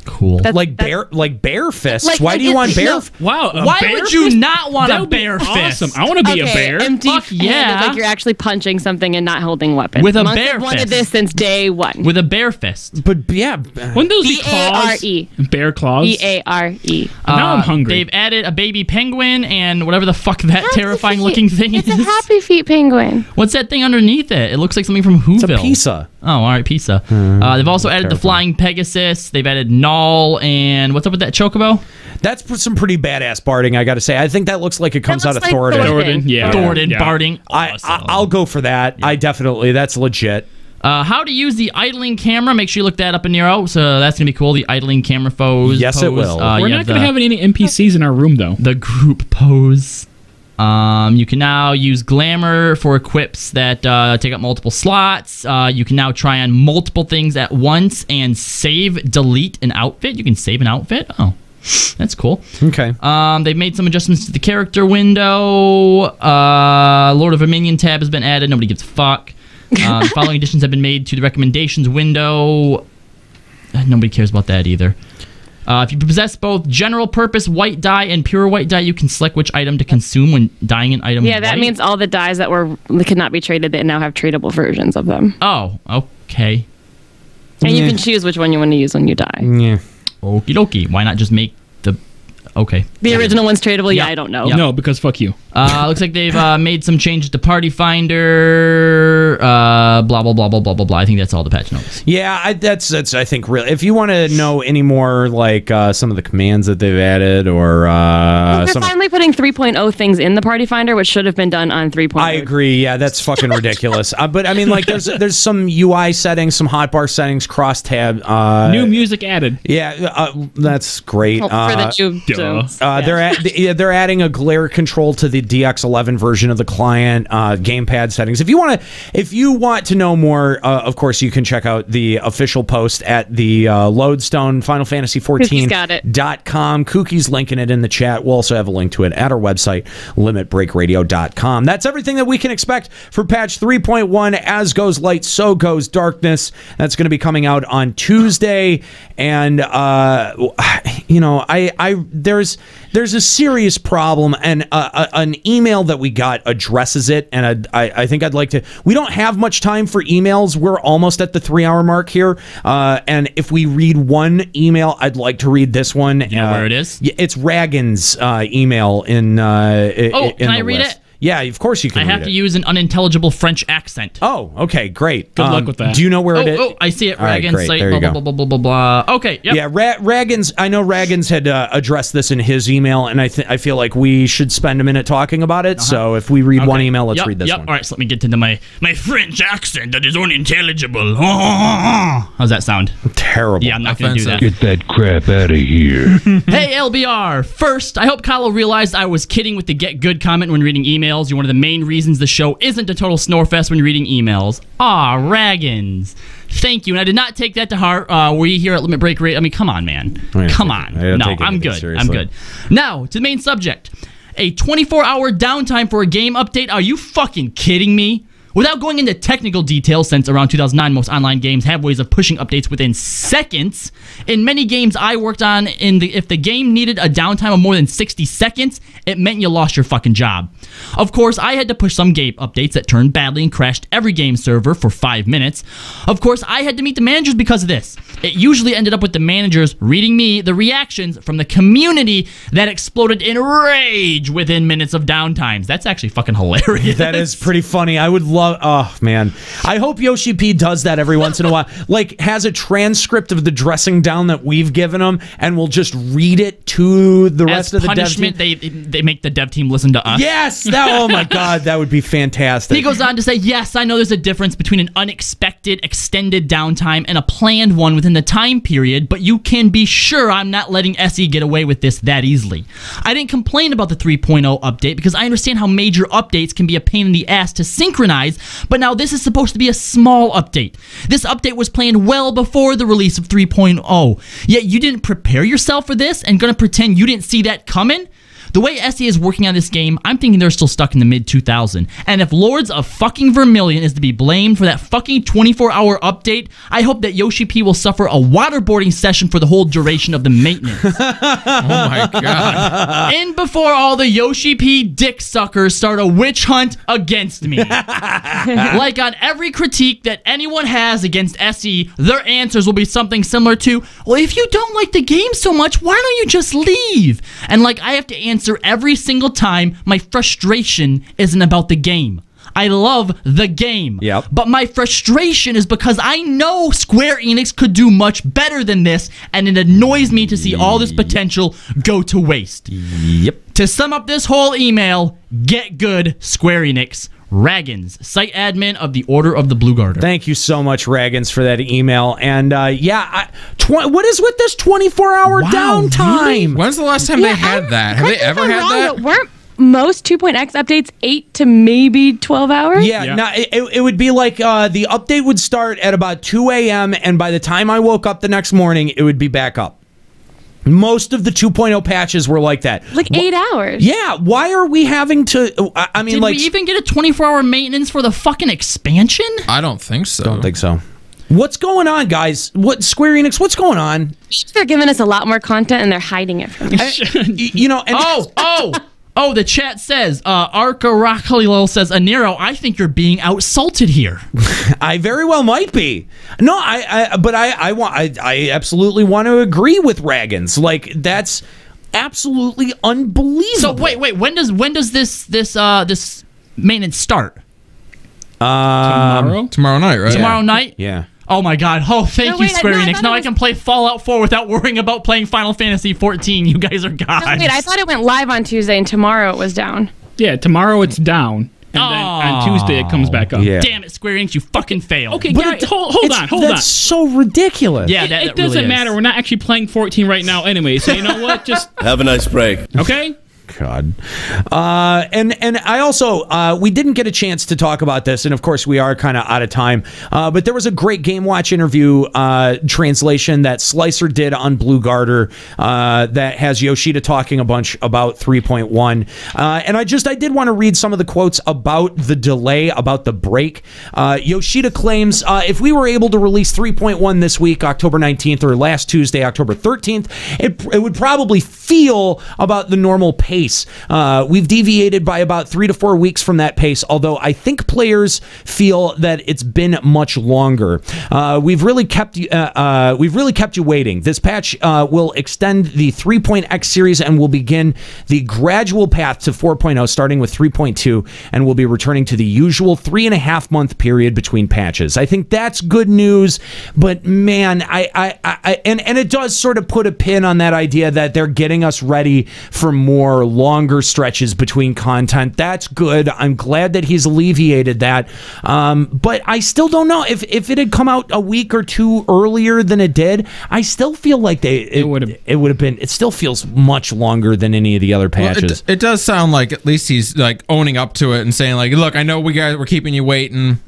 Speaker 7: Cool.
Speaker 6: Like bare fists. Why do you want bare?
Speaker 10: Wow.
Speaker 7: Why would you not want a bare fist?
Speaker 10: Awesome. I want to be a bear.
Speaker 8: Empty
Speaker 7: Fuck yeah.
Speaker 8: like you're actually punching something and not holding a weapon.
Speaker 7: With a
Speaker 8: Monks
Speaker 7: bare
Speaker 8: have wanted
Speaker 7: fist.
Speaker 8: this since day one.
Speaker 7: With a bare fist.
Speaker 6: But yeah.
Speaker 10: Wouldn't those be claws?
Speaker 8: E-A-R-E.
Speaker 10: Bear claws?
Speaker 8: E-A-R-E.
Speaker 10: Now I'm hungry.
Speaker 7: They've added a baby penguin and whatever the fuck that terrifying looking thing is.
Speaker 8: It's a happy feet penguin.
Speaker 7: What's that thing underneath it? It looks like something from Whoville.
Speaker 6: It's a pizza.
Speaker 7: Oh, all right, pizza. They've also added the flying Pegasus. They've added Null, and what's up with that chocobo?
Speaker 6: That's some pretty badass barding, I got to say. I think that looks like it comes out of
Speaker 8: like
Speaker 6: Thoradin.
Speaker 10: Thoradin, yeah.
Speaker 7: Thoradin,
Speaker 10: Yeah.
Speaker 7: barding.
Speaker 6: I'll go for that. I definitely. That's legit.
Speaker 7: How to use the idling camera. Make sure you look that up in Nero. So that's going to be cool. The idling camera pose.
Speaker 6: Yes, it will.
Speaker 10: We're not going to have any NPCs in our room, though.
Speaker 7: The group pose. You can now use glamour for equips that take up multiple slots. You can now try on multiple things at once and delete an outfit. You can save an outfit. Oh, that's cool.
Speaker 6: Okay.
Speaker 7: They've made some adjustments to the character window. Lord of Verminion tab has been added. Nobody gives a fuck. The following additions have been made to the recommendations window. Nobody cares about that either. If you possess both general purpose white dye and pure white dye, you can select which item to consume when dyeing an item.
Speaker 8: Yeah, that means all the dyes that could not be traded, they now have tradable versions of them.
Speaker 7: Oh, okay.
Speaker 8: And you can choose which one you want to use when you die.
Speaker 6: Yeah.
Speaker 7: Okie dokie. Why not just make the... Okay.
Speaker 8: The original one's tradable? Yeah,
Speaker 7: Yep.
Speaker 8: I don't know.
Speaker 7: Yep.
Speaker 10: No, because fuck you.
Speaker 7: Looks like they've made some changes to Party Finder. Blah, blah, blah, blah, blah, blah, blah. I think that's all the patch notes.
Speaker 6: Yeah, that's I think really. If you want to know any more, like some of the commands that they've added, or
Speaker 8: They're finally putting 3.0 things in the Party Finder, which should have been done on 3.0.
Speaker 6: I agree. Yeah, that's fucking ridiculous. But I mean, like, there's some UI settings, some hotbar settings, cross tab.
Speaker 10: New music added.
Speaker 6: Yeah, that's great.
Speaker 8: For the tube.
Speaker 6: They're adding a glare control to the DX11 version of the client. Gamepad settings. If you want to know more, of course, you can check out the official post at the Lodestone Final Fantasy XIV.com. Kookie's linking it in the chat. We'll also have a link to it at our website, limitbreakradio.com. That's everything that we can expect for patch 3.1. As goes light, so goes darkness. That's going to be coming out on Tuesday, and there's a serious problem, and an email that we got addresses it, and I think I'd like to. We don't have much time for emails. We're almost at the 3-hour mark here, and if we read one email, I'd like to read this one.
Speaker 7: You know where it is?
Speaker 6: It's Ragan's email in.
Speaker 7: Can I read
Speaker 6: list.
Speaker 7: it?
Speaker 6: Yeah, of course you can.
Speaker 7: I have
Speaker 6: read
Speaker 7: to
Speaker 6: it.
Speaker 7: use an unintelligible French accent.
Speaker 6: Oh, okay, great.
Speaker 10: Good luck with that.
Speaker 6: Do you know where it is?
Speaker 7: Oh, I see it.
Speaker 6: All right,
Speaker 7: Ragan's
Speaker 6: great.
Speaker 7: site.
Speaker 6: There you
Speaker 7: Blah,
Speaker 6: go.
Speaker 7: blah, blah, blah, blah, blah. Okay. Yep.
Speaker 6: Yeah, Ragan's. I know Ragan's had addressed this in his email, and I feel like we should spend a minute talking about it. So if we read one email, let's read this one.
Speaker 7: All right, so let me get into my French accent that is unintelligible. How's that sound?
Speaker 6: Terrible.
Speaker 7: Yeah, I'm not going to do that.
Speaker 16: Get that crap out of here.
Speaker 7: Hey, LBR. First, I hope Kyle realized I was kidding with the get good comment when reading emails. You're one of the main reasons the show isn't a total snorefest when reading emails. Raggins. Thank you. And I did not take that to heart. We here at Limit Break Radio. I mean, come on, man. Come on. No, I'm good. I'm good. Now, to the main subject. A 24-hour downtime for a game update? Are you fucking kidding me? Without going into technical details, since around 2009 most online games have ways of pushing updates within seconds, in many games I worked on, if the game needed a downtime of more than 60 seconds, it meant you lost your fucking job. Of course, I had to push some game updates that turned badly and crashed every game server for 5 minutes. Of course, I had to meet the managers because of this. It usually ended up with the managers reading me the reactions from the community that exploded in rage within minutes of downtimes. That's actually fucking hilarious.
Speaker 6: That is pretty funny. I would love... Oh, man. I hope Yoshi P does that every once in a while. Like, has a transcript of the dressing down that we've given him, and we'll just read it to the rest of the dev team.
Speaker 7: They make the dev team listen to us.
Speaker 6: Yes! Oh, my God. That would be fantastic.
Speaker 7: He goes on to say, yes, I know there's a difference between an unexpected, extended downtime and a planned one within the time period, but you can be sure I'm not letting SE get away with this that easily. I didn't complain about the 3.0 update because I understand how major updates can be a pain in the ass to synchronize, but now this is supposed to be a small update. This update was planned well before the release of 3.0, yet you didn't prepare yourself for this and gonna pretend you didn't see that coming? The way SE is working on this game, I'm thinking they're still stuck in the mid-2000s. And if Lords of fucking Vermilion is to be blamed for that fucking 24-hour update, I hope that Yoshi P will suffer a waterboarding session for the whole duration of the maintenance.
Speaker 9: Oh my god.
Speaker 7: And before all the Yoshi P dick suckers start a witch hunt against me. Like on every critique that anyone has against SE, their answers will be something similar to, well, if you don't like the game so much, why don't you just leave? And like I have to answer every single time, my frustration isn't about the game. I love the game.
Speaker 6: Yep.
Speaker 7: But my frustration is because I know Square Enix could do much better than this, and it annoys me to see all this potential go to waste.
Speaker 6: Yep.
Speaker 7: To sum up this whole email, get good, Square Enix. Raggins, site admin of the Order of the Blue Garter.
Speaker 6: Thank you so much, Raggins, for that email. And what is with this 24-hour downtime?
Speaker 9: Really? When's the last time they had that? Have they ever had that?
Speaker 8: Weren't most 2.x updates 8 to maybe 12 hours?
Speaker 6: Yeah. Now, it would be like the update would start at about 2 a.m., and by the time I woke up the next morning, it would be back up. Most of the 2.0 patches were like that.
Speaker 8: Like 8 hours.
Speaker 6: Yeah. Why are we having to... I mean,
Speaker 7: Did we even get a 24-hour maintenance for the fucking expansion?
Speaker 9: I don't think so.
Speaker 6: Don't think so. What's going on, guys? Square Enix, what's going on?
Speaker 8: They're giving us a lot more content, and they're hiding it from us.
Speaker 7: Oh, the chat says, Arkarakhalil says, Aniro, I think you're being outsalted here.
Speaker 6: I very well might be. No, but I absolutely want to agree with Raggins. Like, that's absolutely unbelievable.
Speaker 7: So wait, when does this maintenance start?
Speaker 9: Tomorrow night, right?
Speaker 7: Tomorrow night?
Speaker 6: Yeah.
Speaker 7: Oh my god. Oh, thank you, Square Enix. Now I can play Fallout 4 without worrying about playing Final Fantasy 14. You guys are gods.
Speaker 8: No, wait, I thought it went live on Tuesday and tomorrow it was down.
Speaker 10: Yeah, tomorrow it's down. And then on Tuesday it comes back up.
Speaker 6: Yeah.
Speaker 7: Damn it, Square Enix, you fucking failed.
Speaker 10: Okay, guys, hold on.
Speaker 6: That's so ridiculous.
Speaker 7: Yeah,
Speaker 10: it doesn't matter. We're not actually playing 14 right now anyway, so you know what? Just
Speaker 1: have a nice break.
Speaker 10: Okay?
Speaker 6: God. And I also, we didn't get a chance to talk about this, and of course we are kind of out of time, but there was a great Game Watch interview translation that Slicer did on Blue Garter that has Yoshida talking a bunch about 3.1. And I did want to read some of the quotes about the delay, about the break. Yoshida claims, if we were able to release 3.1 this week, October 19th, or last Tuesday, October 13th, it would probably feel about the normal pace. We've deviated by about 3 to 4 weeks from that pace, although I think players feel that it's been much longer. We've really kept you waiting. This patch will extend the 3.x series and will begin the gradual path to 4.0, starting with 3.2, and we'll be returning to the usual 3.5 month period between patches. I think that's good news, but man, and it does sort of put a pin on that idea that they're getting us ready for more longer stretches between content. That's good. I'm glad that he's alleviated that. But I still don't know if it had come out a week or two earlier than it did. I still feel like it would have been. It still feels much longer than any of the other patches.
Speaker 9: Well, it does sound like at least he's like owning up to it and saying like, look, I know we're keeping you waiting.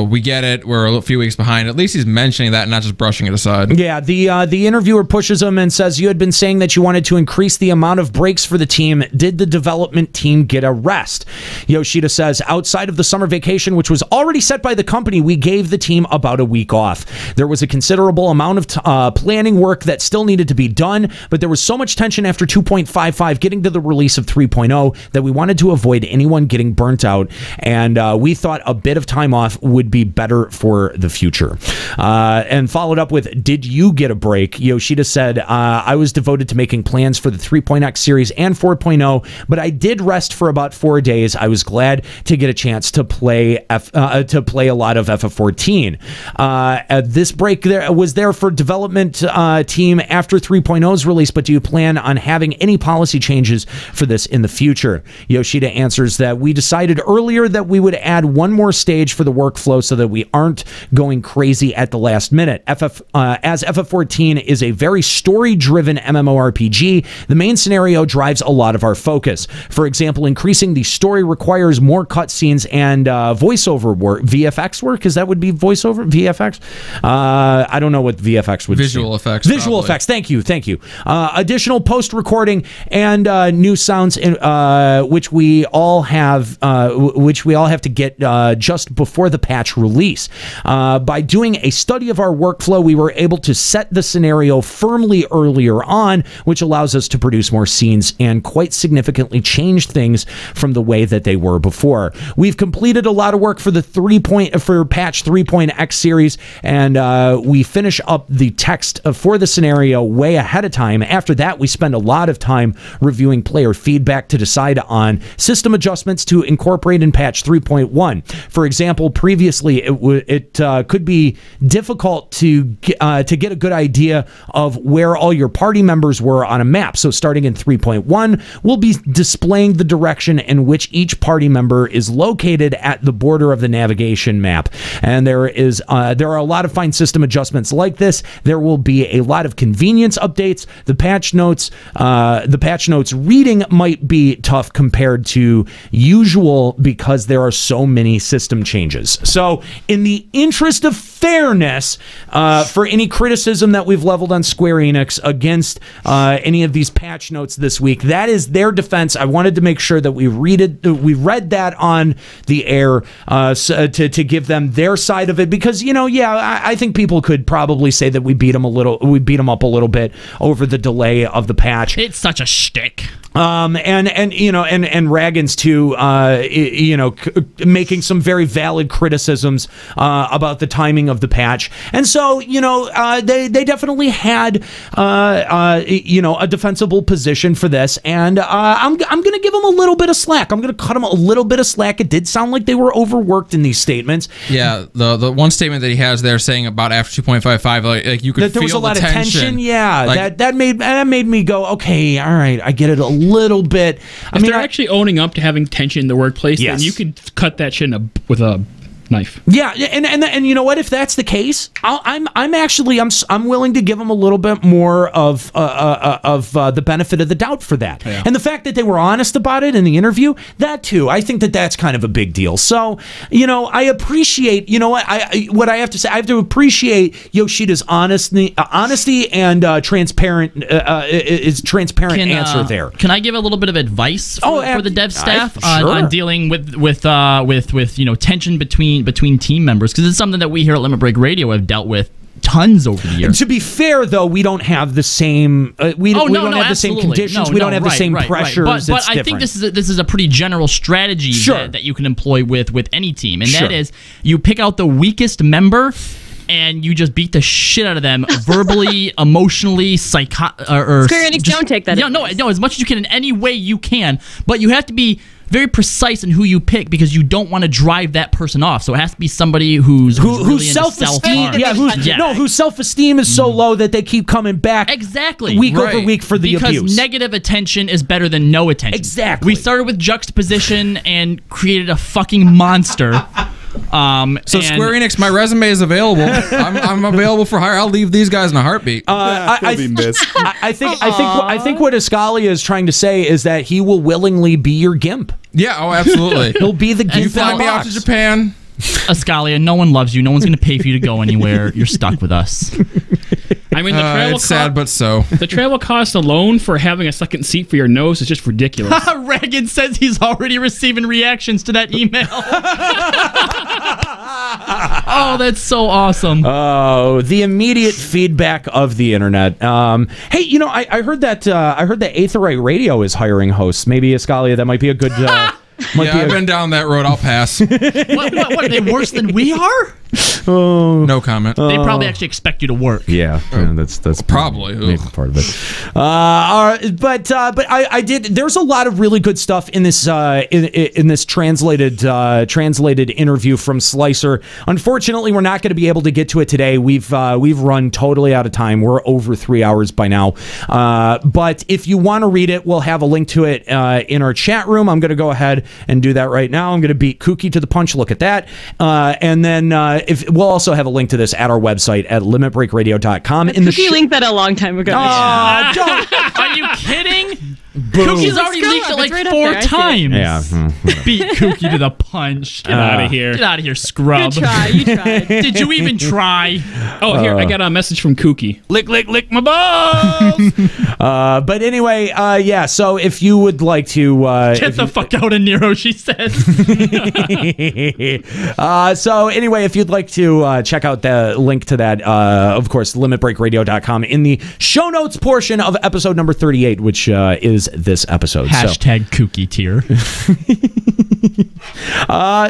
Speaker 9: We get it. We're a few weeks behind. At least he's mentioning that and not just brushing it aside.
Speaker 6: Yeah. The interviewer pushes him and says, you had been saying that you wanted to increase the amount of breaks for the team. did the development team get a rest? Yoshida says, outside of the summer vacation, which was already set by the company, we gave the team about a week off. There was a considerable amount of planning work that still needed to be done, but there was so much tension after 2.55 getting to the release of 3.0 that we wanted to avoid anyone getting burnt out, and we thought a bit of time off would be better for the future. And followed up with, did you get a break? Yoshida said, I was devoted to making plans for the 3.x series and 4.0, but I did rest for about 4 days. I was glad to get a chance to play a lot of FF14. This break was there for development team after 3.0's release, but do you plan on having any policy changes for this in the future? Yoshida answers that we decided earlier that we would add one more stage for the workflow so that we aren't going crazy at the last minute. As FF14 is a very story-driven MMORPG, the main scenario drives a lot of our focus. For example, increasing the story requires more cutscenes and voiceover work. VFX work? Is that would be voiceover? VFX? I don't know what VFX would be.
Speaker 9: Visual effects.
Speaker 6: Visual effects. Thank you. Additional post-recording and new sounds, which we all have to get just before the patch release. By doing a study of our workflow, we were able to set the scenario firmly earlier on, which allows us to produce more scenes and quite significantly change things from the way that they were before. We've completed a lot of work for the patch 3.x series, and we finish up the text for the scenario way ahead of time. After that, we spend a lot of time reviewing player feedback to decide on system adjustments to incorporate in patch 3.1. For example, previously it could be difficult to get a good idea of where all your party members were on a map. So starting in 3.1, we'll be displaying the direction in which each party member is located at the border of the navigation map. And there are a lot of fine system adjustments like this. There will be a lot of convenience updates. The patch notes reading might be tough compared to usual because there are so many system changes. So in the interest of fairness, for any criticism that we've leveled on Square Enix against any of these patch notes this week, that is their defense. I wanted to make sure that we read that on the air to give them their side of it, because I think people could probably say that we beat them up a little bit over the delay of the patch.
Speaker 7: It's such a shtick.
Speaker 6: And Raggins too, making some very valid criticisms about the timing of the patch, and so they definitely had a defensible position for this, and I'm going to give them a little bit of slack. I'm going to cut them a little bit of slack. It did sound like they were overworked in these statements.
Speaker 9: Yeah, the one statement that he has there saying about after 2.55, like you could feel
Speaker 6: there was a lot
Speaker 9: of
Speaker 6: tension. Yeah, like, that made me go, okay, all right, I get it a little bit.
Speaker 10: If they're actually owning up to having tension in the workplace, then you could cut that shit with a knife.
Speaker 6: Yeah, and you know what? If that's the case, I'm willing to give them a little bit more of the benefit of the doubt for that. Yeah. And the fact that they were honest about it in the interview, that too, I think that that's kind of a big deal. So I appreciate what I have to say. I have to appreciate Yoshida's honesty and transparent answer there.
Speaker 7: Can I give a little bit of advice for the dev staff on dealing with tension between team members, because it's something that we here at Limit Break Radio have dealt with tons over the years.
Speaker 6: To be fair, though, we don't have the same. We don't have the same conditions. We don't have the same pressures.
Speaker 7: But I think this is a pretty general strategy that you can employ with any team, and that is you pick out the weakest member and you just beat the shit out of them verbally, emotionally,
Speaker 8: Square Enix, don't take that.
Speaker 7: No, as much as you can in any way you can, but you have to be very precise in who you pick, because you don't want to drive that person off. So it has to be somebody whose really
Speaker 6: self-esteem, whose self-esteem is so low that they keep coming back week over week for the abuse.
Speaker 7: Because negative attention is better than no attention.
Speaker 6: Exactly.
Speaker 7: We started with juxtaposition and created a fucking monster.
Speaker 9: So Square Enix, my resume is available. I'm available for hire. I'll leave these guys in a heartbeat.
Speaker 6: I think what Ascalia is trying to say is that he will willingly be your gimp.
Speaker 9: Yeah, absolutely.
Speaker 6: He'll be the gimp.
Speaker 9: You fly me out to Japan.
Speaker 7: Ascalia, no one loves you. No one's going to pay for you to go anywhere. You're stuck with us.
Speaker 10: I mean, the travel
Speaker 9: sad, but so.
Speaker 10: The travel cost alone for having a second seat for your nose is just ridiculous.
Speaker 7: Reagan says he's already receiving reactions to that email. Oh, that's so awesome.
Speaker 6: Oh, the immediate feedback of the internet. Hey, you know, I heard that Aetherite Radio is hiring hosts. Maybe Escalia, that might be a good.
Speaker 9: I've been down that road. I'll pass.
Speaker 7: What? Are they worse than we are?
Speaker 6: Oh,
Speaker 9: no comment.
Speaker 7: They probably actually expect you to work.
Speaker 6: Yeah, that's
Speaker 9: probably
Speaker 6: maybe part of it. But I did. There's a lot of really good stuff in this in this translated interview from Slicer. Unfortunately, we're not going to be able to get to it today. We've run totally out of time. We're over 3 hours by now. But if you want to read it, we'll have a link to it in our chat room. I'm going to go ahead and do that right now. I'm going to beat Kooky to the punch. Look at that, and then. If we'll also have a link to this at our website at limitbreakradio.com.
Speaker 8: Cookie linked that a long time ago.
Speaker 7: Don't. Are you kidding? Cookie's already leaked it like
Speaker 8: right
Speaker 7: 4 times.
Speaker 6: Yeah.
Speaker 7: Beat Kookie to the punch.
Speaker 10: Get out of here.
Speaker 7: Get out of here, scrub.
Speaker 8: Good try. You tried.
Speaker 7: Did you even try?
Speaker 10: Oh, here, I got a message from Kookie. Lick my balls!
Speaker 6: But anyway, yeah, so if you would like to...
Speaker 7: Get the fuck out of Nero, she says.
Speaker 6: So anyway, if you'd like to check out the link to that, of course, limitbreakradio.com in the show notes portion of episode number 38, which is this episode.
Speaker 7: Hashtag Kooky tier.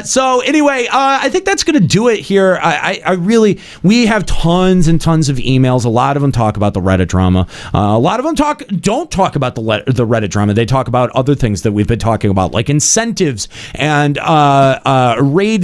Speaker 6: So anyway, I think that's going to do it here. I really, we have tons and tons of emails. A lot of them talk about the Reddit drama. A lot of them don't talk about the Reddit drama. They talk about other things that we've been talking about, like incentives and raid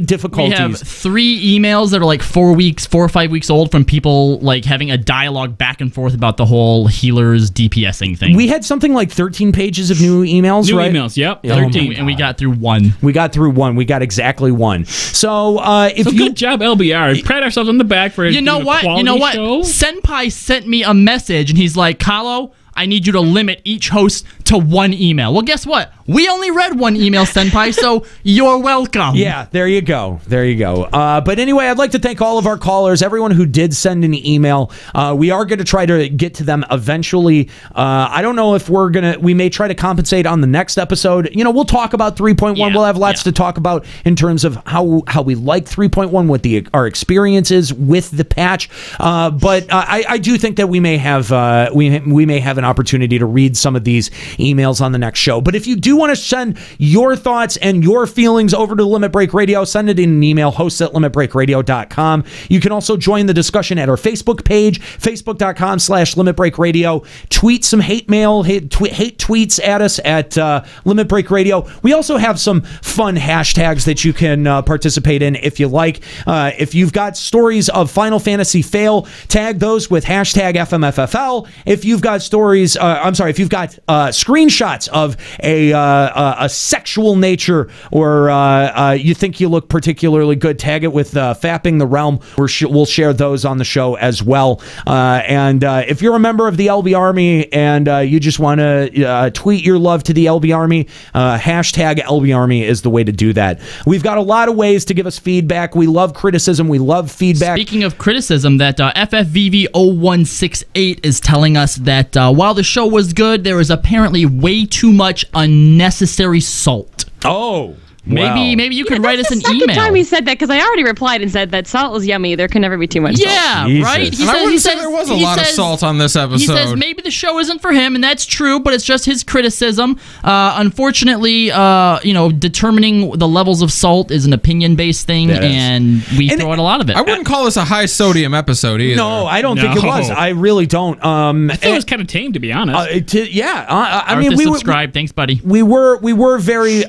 Speaker 6: difficulties.
Speaker 7: We have 3 emails that are like 4 or 5 weeks old from people like having a dialogue back and forth about the whole healers DPSing thing.
Speaker 6: We had something like 13 pages of new emails, right?
Speaker 10: New emails, yep.
Speaker 7: 13, and we got through 1.
Speaker 6: We got through 1. We got exactly 1. So
Speaker 10: good job, LBR. Pat ourselves on the back for
Speaker 7: You know what?
Speaker 10: Show.
Speaker 7: Senpai sent me a message, and he's like, Kahlo, I need you to limit each host to 1 email. Well, guess what? We only read 1 email, Senpai, so you're welcome.
Speaker 6: Yeah, there you go. There you go. But anyway, I'd like to thank all of our callers, everyone who did send an email. We are going to try to get to them eventually. I don't know if we may try to compensate on the next episode. You know, we'll talk about 3.1. Yeah, we'll have lots to talk about in terms of how we like 3.1, what our experience is with the patch. But I do think that we may have we may have an opportunity to read some of these emails on the next show. But if you do want to send your thoughts and your feelings over to Limit Break Radio, send it in an email, hosts@limitbreakradio.com. You can also join the discussion at our Facebook page, facebook.com/limitbreakradio. Tweet some hate mail, hate tweets at us at Limit Break Radio. We also have some fun hashtags that you can participate in if you like. If you've got stories of Final Fantasy fail, tag those with hashtag FMFFL. If you've got stories, if you've got screenshots of a sexual nature, or you think you look particularly good, tag it with Fapping the Realm. We'll share those on the show as well. And if you're a member of the LB Army and you just want to tweet your love to the LB Army, hashtag LB Army is the way to do that. We've got a lot of ways to give us feedback. We love criticism. We love feedback.
Speaker 7: Speaking of criticism, that FFVV0168 is telling us that while the show was good, there was apparently way too much unnecessary salt.
Speaker 6: Oh.
Speaker 7: Maybe you could write us an email.
Speaker 8: The second time he said that, because I already replied and said that salt was yummy. There can never be too much salt.
Speaker 7: Yeah, right?
Speaker 9: I wouldn't say there was a lot of salt on this episode.
Speaker 7: He says maybe the show isn't for him, and that's true, but it's just his criticism. Unfortunately, determining the levels of salt is an opinion-based thing, and we throw out a lot of it.
Speaker 9: I wouldn't call this a high-sodium episode either.
Speaker 6: No, I don't think it was. I really don't.
Speaker 10: I thought it was kind of tame, to be honest.
Speaker 6: I mean,
Speaker 7: subscribe. Thanks, buddy.
Speaker 6: We were very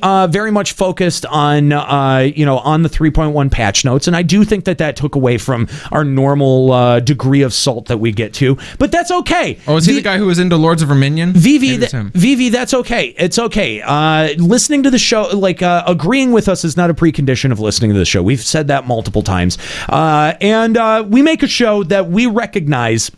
Speaker 6: much focused on on the 3.1 patch notes, and I do think that took away from our normal degree of salt that we get to, but that's okay.
Speaker 9: Oh, is he the guy who was into Lords of Verminion?
Speaker 6: VV, that's okay. It's okay. Listening to the show, agreeing with us is not a precondition of listening to the show. We've said that multiple times, and we make a show that we recognize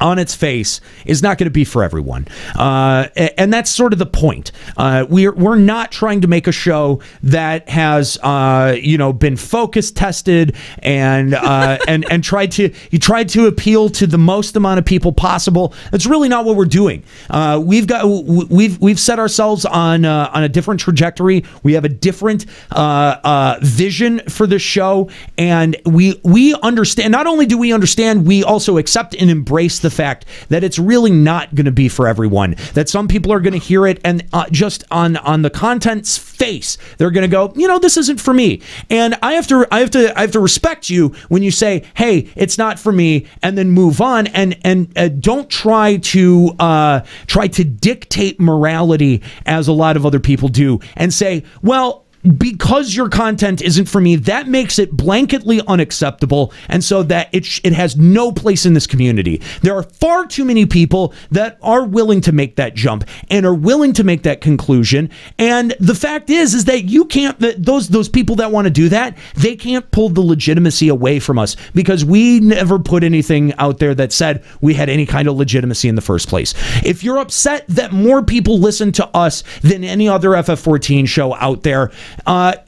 Speaker 6: on its face is not going to be for everyone, and that's sort of the point. We're not trying to make a show that has been focus tested and tried to appeal to the most amount of people possible. That's really not what we're doing. We've set ourselves on a different trajectory. We have a different vision for the show, and we understand. Not only do we understand, we also accept and embrace the fact that it's really not going to be for everyone, that some people are going to hear it and just on the content's face they're going to go, this isn't for me. And I have to respect you when you say, hey, it's not for me, and then move on, and don't try to dictate morality as a lot of other people do and say, well, because your content isn't for me, that makes it blanketly unacceptable, and so that it has no place in this community. There are far too many people that are willing to make that jump and are willing to make that conclusion, and the fact is that you can't, those people that want to do that, they can't pull the legitimacy away from us, because we never put anything out there that said we had any kind of legitimacy in the first place. If you're upset that more people listen to us than any other FF14 show out there,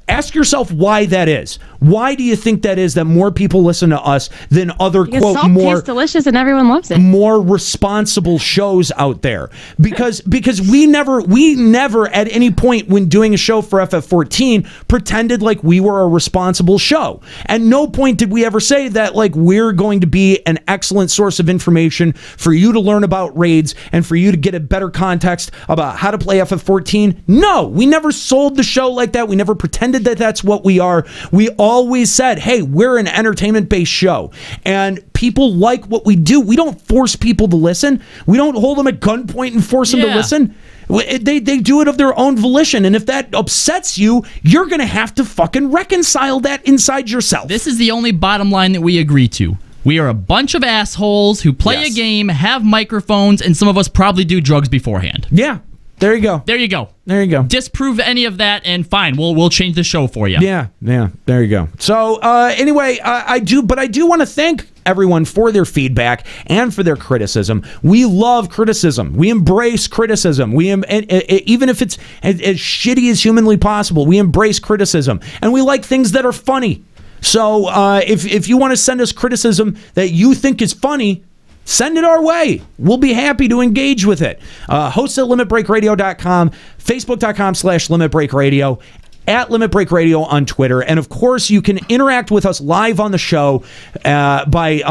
Speaker 6: ask yourself why that is. Why do you think that is, that more people listen to us than other,
Speaker 8: because
Speaker 6: quote,
Speaker 8: salt
Speaker 6: more
Speaker 8: tastes delicious and everyone loves it,
Speaker 6: more responsible shows out there? Because we never at any point when doing a show for FF14 pretended like we were a responsible show. At no point did we ever say that like we're going to be an excellent source of information for you to learn about raids and for you to get a better context about how to play FF14. No, we never sold the show like that. We never pretended that that's what we are. We always said, hey, we're an entertainment-based show, and people like what we do. We don't force people to listen. We don't hold them at gunpoint and force them to listen. They do it of their own volition, and if that upsets you, you're going to have to fucking reconcile that inside yourself.
Speaker 7: This is the only bottom line that we agree to. We are a bunch of assholes who play a game, have microphones, and some of us probably do drugs beforehand.
Speaker 6: Yeah. There you go.
Speaker 7: There you go.
Speaker 6: There you go.
Speaker 7: Disprove any of that, and fine, we'll change the show for you.
Speaker 6: Yeah. There you go. So anyway, I do want to thank everyone for their feedback and for their criticism. We love criticism. We embrace criticism. Even if it's as shitty as humanly possible, we embrace criticism, and we like things that are funny. So if you want to send us criticism that you think is funny, send it our way. We'll be happy to engage with it. Host at limitbreakradio.com, facebook.com/limitbreakradio, at Limit Break Radio on Twitter, and of course you can interact with us live on the show by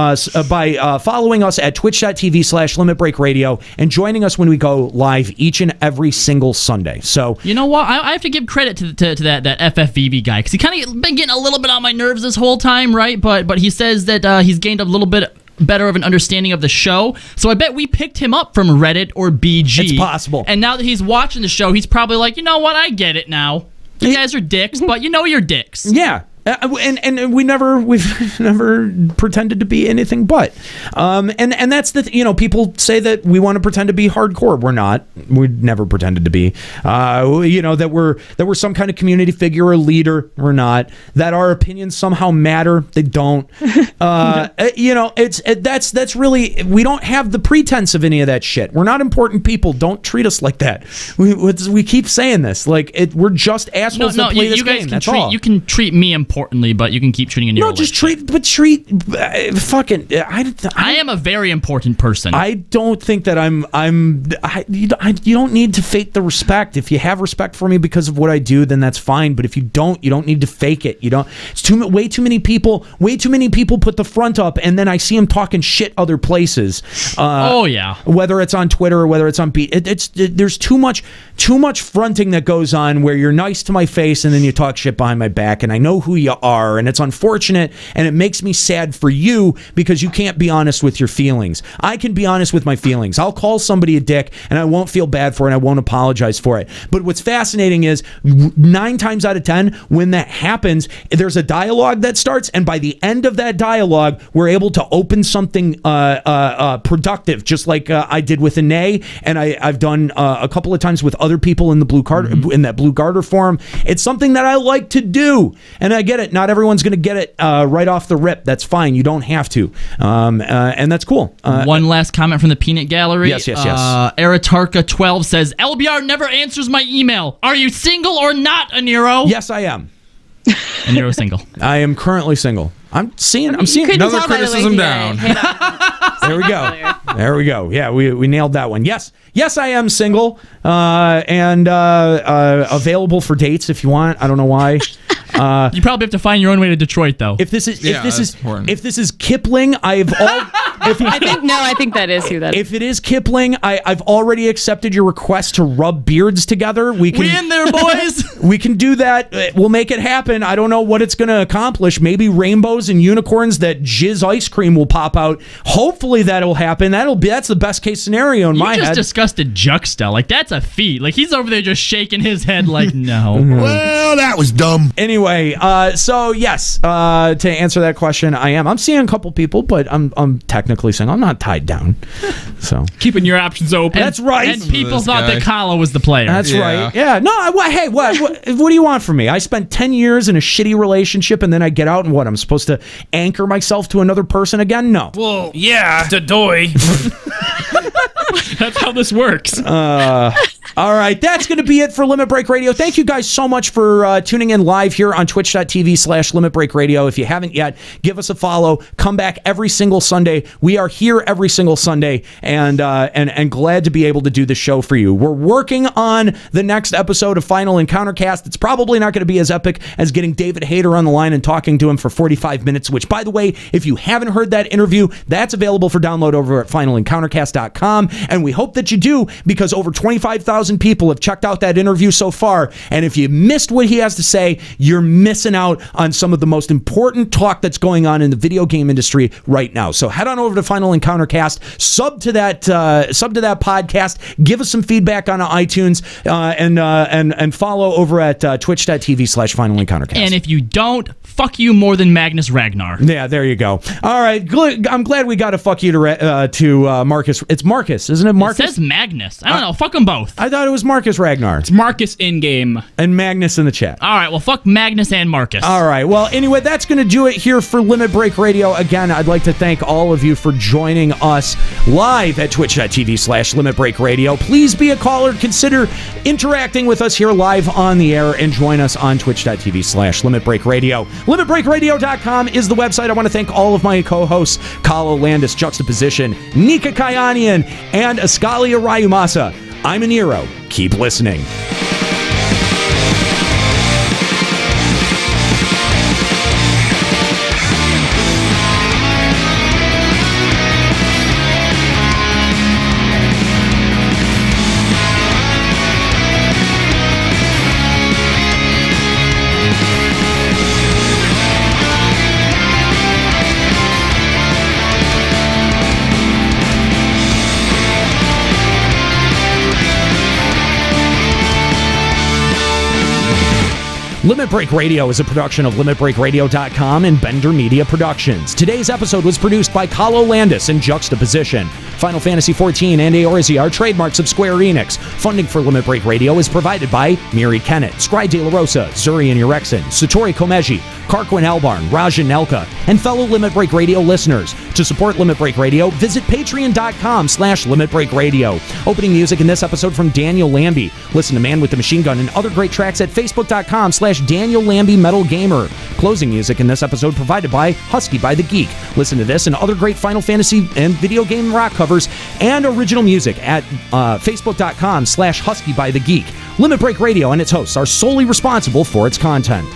Speaker 6: following us at twitch.tv/limitbreakradio and joining us when we go live each and every single Sunday. So
Speaker 7: you know what, I have to give credit to that FFXIV guy, because he kind of been getting a little bit on my nerves this whole time, right? But he says that he's gained a little bit better of an understanding of the show, so I bet we picked him up from Reddit or BG.
Speaker 6: It's possible.
Speaker 7: And now that he's watching the show, he's probably like, you know what, I get it now. You guys are dicks, but you know you're dicks.
Speaker 6: Yeah. And we've never pretended to be anything but, and that's the people say that we want to pretend to be hardcore. We're not. We never pretended to be. That we're some kind of community figure or leader. We're not. That our opinions somehow matter. They don't. That's really, we don't have the pretense of any of that shit. We're not important people. Don't treat us like that. We keep saying this. Like we're just assholes that play this game. That's all.
Speaker 7: You can treat me importantly, but you can keep treating your I am a very important person.
Speaker 6: I don't think that you don't need to fake the respect. If you have respect for me because of what I do, then that's fine, but if you don't need to fake it. It's way too many people put the front up, and then I see them talking shit other places. Whether it's on Twitter or whether it's on there's too much fronting that goes on where you're nice to my face and then you talk shit behind my back, and I know who you are, and it's unfortunate, and it makes me sad for you because you can't be honest with your feelings. I can be honest with my feelings. I'll call somebody a dick and I won't feel bad for it and I won't apologize for it. But what's fascinating is 9 times out of 10 when that happens, there's a dialogue that starts, and by the end of that dialogue we're able to open something productive, just like I did with Ine, and I've done a couple of times with other people in the Blue Garter in that Blue Garter forum. It's something that I like to do, and I get it. Not everyone's going to get it right off the rip. That's fine. You don't have to. And that's cool.
Speaker 7: One last comment from the Peanut Gallery.
Speaker 6: Yes.
Speaker 7: Aratarka12 says, LBR never answers my email. Are you single or not, Aniro?
Speaker 6: Yes, I am.
Speaker 7: Aniro single.
Speaker 6: I am currently single. I'm seeing
Speaker 9: another criticism down.
Speaker 6: There we go. Yeah, we nailed that one. Yes, I am single and available for dates if you want. I don't know why.
Speaker 7: You probably have to find your own way to Detroit, though.
Speaker 6: If this is Kipling, I
Speaker 8: think that is who that is.
Speaker 6: If it is Kipling, I've already accepted your request to rub beards together. We
Speaker 7: in there, boys.
Speaker 6: We can do that. We'll make it happen. I don't know what it's going to accomplish. Maybe rainbows and unicorns that jizz ice cream will pop out. Hopefully that'll happen. That's the best case scenario in my head.
Speaker 7: You just discussed a Juxta. Like, that's a feat. Like, he's over there just shaking his head like, no.
Speaker 1: Well, that was dumb.
Speaker 6: Anyway, so yes, to answer that question, I'm seeing a couple people, but I'm technically single. I'm not tied down. So
Speaker 10: keeping your options open.
Speaker 6: That's right.
Speaker 7: And people thought that Kala was the player.
Speaker 6: That's right. Yeah. No. Hey, what do you want from me? I spent 10 years in a shitty relationship, and then I get out, and what? I'm supposed to anchor myself to another person again? No.
Speaker 10: Well, yeah, Dadoy. That's how this works.
Speaker 6: All right, that's going to be it for Limit Break Radio. Thank you guys so much for tuning in live here on twitch.tv/Limit Break Radio. If you haven't yet, give us a follow. Come back every single Sunday. We are here every single Sunday, and glad to be able to do the show for you. We're working on the next episode of Final Encountercast. It's probably not going to be as epic as getting David Hayter on the line and talking to him for 45 minutes, which, by the way, if you haven't heard that interview, that's available for download over at finalencountercast.com, and we hope that you do, because over 25,000 people have checked out that interview so far, and if you missed what he has to say, you're missing out on some of the most important talk that's going on in the video game industry right now. So head on over to Final Encountercast, sub to that podcast, give us some feedback on iTunes, and follow over at twitch.tv/Final Encountercast.
Speaker 7: And if you don't, fuck you more than Magnus Ragnar.
Speaker 6: Yeah, there you go. All right, I'm glad we got a fuck you to Marcus. It's Marcus, isn't it? Marcus?
Speaker 7: It says Magnus. I don't know. Fuck them both.
Speaker 6: I thought it was Marcus Ragnar.
Speaker 10: It's Marcus in-game.
Speaker 6: And Magnus in the chat.
Speaker 7: All right, well, fuck Magnus and Marcus.
Speaker 6: All right, well, anyway, that's going to do it here for Limit Break Radio. Again, I'd like to thank all of you for joining us live at twitch.tv/Limit Break Radio. Please be a caller. Consider interacting with us here live on the air, and join us on twitch.tv/Limit Break Radio. LimitBreakRadio.com is the website. I want to thank all of my co-hosts, Kalo Landis, Juxtaposition, Nika Kayanian, and Ascalia Ryumasa. I'm Aniro. Keep listening. Limit Break Radio is a production of LimitBreakRadio.com and Bender Media Productions. Today's episode was produced by Kalo Landis and Juxtaposition. Final Fantasy XIV and Eorzea are trademarks of Square Enix. Funding for Limit Break Radio is provided by Miri Kennett, Scry De La Rosa, Zurian Urexin, Satori Komeji, Karquin Elbarn, Rajan Nelka, and fellow Limit Break Radio listeners. To support Limit Break Radio, visit patreon.com/Limit Break Radio. Opening music in this episode from Daniel Lambie. Listen to Man with the Machine Gun and other great tracks at facebook.com/Daniel Lambie Metal Gamer. Closing music in this episode provided by Husky by the Geek. Listen to this and other great Final Fantasy and video game rock covers and original music at facebook.com/Husky by the Geek. Limit Break Radio and its hosts are solely responsible for its content.